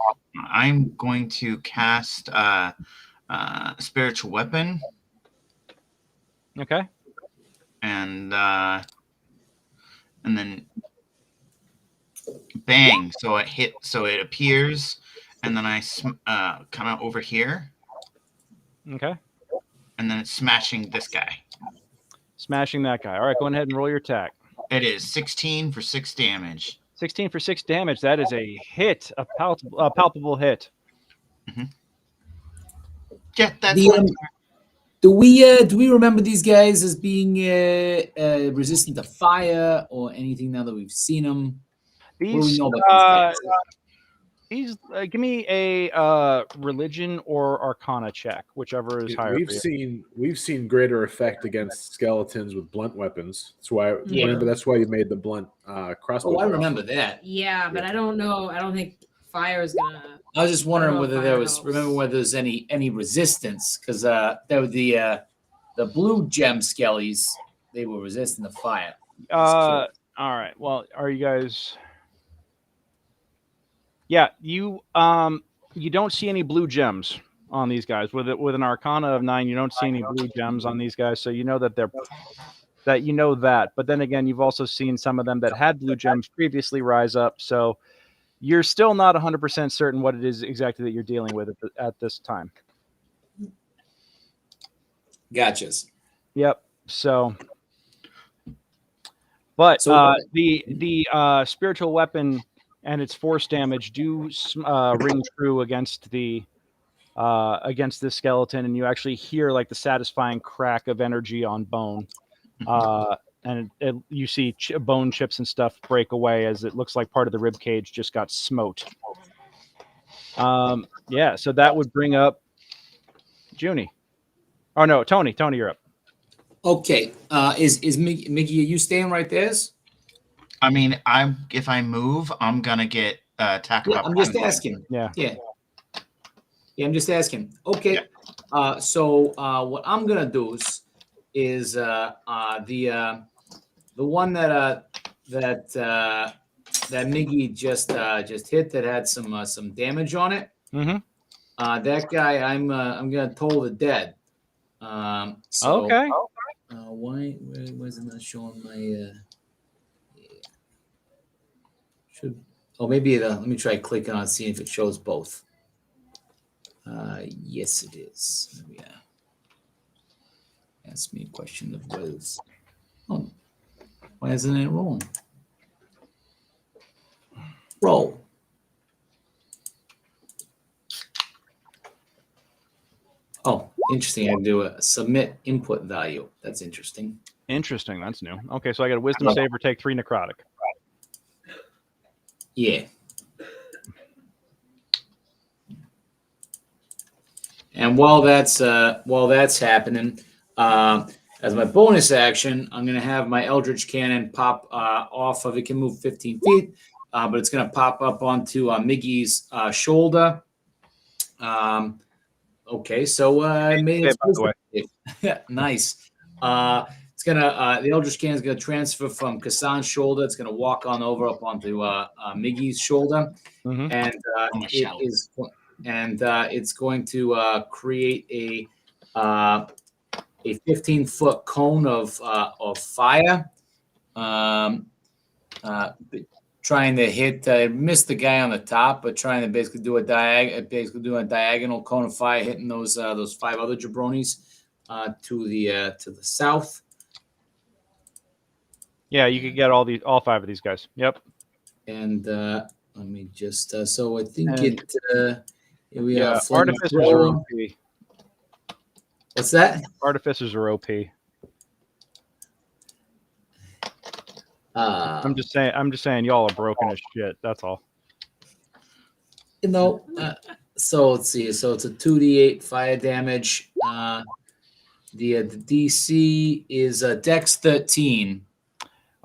going to cast spiritual weapon. Okay. And then bang. So it hit. So it appears, and then I come out over here, Okay. and then it's smashing this guy. Smashing that guy. All right, go ahead and roll your attack. It is 16 for 6 damage. 16 for 6 damage. That is a hit, a palpable hit. Yeah, that's do we remember these guys as being resistant to fire or anything now that we've seen them? What do we These, know about these guys? give me a religion or arcana check, whichever is higher. We've seen greater effect against skeletons with blunt weapons. That's why remember that's why you made the blunt crossbow. Oh, I remember that. Yeah, but I don't know. I don't think fire is gonna. I was just wondering whether there was helps. remember whether there's any resistance because there were the blue gem skellies. They were resistant to fire. All right. Well, are you guys? Yeah, you don't see any blue gems on these guys. With an arcana of 9, you don't see any blue gems on these guys, so you know that that. But then again, you've also seen some of them that had blue gems previously rise up, so you're still not 100% certain what it is exactly that you're dealing with at this time. Gotchas. Yep. So, but the spiritual weapon and its force damage do ring true against this skeleton, and you actually hear like the satisfying crack of energy on bone, and you see bone chips and stuff break away as it looks like part of the rib cage just got smote. Yeah, so that would bring up Junie. Oh no, Tony, you're up. Okay, is Mickey? Are you staying right there? I mean, if I move, I'm gonna get attacked. Yeah, I'm just asking. Yeah, I'm just asking. Okay, so what I'm gonna do is the one that Miggy just hit that had some damage on it. Mm-hmm. That guy, I'm gonna toll the dead. So, okay. Why is it not showing my? Maybe let me try clicking on seeing if it shows both. Yes, it is. Yeah. Ask me a question of Rose. Oh, why isn't it rolling? Roll. Oh, interesting. I do a submit input value. That's interesting. Interesting. That's new. Okay, so I got a wisdom save or take 3 necrotic. Yeah. And while that's happening, as my bonus action, I'm going to have my Eldritch Cannon pop off of it. Can move 15 feet, but it's going to pop up onto Miggy's shoulder. Okay, so I made it. By the way. Nice. It's gonna the Eldritch Cannon is gonna transfer from Kassan's shoulder. It's gonna walk on over up onto Miggy's shoulder, and it's going to create a 15-foot cone of fire, trying to hit miss the guy on the top, but trying to basically do a diagonal cone of fire, hitting those 5 other jabronis to the south. Yeah, you could get all 5 of these guys. Yep. And let me just so I think here we are. Artificers are OP. What's that? Artificers are OP. I'm just saying y'all are broken as shit. That's all. So let's see. So it's a 2d8 fire damage. The DC is Dex 13.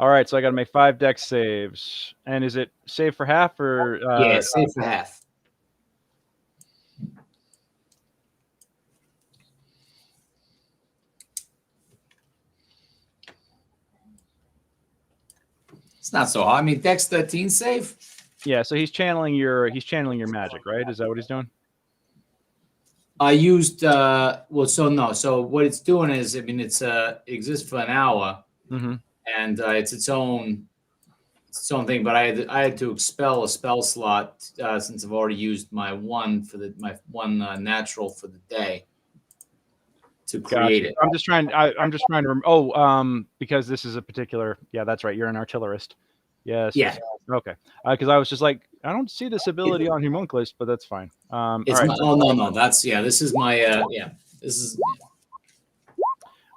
All right, so I got to make 5 dex saves. And is it save for half or? Yeah, save for half. It's not so hard. I mean, Dex 13 save. Yeah, so he's channeling your magic, right? Is that what he's doing? I used So what it's doing is, I mean, it exists for an hour, and it's its own something, but I had to expel a spell slot since I've already used my one for my one natural for the day to create it. I'm just trying. I'm just trying to. Because this is a particular. Yeah, that's right. You're an artillerist. Yes. Yeah. Okay. Because I was just like, I don't see this ability on Homunculus, but that's fine. It's all right. no. That's This is my This is.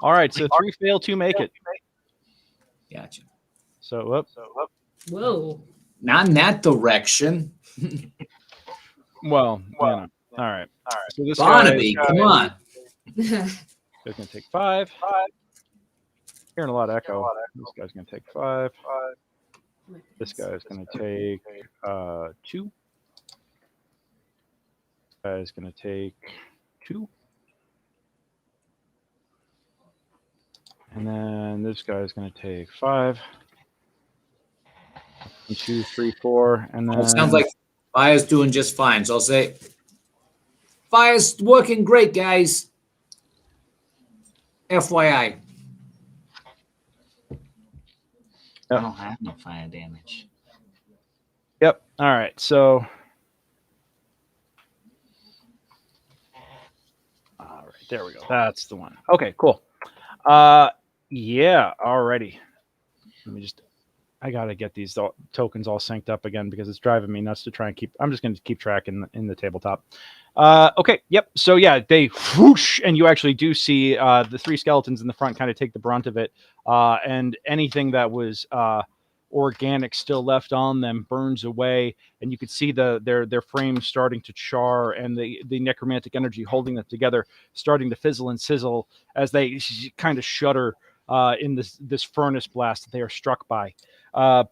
All right. So 3 fail, 2 make it. Gotcha. So whoop. Whoa. Not in that direction. Well. You know. All right. So this Barnaby, come on. Guy's gonna take 5. Hearing a lot of echo. This guy's gonna take 5. This guy's gonna take 2. This guy's gonna take 2. And then this guy's gonna take 5. 1, 2, 3, 4. And then It sounds like Fire's doing just fine. So I'll say Fire's working great, guys. FYI. I don't have no fire damage. Yep. All right. So. All right. There we go. That's the one. Okay. Cool. Yeah. Alrighty. Let me just. I gotta get these tokens all synced up again because it's driving me nuts to try and keep. I'm just going to keep track in the tabletop. Okay. Yep. So yeah, they whoosh, and you actually do see the 3 skeletons in the front kind of take the brunt of it, and anything that was organic still left on them burns away, and you could see their frames starting to char, and the necromantic energy holding them together starting to fizzle and sizzle as they kind of shudder in this furnace blast that they are struck by. That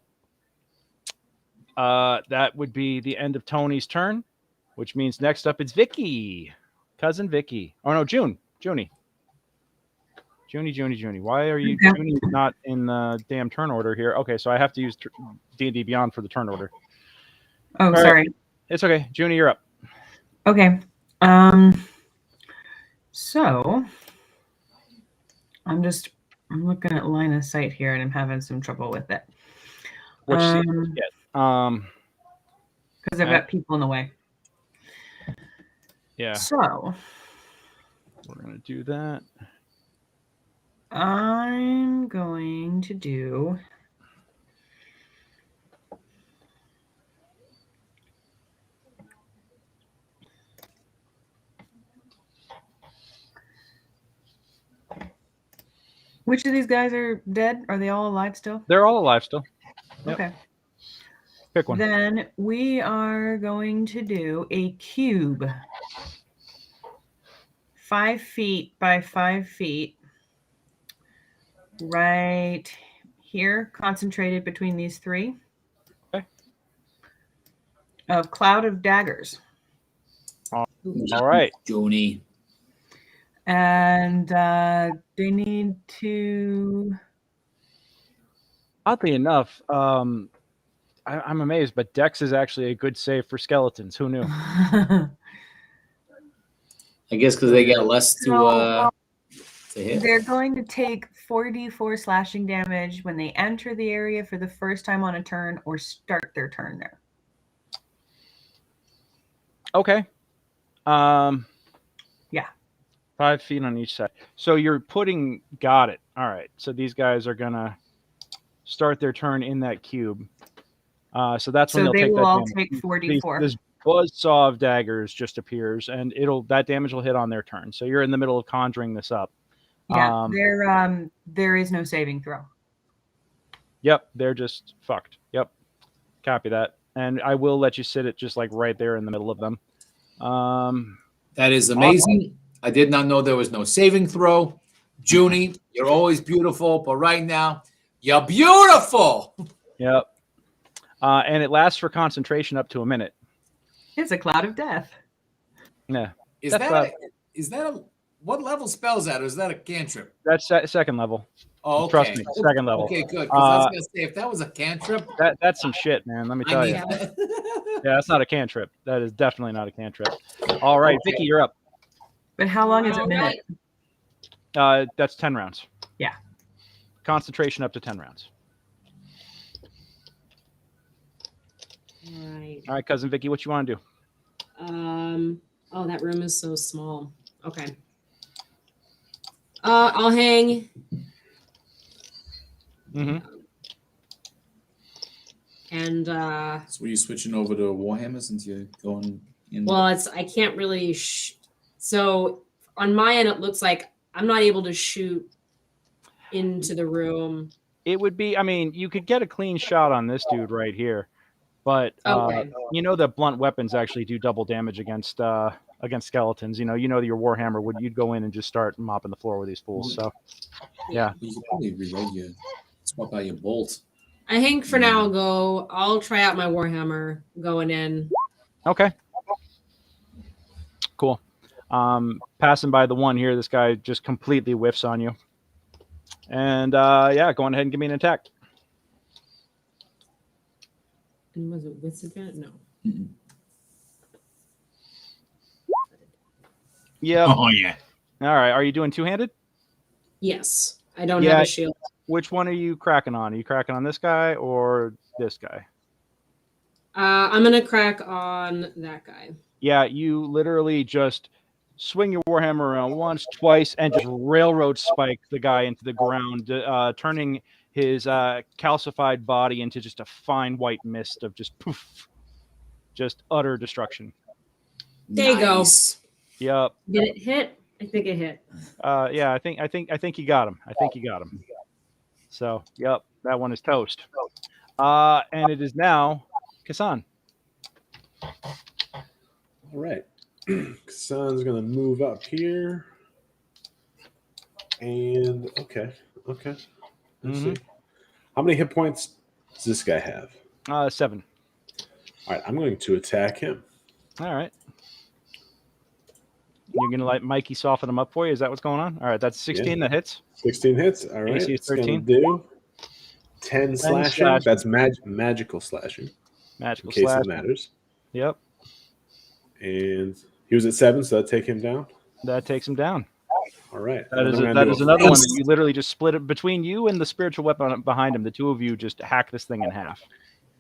would be the end of Tony's turn, which means next up it's Vicky, cousin Vicky. Oh no, Junie. Why are you Junie not in the damn turn order here? Okay, so I have to use D&D Beyond for the turn order. Oh, All sorry. right. It's okay. Junie, you're up. Okay. So I'm looking at line of sight here, and I'm having some trouble with it. Which because I've got people in the way. Yeah. So we're gonna do that. I'm going to do which of these guys are dead? Are they all alive still? They're all alive still. Yep. Okay. Pick one. Then we are going to do a cube. 5 feet by 5 feet. Right here, concentrated between these 3. Okay. Of cloud of daggers. All right. Junie. And they need to. Oddly enough, I'm amazed, but Dex is actually a good save for skeletons. Who knew? I guess because they get less to hit. They're going to take 4d4 slashing damage when they enter the area for the first time on a turn or start their turn there. Okay. Yeah. 5 feet on each side. So you're putting. Got it. All right. So these guys are gonna start their turn in that cube. So that's when So they take will that all damage. take 4d4. This buzzsaw of daggers just appears, and that damage will hit on their turn. So you're in the middle of conjuring this up. Yeah. There is no saving throw. Yep. They're just fucked. Yep. Copy that. And I will let you sit it just like right there in the middle of them. That is amazing. I did not know there was no saving throw. Junie, you're always beautiful, but right now, you're beautiful. Yep. And it lasts for concentration up to a minute. It's a cloud of death. Yeah. Is That's that a what level spell is that, or is that a cantrip? That's second level. Oh, okay. Trust me, second level. Okay, good. 'Cause I was gonna say if that was a cantrip, That's some shit, man. Let me tell you. Yeah, that's not a cantrip. That is definitely not a cantrip. All right, Okay. Vicky, you're up. But how long is a minute? That's 10 rounds. Yeah. Concentration up to 10 rounds. Right. All right, cousin Vicky, what you want to do? Oh, that room is so small. Okay. I'll hang. Mm-hmm. And So were you switching over to Warhammer since you're going in? well, I can't really. So on my end, it looks like I'm not able to shoot into the room. It would be. I mean, you could get a clean shot on this dude right here, but Okay. you know that blunt weapons actually do double damage against skeletons. You know that your Warhammer you'd go in and just start mopping the floor with these fools. So yeah. You could probably reload your swap out your bolt. I think for now I'll try out my Warhammer going in. Okay. Cool. Passing by the one here, this guy just completely whiffs on you. And yeah, go on ahead and give me an attack. And was it with advantage? No. Mm-mm. Yep. Oh yeah. All right. Are you doing two-handed? Yes. I don't have a shield. Which one are you cracking on? Are you cracking on this guy or this guy? I'm gonna crack on that guy. Yeah, you literally just swing your Warhammer around once, twice, and just railroad spike the guy into the ground, turning his calcified body into just a fine white mist of just poof, just utter destruction. There you go. Yep. Did it hit? I think it hit. Yeah, I think you got him. I think you got him. So, yep, that one is toast. And it is now Kasan. All right. Kasan's going to move up here. And, okay. Let's see. How many hit points does this guy have? 7. All right, I'm going to attack him. All right. You're going to let Mikey soften him up for you? Is that what's going on? All right, that's 16 that hits. 16 hits. All right. AC is It's gonna 13. do 10 slashing. slashing. That's magical slashing. Magical In case slash. it matters. Yep. And he was at 7, so that'll take him down. That takes him down. All right. That is And I'm gonna do a another one fist. that you literally just split it between you and the spiritual weapon behind him. The two of you just hack this thing in half.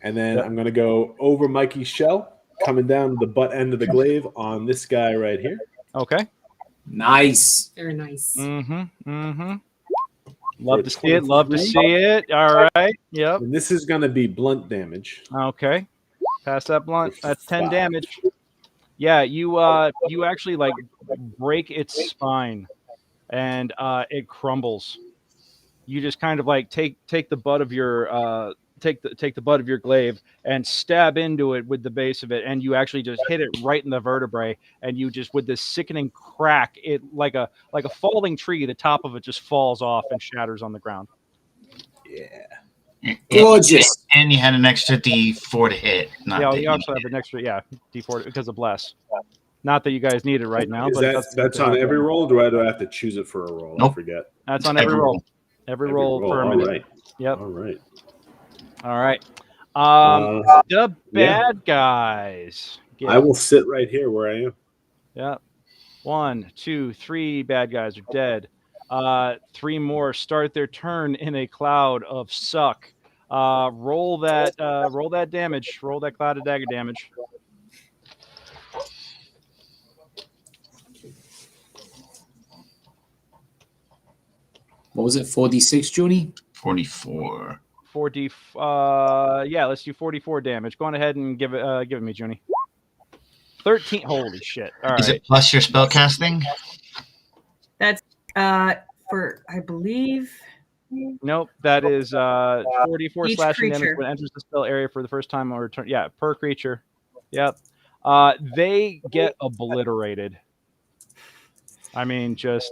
And then I'm going to go over Mikey's shell, coming down to the butt end of the glaive on this guy right here. Okay. Nice. Very nice. Love to see it. Love to see it. All right. Yep. And this is going to be blunt damage. Okay. Pass that blunt. That's 10 5. damage. Yeah, you actually like break its spine, and it crumbles. You just kind of like take the butt of your take the butt of your glaive and stab into it with the base of it, and you actually just hit it right in the vertebrae, and you just with this sickening crack, it like a falling tree, the top of it just falls off and shatters on the ground. Yeah. Gorgeous. And you had an extra D4 to hit. Not Yeah, that you also have an extra D4 because of bless. Not that you guys need it right now, Is but that's on every roll, or do I have to choose it for a roll? Nope. I forget. That's on every roll. Every roll per All minute. right. Yep. All right. All right. The yeah. bad guys. I will sit right here where I am. Yeah. 1, 2, 3 bad guys are dead. 3 more start their turn in a cloud of suck. Roll that damage. Roll that cloud of dagger damage. What was it? 4d6, Junie? 44. 4d. Yeah, let's do 44 damage. Go on ahead and give it me, Junie. 13. Holy shit! All right. Is it plus your spell casting? That's for I believe. Nope. That is 44 Each slashing damage creature. when it enters the spell area for the first time or return. Yeah, per creature. Yep. They get obliterated. I mean, just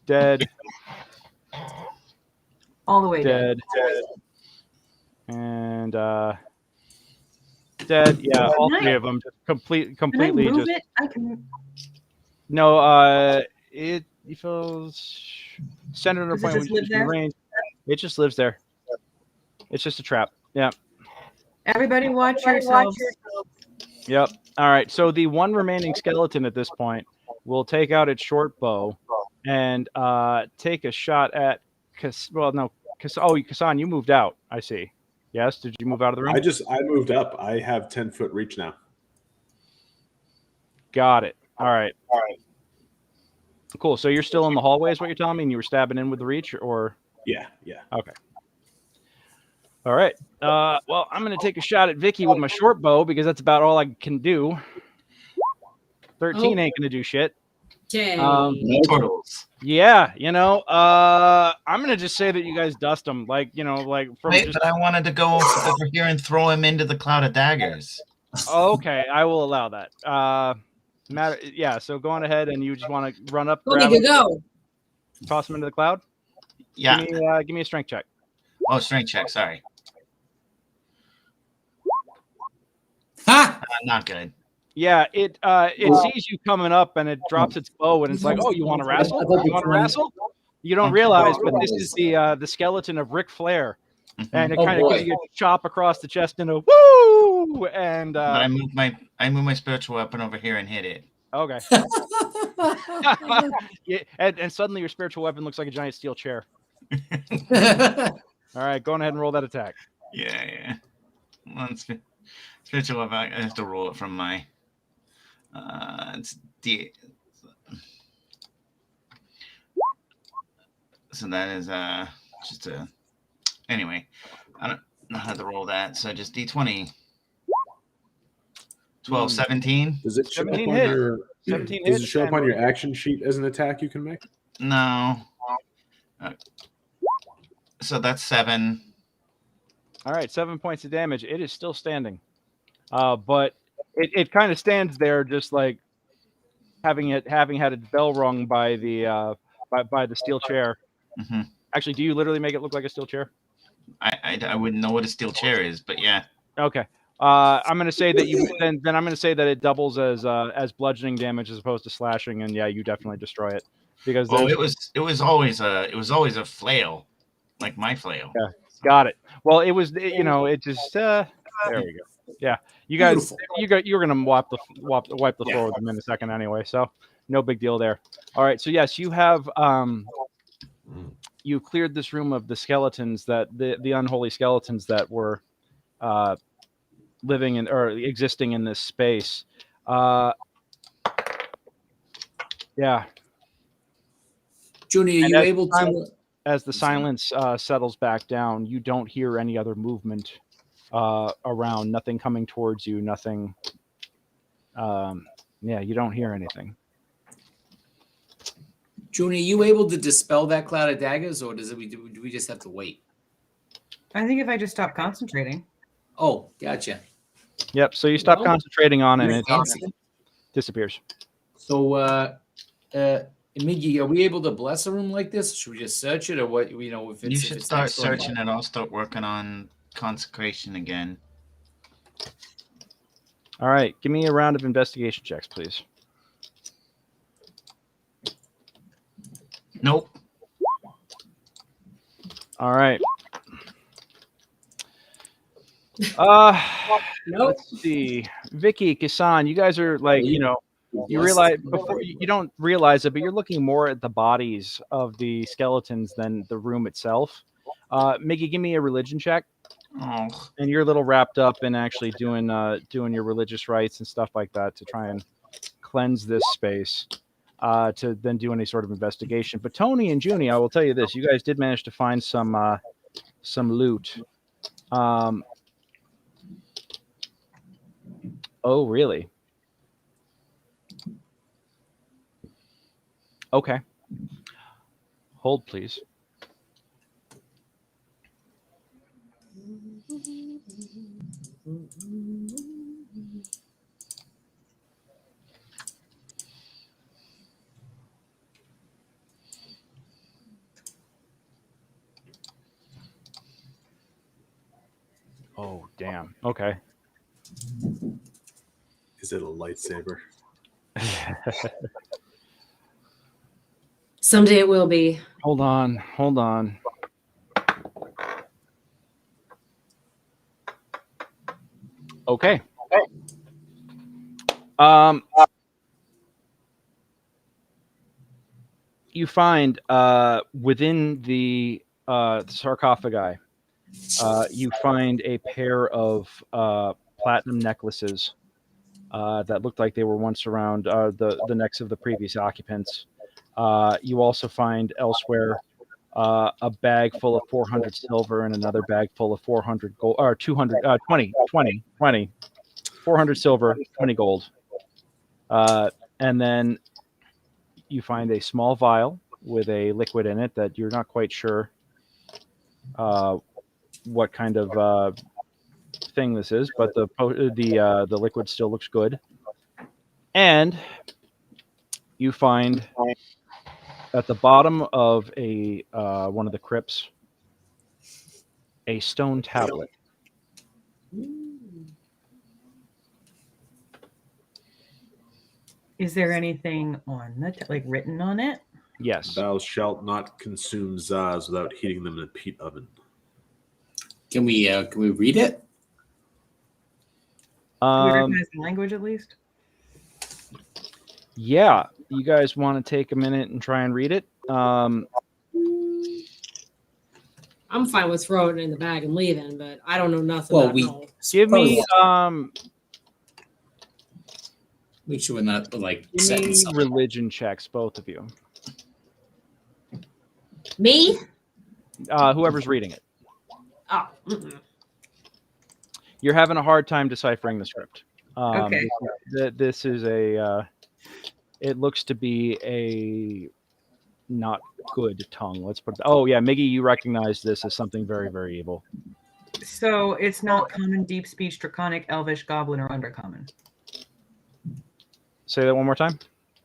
dead. All the way Dead. And dead. Yeah, all Can I- 3 of them just Can I completely move just. it? I can. No, it feels centered on a Does it point just which live is there? range. It just lives there. It's just a trap. Yeah. Everybody watch yourselves. Yep. All right. So the one remaining skeleton at this point will take out its short bow and take a shot at Kasan, you moved out. I see. Yes. Did you move out of the room? I moved up. I have 10-foot reach now. Got it. All right. Cool. So you're still in the hallway, is what you're telling me, and you were stabbing in with the reach, or? Yeah. Okay. All right. Well, I'm going to take a shot at Vicky with my short bow because that's about all I can do. 13 ain't going to do shit. Okay. No turtles. Yeah, I'm going to just say that you guys dust them, like from Wait, just... but I wanted to go over here and throw him into the cloud of daggers. Okay, I will allow that. Yeah, so go on ahead, and you just want to run up, Go, grab nigga, him, go. toss him into the cloud? Yeah. Give me a strength check. Oh, strength check. Sorry. Ha! Not good. Yeah, it sees you coming up, and it drops its bow, and it's like, oh, you want to wrestle? You want to wrestle? You don't realize, but this is the skeleton of Ric Flair, and it kind of gives you a chop across the chest and a woo, and But I moved my spiritual weapon over here and hit it. okay. Yeah, and suddenly your spiritual weapon looks like a giant steel chair. All right, go on ahead and roll that attack. Yeah. One spiritual weapon. I have to roll it from my. It's D. So that is just a. Anyway, I don't know how to roll that. So just D20. 12, 17. Does it show up 17 on hit. your 17 Does it hits show up and- on your action sheet as an attack you can make? No. So that's 7. All right, 7 points of damage. It is still standing, but it kind of stands there, just like having had its bell rung by the steel chair. Mm-hmm. Actually, do you literally make it look like a steel chair? I wouldn't know what a steel chair is, but yeah. Okay. I'm going to say that then I'm going to say that it doubles as bludgeoning damage as opposed to slashing, and yeah, you definitely destroy it because it was always a flail, like my flail. Yeah, got it. Well, it just there we go. Yeah, you guys, you're going to wipe the floor with them in a second anyway, so no big deal there. All right, so yes, you have you cleared this room of the skeletons, that the unholy skeletons that were living in or existing in this space. Yeah. Junior, are you able to? As the silence settles back down, you don't hear any other movement around. Nothing coming towards you. Nothing. You don't hear anything. Junior, are you able to dispel that cloud of daggers, or do we just have to wait? I think if I just stop concentrating. Oh, gotcha. Yep. So you stop concentrating on it, and it Fancy. disappears. So, Miggy, are we able to bless a room like this? Should we just search it, or what? If it's, You if should it's start next door to searching, and I'll start working on consecration again. All right. Give me a round of investigation checks, please. Nope. All right. Let's see. Vicky, Kasan, you guys are like, you realize before you don't realize it, but you're looking more at the bodies of the skeletons than the room itself. Mickey, give me a religion check. Oh. And you're a little wrapped up in actually doing your religious rites and stuff like that to try and cleanse this space. To then do any sort of investigation. But Tony and Junie, I will tell you this: you guys did manage to find some loot. Oh, really? Okay. Hold, please. Oh, damn. Okay. Is it a lightsaber? Someday it will be. Hold on. Okay. You find within the sarcophagi You find a pair of platinum necklaces that looked like they were once around the necks of the previous occupants. You also find elsewhere a bag full of 400 silver and another bag full of 400 gold, or 200, 20, 400 silver, 20 gold. And then you find a small vial with a liquid in it that you're not quite sure what kind of thing this is, but the liquid still looks good. And you find at the bottom of a one of the crypts a stone tablet. Is there anything on the like written on it? Yes. Thou shalt not consume Zaz without heating them in a peat oven. Can we read it? Do we recognize the language at least? Yeah. You guys want to take a minute and try and read it? I'm fine with throwing it in the bag and leaving, but I don't know nothing Well, about no. Give me Make sure we're not like give setting me something. religion checks, both of you. Me? Whoever's reading it. Oh, mm-mm. You're having a hard time deciphering the script. Okay. This is a. It looks to be a not good tongue. Let's put. Oh yeah, Miggy, you recognize this as something very, very evil. So it's not common, deep speech, draconic, elvish, goblin, or undercommon. Say that one more time.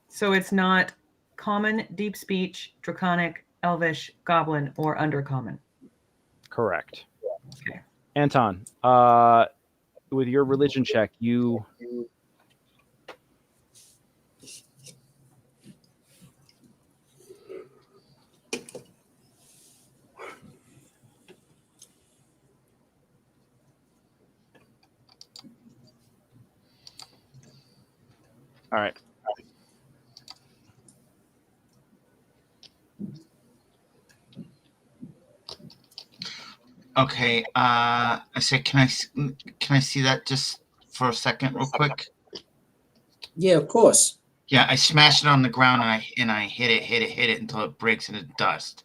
So it's not common, deep speech, draconic, elvish, goblin, or undercommon. Correct. Okay. Anton, with your religion check, you all right. Okay. I said, can I see that just for a second, real quick? Yeah, of course. Yeah, I smashed it on the ground and I hit it until it breaks into dust.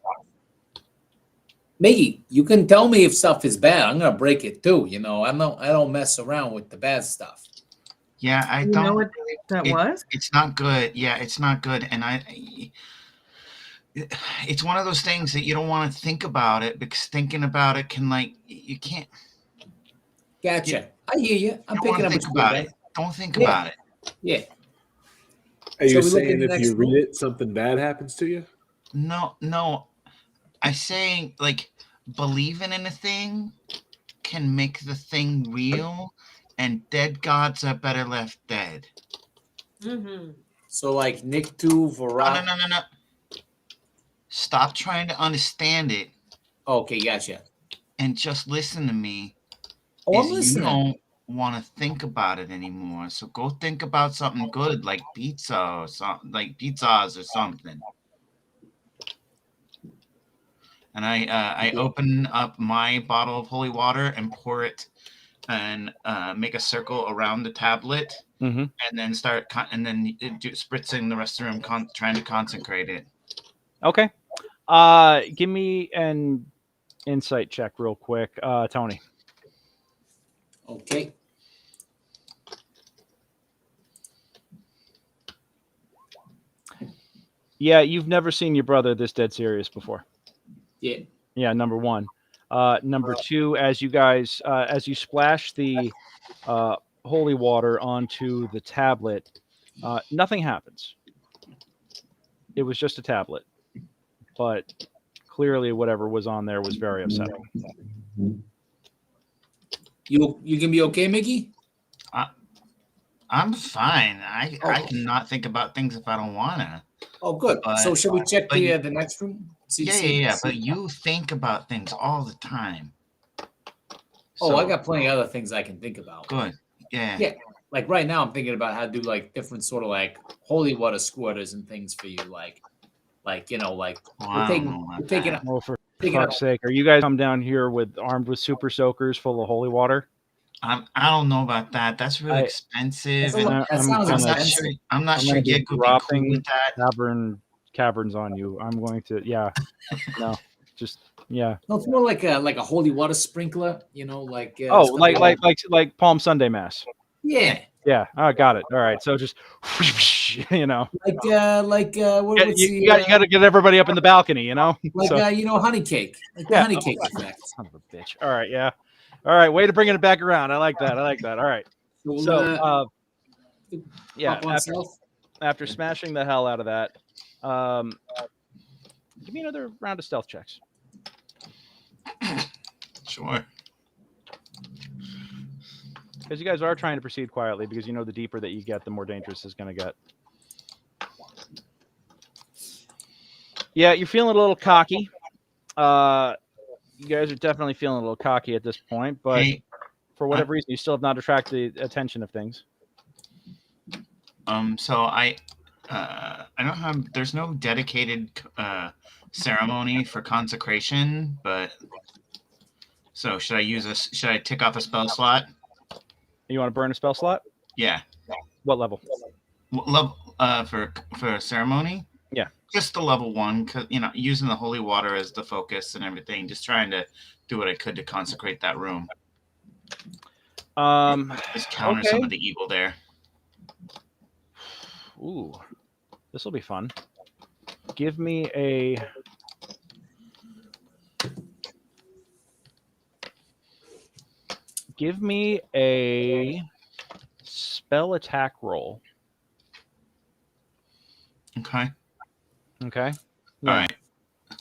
Miggy, you can tell me if stuff is bad. I'm gonna break it too. You know, I don't mess around with the bad stuff. Yeah, I You don't. know what that was? It's not good. Yeah, it's not good, and it's one of those things that you don't want to think about it because thinking about it can you can't. Gotcha. I hear you. I'm Don't picking up think what about you're it. saying. Don't think Yeah. about it. Yeah. Are you Shall we look at saying the if next you read one? it, something bad happens to you? No. I saying believing in a thing can make the thing real, and dead gods are better left dead. Mm-hmm. So like Niktu, Varak. No. Stop trying to understand it Okay, gotcha. and just listen to me. Oh, I'm You listening. don't want to think about it anymore. So go think about something good like pizza or something, like pizzas or something. And I open up my bottle of holy water and pour it and make a circle around the tablet, Mm-hmm. and then start spritzing the rest of the room, trying to consecrate it. Okay. Give me an insight check real quick, Tony. Okay. Yeah, you've never seen your brother this dead serious before. Yeah. Yeah, number one. Number two, as you guys, as you splash the holy water onto the tablet, nothing happens. It was just a tablet, but clearly whatever was on there was very upsetting. You can be okay, Mickey? I'm fine. I cannot think about things if I don't wanna. Oh, good. So should we check the next room? Yeah. But you think about things all the time. Oh, I got plenty of other things I can think about. Good. Yeah. Yeah. Like right now, I'm thinking about how to do like different sort of like holy water squirters and things for you. Like we're taking Well, for Pick it fuck's up. sake, are you guys come down here armed with super soakers full of holy water? I don't know about that. That's really expensive. That's a lot- that sounds I'm not expensive. sure. I'm not I'm sure gonna be Gig would be cool dropping with that. caverns on you. I'm going to, no, just No, it's more like a holy water sprinkler. Like like Palm Sunday Mass. yeah, Yeah, I got it. All right, so just like you got to get everybody up in the balcony, like So- honey cake, like the Yeah. honey cake effect. Son of a bitch. All right, yeah. All right, way to bring it back around. I like that. All right. We'll, So, yeah, pop on stealth. after smashing the hell out of that, give me another round of stealth checks. Sure. Because you guys are trying to proceed quietly, because the deeper that you get, the more dangerous it's going to get. Yeah, you're feeling a little cocky. You guys are definitely feeling a little cocky at this point, but Hey, for whatever reason, you still have not attracted the attention of things. so I don't have. There's no dedicated ceremony for consecration, but so should I tick off a spell slot? You want to burn a spell slot? Yeah. What level? Level for ceremony. Yeah. Just the level 1, because using the holy water as the focus and everything. Just trying to do what I could to consecrate that room. Just counter some of the evil there. Ooh, this will be fun. Give me a spell attack roll. Okay. Okay. All right.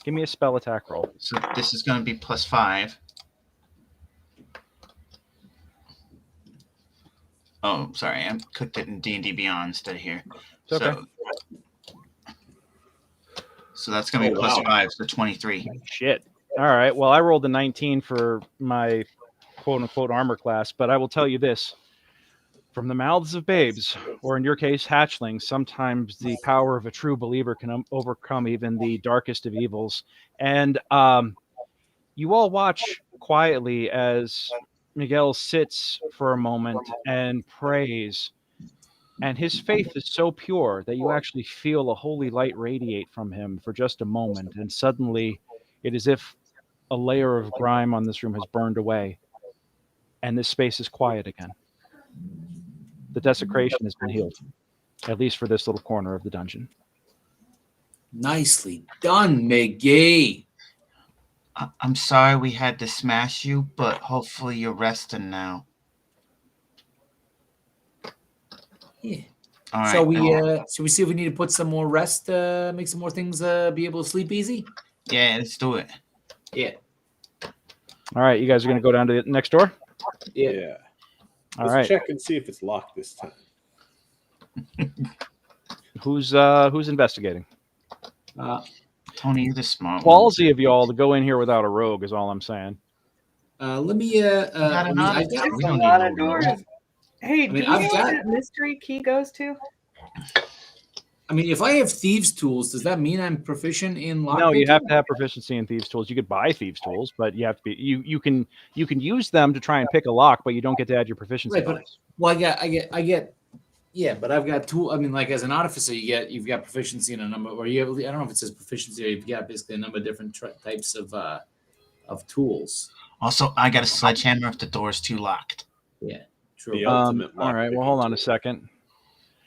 Give me a spell attack roll. So this is going to be +5. Oh, sorry. I clicked it in D&D Beyond instead of here. It's okay. So that's going to be +5, so 23. Shit. All right. Well, I rolled a 19 for my quote-unquote armor class, but I will tell you this. From the mouths of babes, or in your case, hatchlings, sometimes the power of a true believer can overcome even the darkest of evils. And you all watch quietly as Miguel sits for a moment and prays. And his faith is so pure that you actually feel a holy light radiate from him for just a moment. And suddenly, it is as if a layer of grime on this room has burned away. And this space is quiet again. The desecration has been healed, at least for this little corner of the dungeon. Nicely done, McGee. I'm sorry we had to smash you, but hopefully you're resting now. Yeah. All right. So should we see if we need to put some more rest, make some more things, be able to sleep easy? Yeah, let's do it. Yeah. All right, you guys are going to go down to the next door? Yeah. All Let's right. check and see if it's locked this time. Who's investigating? Tony, you're the smart one. Ballsy of y'all to go in here without a rogue is all I'm saying. Let me. Got an I honest- got, we A don't lot need of no doors. rogue. Hey, mean, do you I've know got- where that mystery key goes to? if I have thieves' tools, does that mean I'm proficient in lockpicking? No, you have to have proficiency in thieves' tools. You could buy thieves' tools, but you have to be you can use them to try and pick a lock, but you don't get to add your proficiency. Right, but- bonus. Well, I get. Yeah, but I've got tool. Like as an artificer, you've got proficiency in a number, or you have. I don't know if it says proficiency, or you've got basically a number of different types of tools. Also, I got a sledgehammer if the door's too locked. Yeah, true. The ultimate All right. lockpicking Well, hold on a tool. second.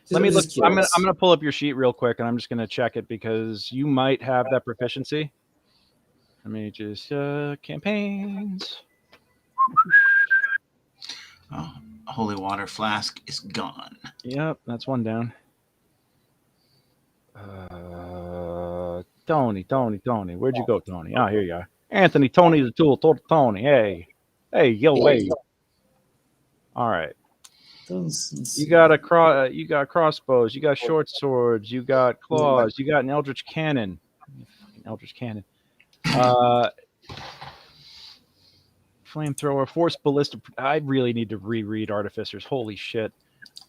Just- Let me I'm look. just I'm curious. gonna pull up your sheet real quick, and I'm just gonna check it because you might have that proficiency. Let me just campaigns. Oh, holy water flask is gone. Yep, that's one down. Tony, where'd you go, Tony? Oh, here you are. Anthony, Tony the Tool, total Tony. Hey, yo, hey. All right. You got you got crossbows, you got short swords, you got claws, you got an eldritch cannon. Eldritch cannon. Flamethrower, force ballista. I really need to reread Artificers. Holy shit.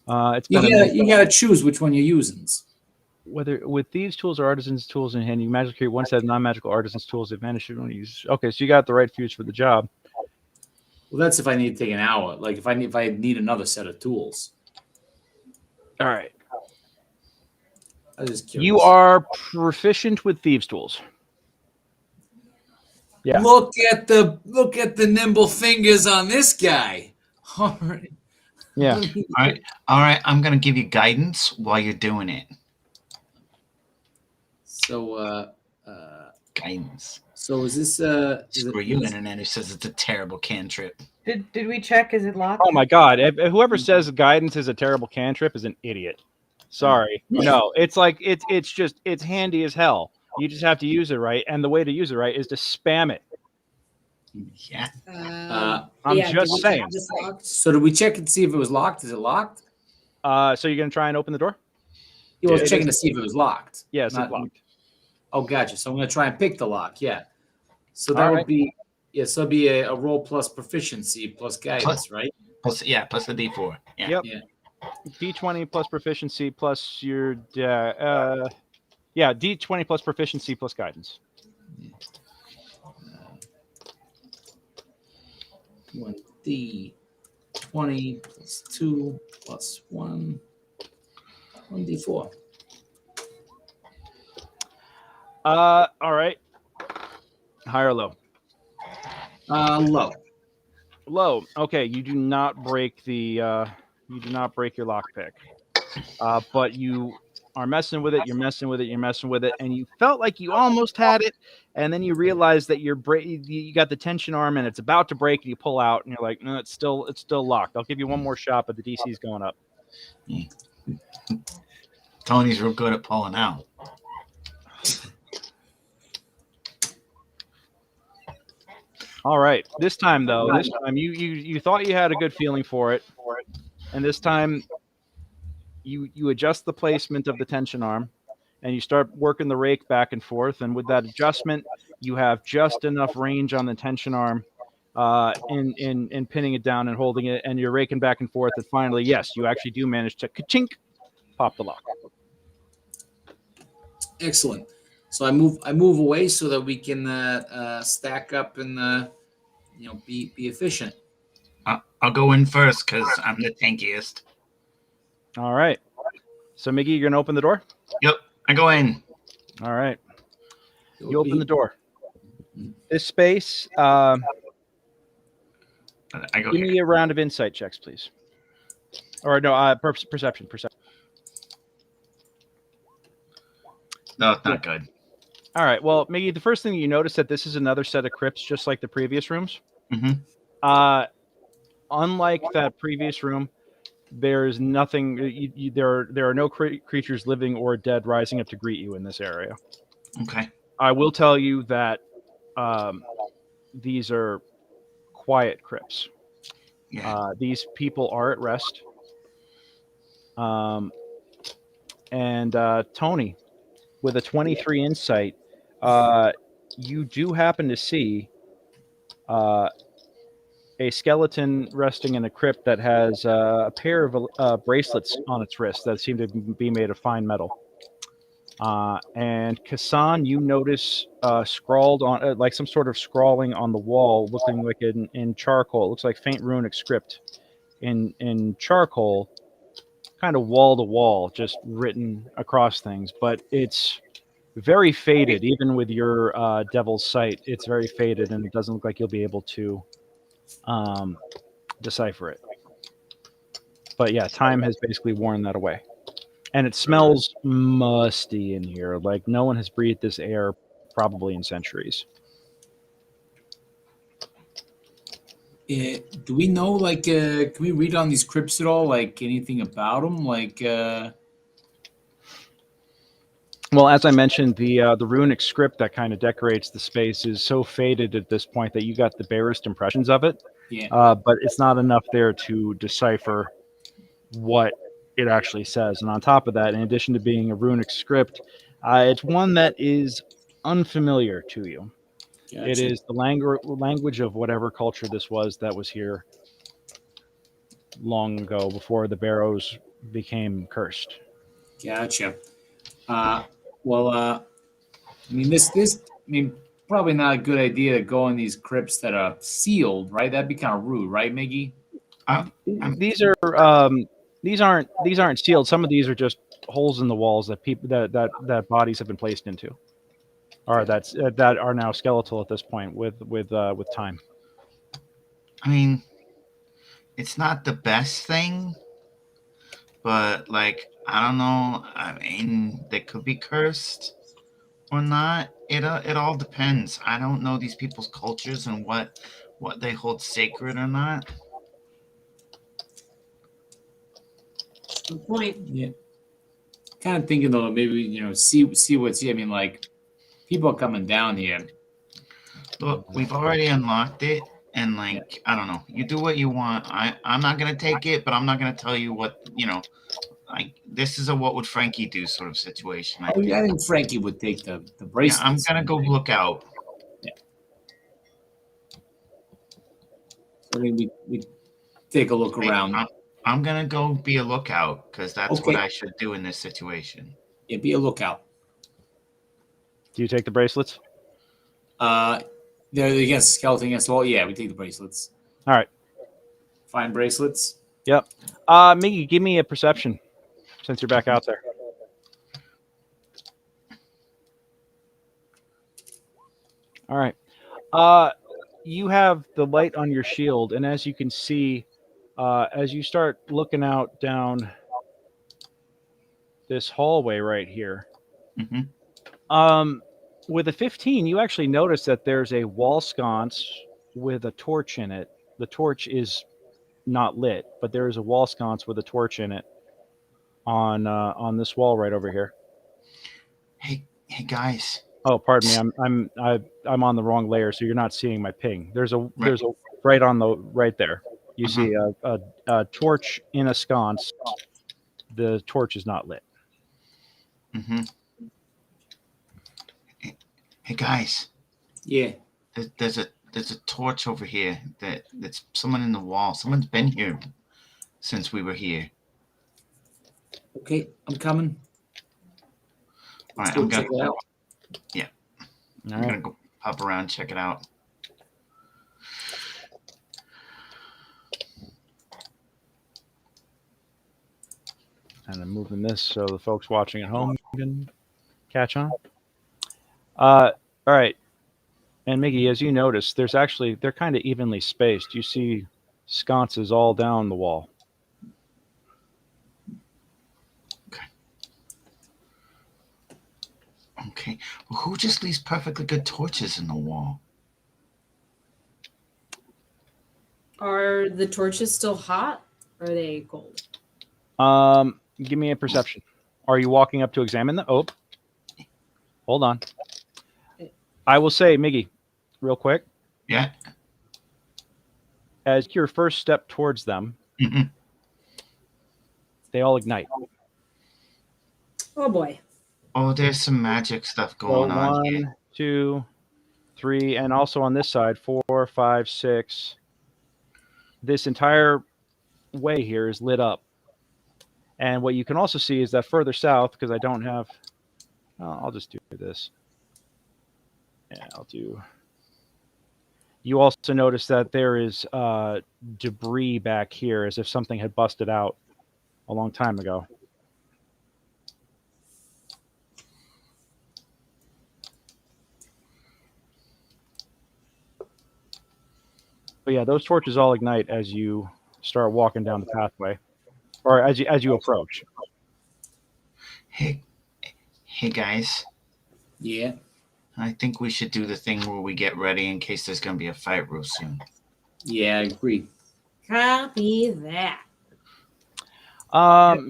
It's been You gotta choose which one you're using. whether with thieves' tools or artisans' tools in hand, you magically create one set of non-magical artisans' tools that vanish when you use. Okay, so you got the right fuse for the job. Well, that's if I need to take an hour. Like if I need another set of tools. All right. I was just curious. You are proficient with thieves' tools. Yeah. Look at the nimble fingers on this guy. All right. Yeah. All right. I'm gonna give you guidance while you're doing it. So Guidance. so is this Screw you, internet, who says it's a terrible cantrip. Did we check? Is it locked? Oh my God! Whoever says guidance is a terrible cantrip is an idiot. Sorry. No, it's like it's handy as hell. You just have to use it right, and the way to use it right is to spam it. Yeah. I'm yeah, just did we saying. have this locked? So did we check and see if it was locked? Is it locked? So you're gonna try and open the door? He was It checking is- to see if it was locked. Yes, Not- it's locked. Oh, gotcha. So I'm gonna try and pick the lock. Yeah. So that All would right. be so it'd be a roll plus proficiency plus guidance, right? Plus the D4. Yeah. Yep. Yeah. D20 plus proficiency plus your D20 plus proficiency plus guidance. 1d20 plus 2 plus 1. 1d4. All right. High or low? Low. Low. Okay, you do not break your lockpick. But you are messing with it, you're messing with it, and you felt like you almost had it, and then you realize that you got the tension arm and it's about to break, and you pull out, and you're like, no, it's still locked. I'll give you one more shot, but the DC's going up. Tony's real good at pulling out. All right. This time you thought you had a good feeling for it, and this time you adjust the placement of the tension arm, and you start working the rake back and forth. And with that adjustment, you have just enough range on the tension arm in pinning it down and holding it, and you're raking back and forth. And finally, yes, you actually do manage to ka-chink, pop the lock. Excellent. So I move away so that we can stack up and be efficient. I'll go in first because I'm the tankiest. All right. So, Miggy, you're going to open the door? Yep, I go in. All right. You open the door. This space, I go give here. me a round of insight checks, please. Or no, perception. No, it's not good. All right. Well, Miggy, the first thing you notice that this is another set of crypts, just like the previous rooms. Mm-hmm. Unlike that previous room, there's nothing. There are no creatures living or dead rising up to greet you in this area. Okay. I will tell you that these are quiet crypts. Yeah. These people are at rest. And Tony, with a 23 insight, you do happen to see a skeleton resting in a crypt that has a pair of bracelets on its wrist that seem to be made of fine metal. And Kassan, you notice scrawled on like some sort of scrawling on the wall, looking like in charcoal. It looks like faint runic script in charcoal, kind of wall to wall, just written across things. But it's very faded, even with your devil's sight. It's very faded, and it doesn't look like you'll be able to decipher it. But yeah, time has basically worn that away. And it smells musty in here. Like no one has breathed this air probably in centuries. Do we know, like, can we read on these crypts at all? Like anything about them? Like, Well, as I mentioned, the runic script that kind of decorates the space is so faded at this point that you got the barest impressions of it. yeah. But it's not enough there to decipher what it actually says. And on top of that, in addition to being a runic script, it's one that is unfamiliar to you. Gotcha. It is the language of whatever culture this was that was here long ago, before the Barrows became cursed. Gotcha. I mean, probably not a good idea to go in these crypts that are sealed, right? That'd be kind of rude, right, Miggy? These aren't sealed. Some of these are just holes in the walls that that bodies have been placed into, or that are now skeletal at this point with time. I mean, it's not the best thing, but like I don't know. I mean, they could be cursed or not. It all depends. I don't know these people's cultures and what they hold sacred or not. Good point. Yeah. Kind of thinking though, maybe see what's here. I mean, like people are coming down here. Look, we've already unlocked it, and like I don't know. You do what you want. I'm not gonna take it, but I'm not gonna tell you what Like this is a what would Frankie do sort of situation. I think Frankie would take the bracelet. Yeah, I'm gonna go look out. Yeah. I mean, we take a look around. I'm gonna go be a lookout because that's what I should do in this situation. Yeah, be a lookout. Do you take the bracelets? They're against the skeleton against the wall. Yeah, we take the bracelets. All right. Find bracelets. Yep. Miggy, give me a perception since you're back out there. All right. You have the light on your shield, and as you can see, as you start looking out down this hallway right here, with a 15, you actually notice that there's a wall sconce with a torch in it. The torch is not lit, but there is a wall sconce with a torch in it on this wall right over here. Hey guys. Oh, pardon me. I'm on the wrong layer, so you're not seeing my ping. There's a right on the right there. You see a torch in a sconce. The torch is not lit. Hey guys. Yeah. There's a torch over here that's someone in the wall. Someone's been here since we were here. Okay, I'm coming. All right, I'm gonna Yeah. I'm gonna go hop around, check it out. And I'm moving this so the folks watching at home can catch on. All right. And Miggy, as you notice, they're kind of evenly spaced. You see sconces all down the wall. Okay. Well, who just leaves perfectly good torches in the wall? Are the torches still hot? Or are they cold? Give me a perception. Are you walking up to examine them? Oh, hold on. I will say, Miggy, real quick. Yeah. As your first step towards them, they all ignite. Oh boy. Oh, there's some magic stuff going on here. 1, 2, 3, and also on this side, 4, 5, 6. This entire way here is lit up. And what you can also see is that further south, because I don't have... I'll just do this. Yeah, I'll do... You also notice that there is debris back here, as if something had busted out a long time ago. But yeah, those torches all ignite as you start walking down the pathway, or as you approach. Hey guys. Yeah. I think we should do the thing where we get ready in case there's going to be a fight real soon. Yeah, I agree. Copy that.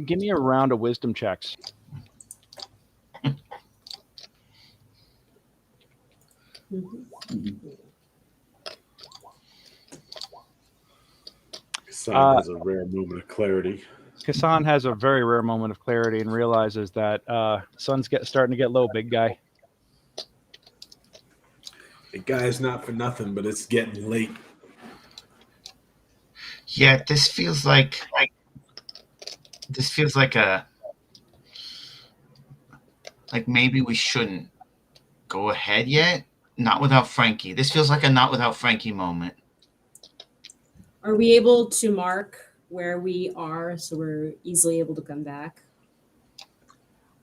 Give me a round of wisdom checks. Hassan has a rare moment of clarity. Hassan has a very rare moment of clarity and realizes that sun's starting to get low, big guy. The guy's not for nothing, but it's getting late. Yeah, this feels like like maybe we shouldn't go ahead yet. Not without Frankie. This feels like a not without Frankie moment. Are we able to mark where we are so we're easily able to come back?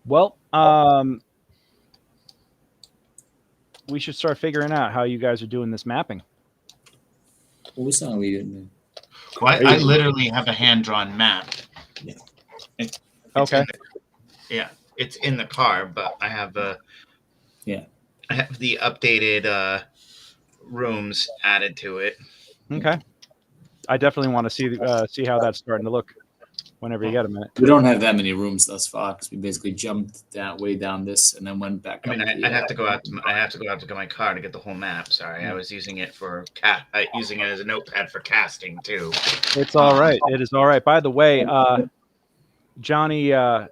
Well, we should start figuring out how you guys are doing this mapping. What song are we doing? Well, I literally have a hand-drawn map. Yeah. It's Okay. it's in the car, but I have I have the updated rooms added to it. Okay. I definitely want to see how that's starting to look whenever you get a minute. We don't have that many rooms thus far because we basically jumped way down this and then went back. I mean, I have to go out to my car to get the whole map. Sorry, I was using it for using it as a notepad for casting too. It's all right. It is all right. By the way, Johnny, That's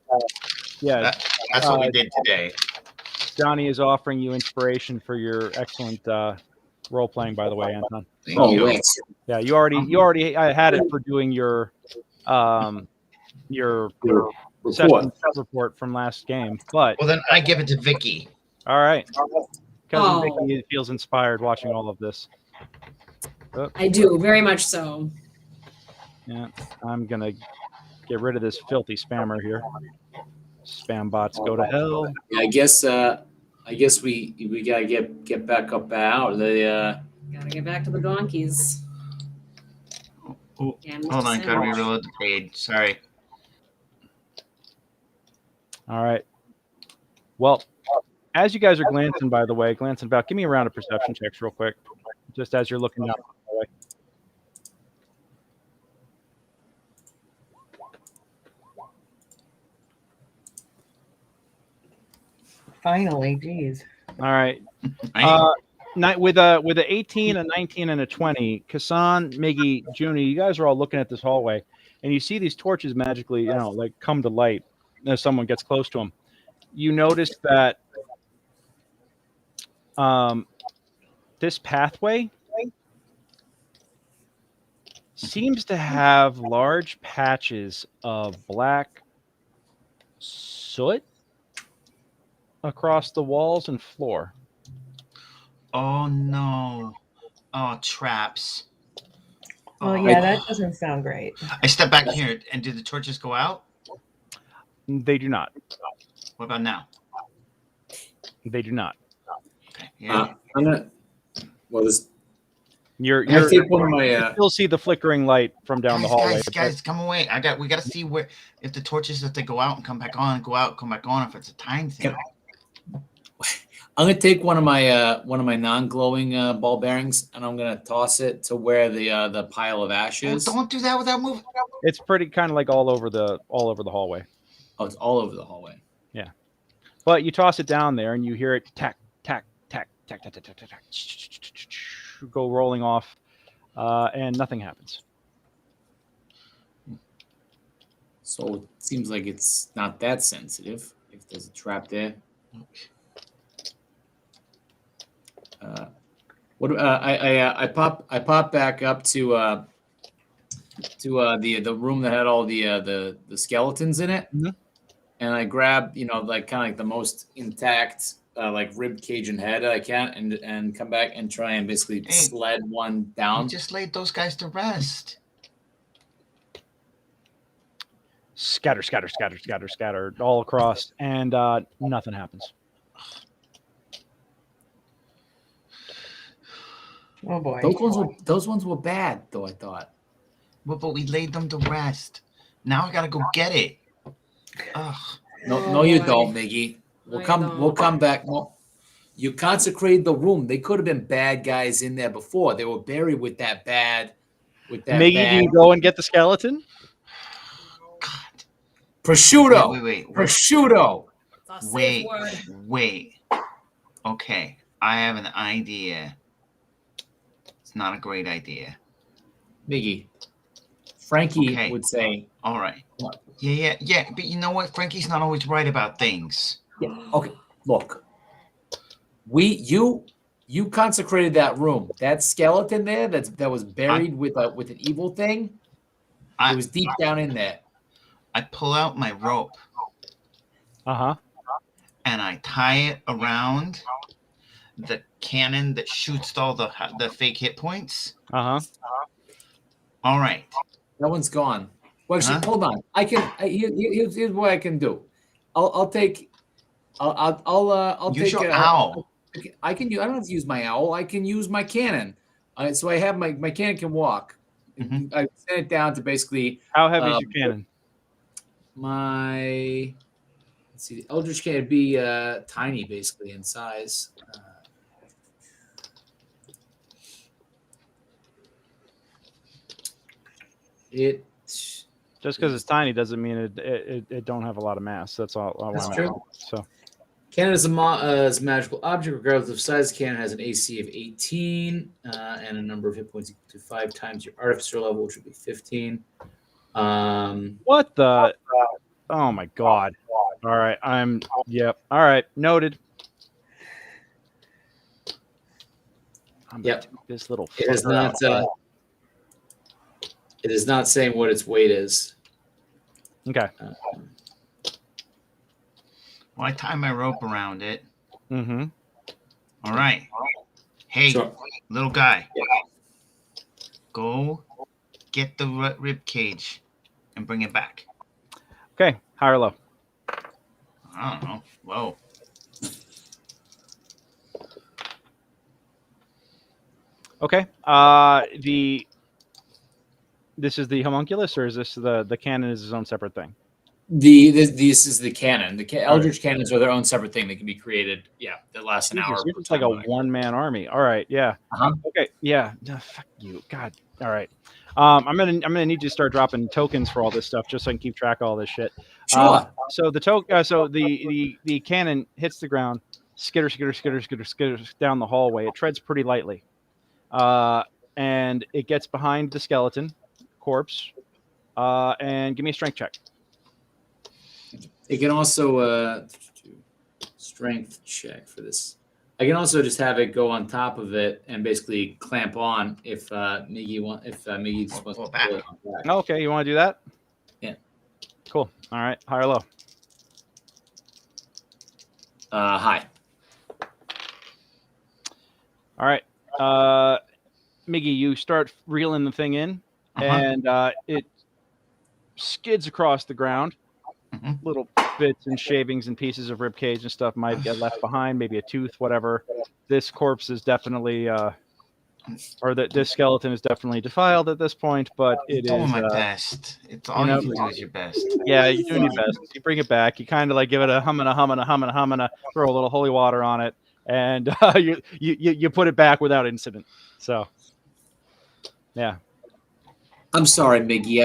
what we did today. Johnny is offering you inspiration for your excellent role playing. By the way, Anton. Thank Oh, you. wait. Yeah, you already had it for doing your session report from last game. But Well, then I give it to Vicky. all right, cousin Oh. Vicky feels inspired watching all of this. I do, very much so. Yeah, I'm gonna get rid of this filthy spammer here. Spam bots go to hell. Yeah, I guess we gotta get back up out. Gotta get back to the donkeys. Oh, Yeah, Mr. hold on, gotta Sandwich. reload the page. Sorry. All right. Well, as you guys are glancing about, give me a round of perception checks real quick, just as you're looking down the hallway. Finally, geez. All right. With a 18, a 19, and a 20, Kassan, Miggy, Junie, you guys are all looking at this hallway, and you see these torches magically, like come to light as someone gets close to them. You notice that this pathway seems to have large patches of black soot across the walls and floor. Oh no! Oh, traps. Well, yeah, that doesn't sound great. I step back here, and do the torches go out? They do not. What about now? They do not. Okay. Yeah. I'm gonna. Well, this. You're I take one of you my. still see the flickering light from down the hallway. Guys, come away! We gotta see where if the torches, if they go out and come back on, go out, come back on. If it's a time thing. I'm gonna take one of my non-glowing ball bearings, and I'm gonna toss it to where the pile of ash Oh, is. don't do that without moving. It's pretty kind of like all over the hallway. Oh, it's all over the hallway. Yeah, but you toss it down there, and you hear it tack tack tack tack tack tack tack tack, tack go rolling off, and nothing happens. So it seems like it's not that sensitive. If there's a trap there. I pop back up to the room that had all the skeletons in it, and I grab like kind of like the most intact like rib cage and head I can, and come back and try and basically sled one down. You just laid those guys to rest. Scatter, scatter, scatter, scatter, scatter all across, and nothing happens. Oh boy. Those ones were bad, though, I thought. Well, but we laid them to rest. Now I gotta go get it. Ugh. No, you don't, Miggy. We'll come back. Well, you consecrated the room. They could have been bad guys in there before. They were buried with that bad. Miggy, do you go and get the skeleton? God. Prosciutto. Wait. Prosciutto. It's a safe word. Wait. Okay, I have an idea. It's not a great idea. Miggy. Frankie Okay. would say. All right. Yeah. But you know what? Frankie's not always right about things. Yeah. Okay. Look. You consecrated that room. That skeleton there that was buried with an evil thing. It was deep down in there. I pull out my rope. Uh-huh. and I tie it around the cannon that shoots all the fake hit points. Uh-huh. All right. That one's gone. Well, actually, Huh? hold on. Here's what I can do. I'll take. I'll Use take your owl. I can use. I don't have to use my owl. I can use my cannon. So I have my cannon can walk. Mhm. I send it down to basically How heavy is your cannon? my. Let's see. The Eldritch cannon would be tiny, basically in size. It. Just because it's tiny doesn't mean it don't have a lot of mass. That's all I That's want true. to know. So Cannon is a magical object, regardless of size. The cannon has an AC of 18 and a number of hit points equal to 5 times your artificer level, which would be 15. what the? Oh my god! All right, Yep. All right, noted. I'm gonna Yep. take this little. It is fucker not. out. It is not saying what its weight is. Okay. Well, I tie my rope around it. Mm-hmm. All right. Hey, Sure. little guy. Go get the rib cage and bring it back. Okay. High or low? I don't know. Whoa. Okay. This is the homunculus, or is this the cannon is its own separate thing? This is the cannon. Eldritch cannons are their own separate thing. They can be created. Yeah, that lasts an hour. It's like a one-man army. All right. Yeah. Uh-huh. Okay. Yeah. No, fuck you. God. All right. I'm gonna need you to start dropping tokens for all this stuff just so I can keep track of all this shit. Sure. So the cannon hits the ground, skitters down the hallway. It treads pretty lightly, and it gets behind the skeleton corpse. And give me a strength check. It can also strength check for this. I can also just have it go on top of it and basically clamp on if Miggy just wants to pull it back. Okay, you want to do that? Yeah. Cool. All right. High or low? High. All right. Miggy, you start reeling the thing in, and it skids across the ground. Little bits and shavings and pieces of rib cage and stuff might get left behind, maybe a tooth, whatever. This corpse is definitely, this skeleton is definitely defiled at this point, but it doing is. my best. It's all you can do is your best. Yeah, you're doing your best. You bring it back. You kind of like give it a humana, throw a little holy water on it, and you put it back without incident. So, yeah. I'm sorry, Miggy.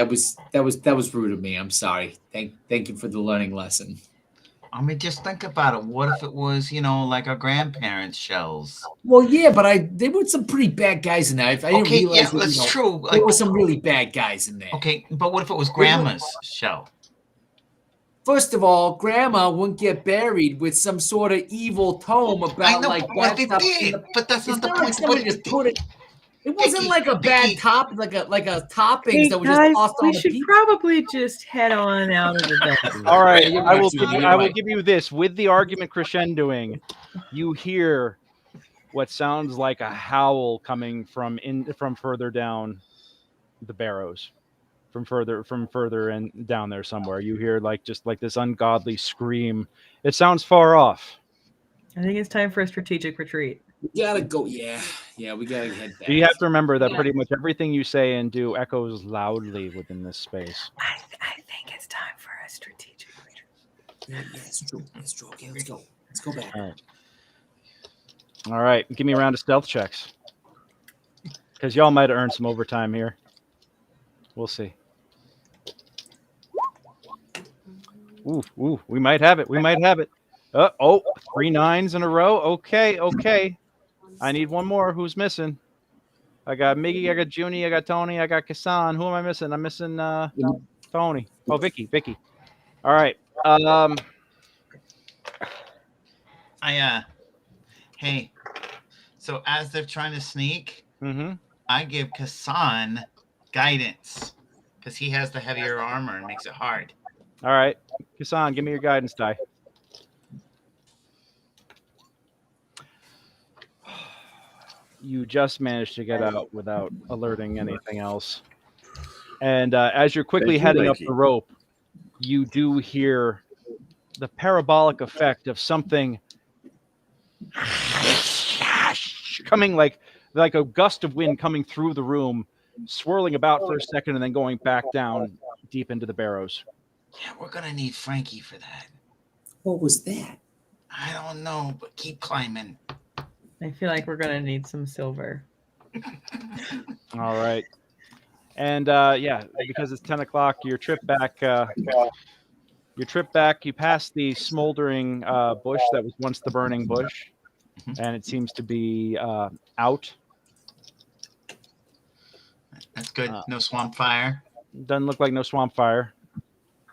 That was rude of me. I'm sorry. Thank you for the learning lesson. I mean, just think about it. What if it was, like our grandparents' shells? Well, yeah, but there were some pretty bad guys in there. I didn't realize that's true. There were some really bad guys in there. Okay, but what if it was grandma's shell? First of all, Grandma wouldn't get buried with some sort of evil tome about what they did, but that's not the point. Somebody just put it. It wasn't like a bad top, like a toppings Hey that was guys, just tossed on we the should people. probably just head on out of the bedroom. All right, You're I right, will Susan, give you, you're I will right. give you this. With the argument crescendoing, you hear what sounds like a howl coming from further down the Barrows, from further and down there somewhere. You hear just this ungodly scream. It sounds far off. I think it's time for a strategic retreat. We gotta go. Yeah, we gotta head back. You have to remember that pretty much everything you say and do echoes loudly within this space. I think it's time for a strategic retreat. Yeah, it's true. It's true. Okay, let's go. Let's go back. All right. Give me a round of stealth checks, because y'all might earn some overtime here. We'll see. Ooh, we might have it. We might have it. 3 9s in a row. Okay. I need one more. Who's missing? I got Miggy, I got Junie, I got Tony, I got Kassan. Who am I missing? I'm missing Tony. Oh, Vicky. All right. Hey, so as they're trying to sneak, Mm-hmm. I give Kassan guidance because he has the heavier armor and makes it hard. All right. Kassan, give me your guidance die. you just managed to get out without alerting anything else. And as you're quickly Thank you, heading up Mikey. the rope, you do hear the parabolic effect of something coming like a gust of wind coming through the room, swirling about for a second and then going back down deep into the barrows. Yeah, we're gonna need Frankie for that. What was that? I don't know, but keep climbing. I feel like we're gonna need some silver. All right. And yeah, because it's 10 o'clock, your trip back, you pass the smoldering bush that was once the burning bush, and it seems to be out. That's good. No swamp fire. Doesn't look like no swamp fire.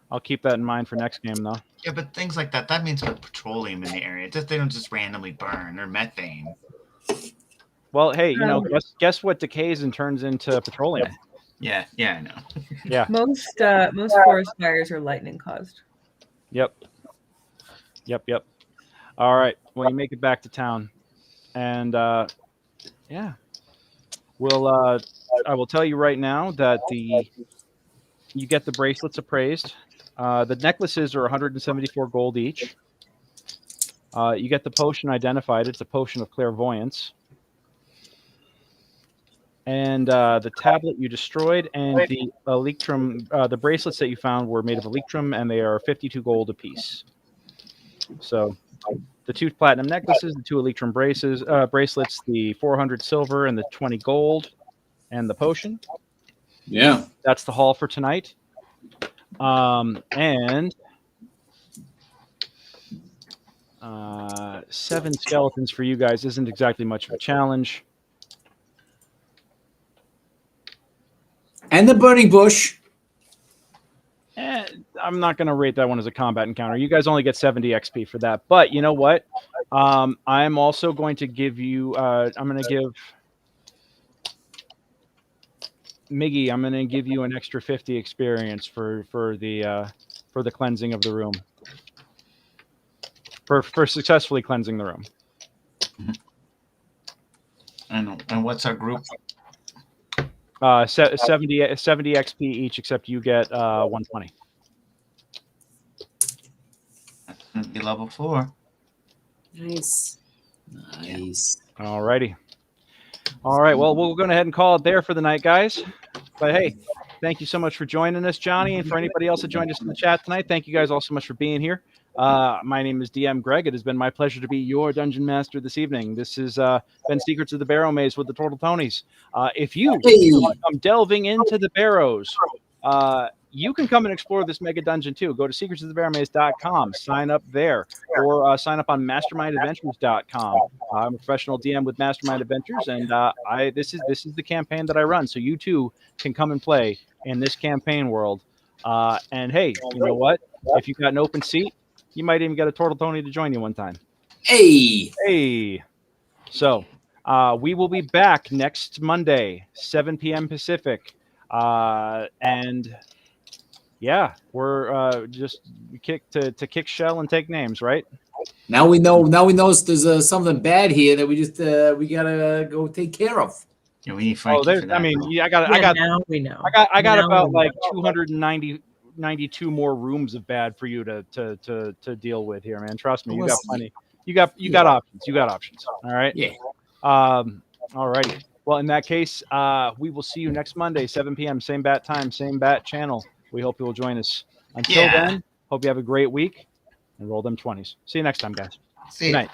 I'll keep that in mind for next game, though. Yeah, but things like that means there's petroleum in the area. They don't just randomly burn, or methane. Well, hey, guess what decays and turns into petroleum? Yeah, I know. Yeah. Most forest fires are lightning caused. Yep. All right. Well, you make it back to town, and yeah, I will tell you right now that you get the bracelets appraised. The necklaces are 174 gold each. You get the potion identified. It's a potion of clairvoyance. And the tablet you destroyed, and the electrum, the bracelets that you found were made of electrum, and they are 52 gold apiece. So the 2 platinum necklaces, the 2 electrum bracelets, the 400 silver, and the 20 gold, and the potion. Yeah. That's the haul for tonight. And 7 skeletons for you guys isn't exactly much of a challenge. And the burning bush. I'm not going to rate that one as a combat encounter. You guys only get 70 XP for that. But you know what? I'm also going to give you. I'm going to give Miggy. I'm going to give you an extra 50 experience for the cleansing of the room. For successfully cleansing the room. And what's our group? 70 XP each, except you get 120. That's gonna be level 4. Nice. All righty. All right. Well, we'll go ahead and call it there for the night, guys. But hey, thank you so much for joining us, Johnny, and for anybody else that joined us in the chat tonight. Thank you guys all so much for being here. My name is DM Greg. It has been my pleasure to be your dungeon master this evening. This has been Secrets of the Barrowmaze with the Turtle Tonys. If you want to come delving into the Barrows, you can come and explore this mega dungeon too. Go to secretsofthebarrowmaze.com, sign up there, or sign up on mastermindadventures.com. I'm a professional DM with Mastermind Adventures, and this is the campaign that I run. So you too can come and play in this campaign world. And hey, you know what? If you've got an open seat, you might even get a Turtle Tony to join you one time. Hey. So we will be back next Monday, 7 p.m. Pacific. And yeah, we're just kick shell and take names, right? Now we know there's something bad here that we gotta go take care of. Yeah, we need Frankie for that. I mean, though. Now we know. I got Now about we like know. 292 more rooms of bad for you to deal with here, man. Trust me, you got plenty. You got options. You got options. All right. Yeah. All righty. Well, in that case, we will see you next Monday, 7 p.m. Same bat time, same bat channel. We hope you will join us. Until then, hope you have a great week and roll them 20s. See you next time, guys. See Good ya. night.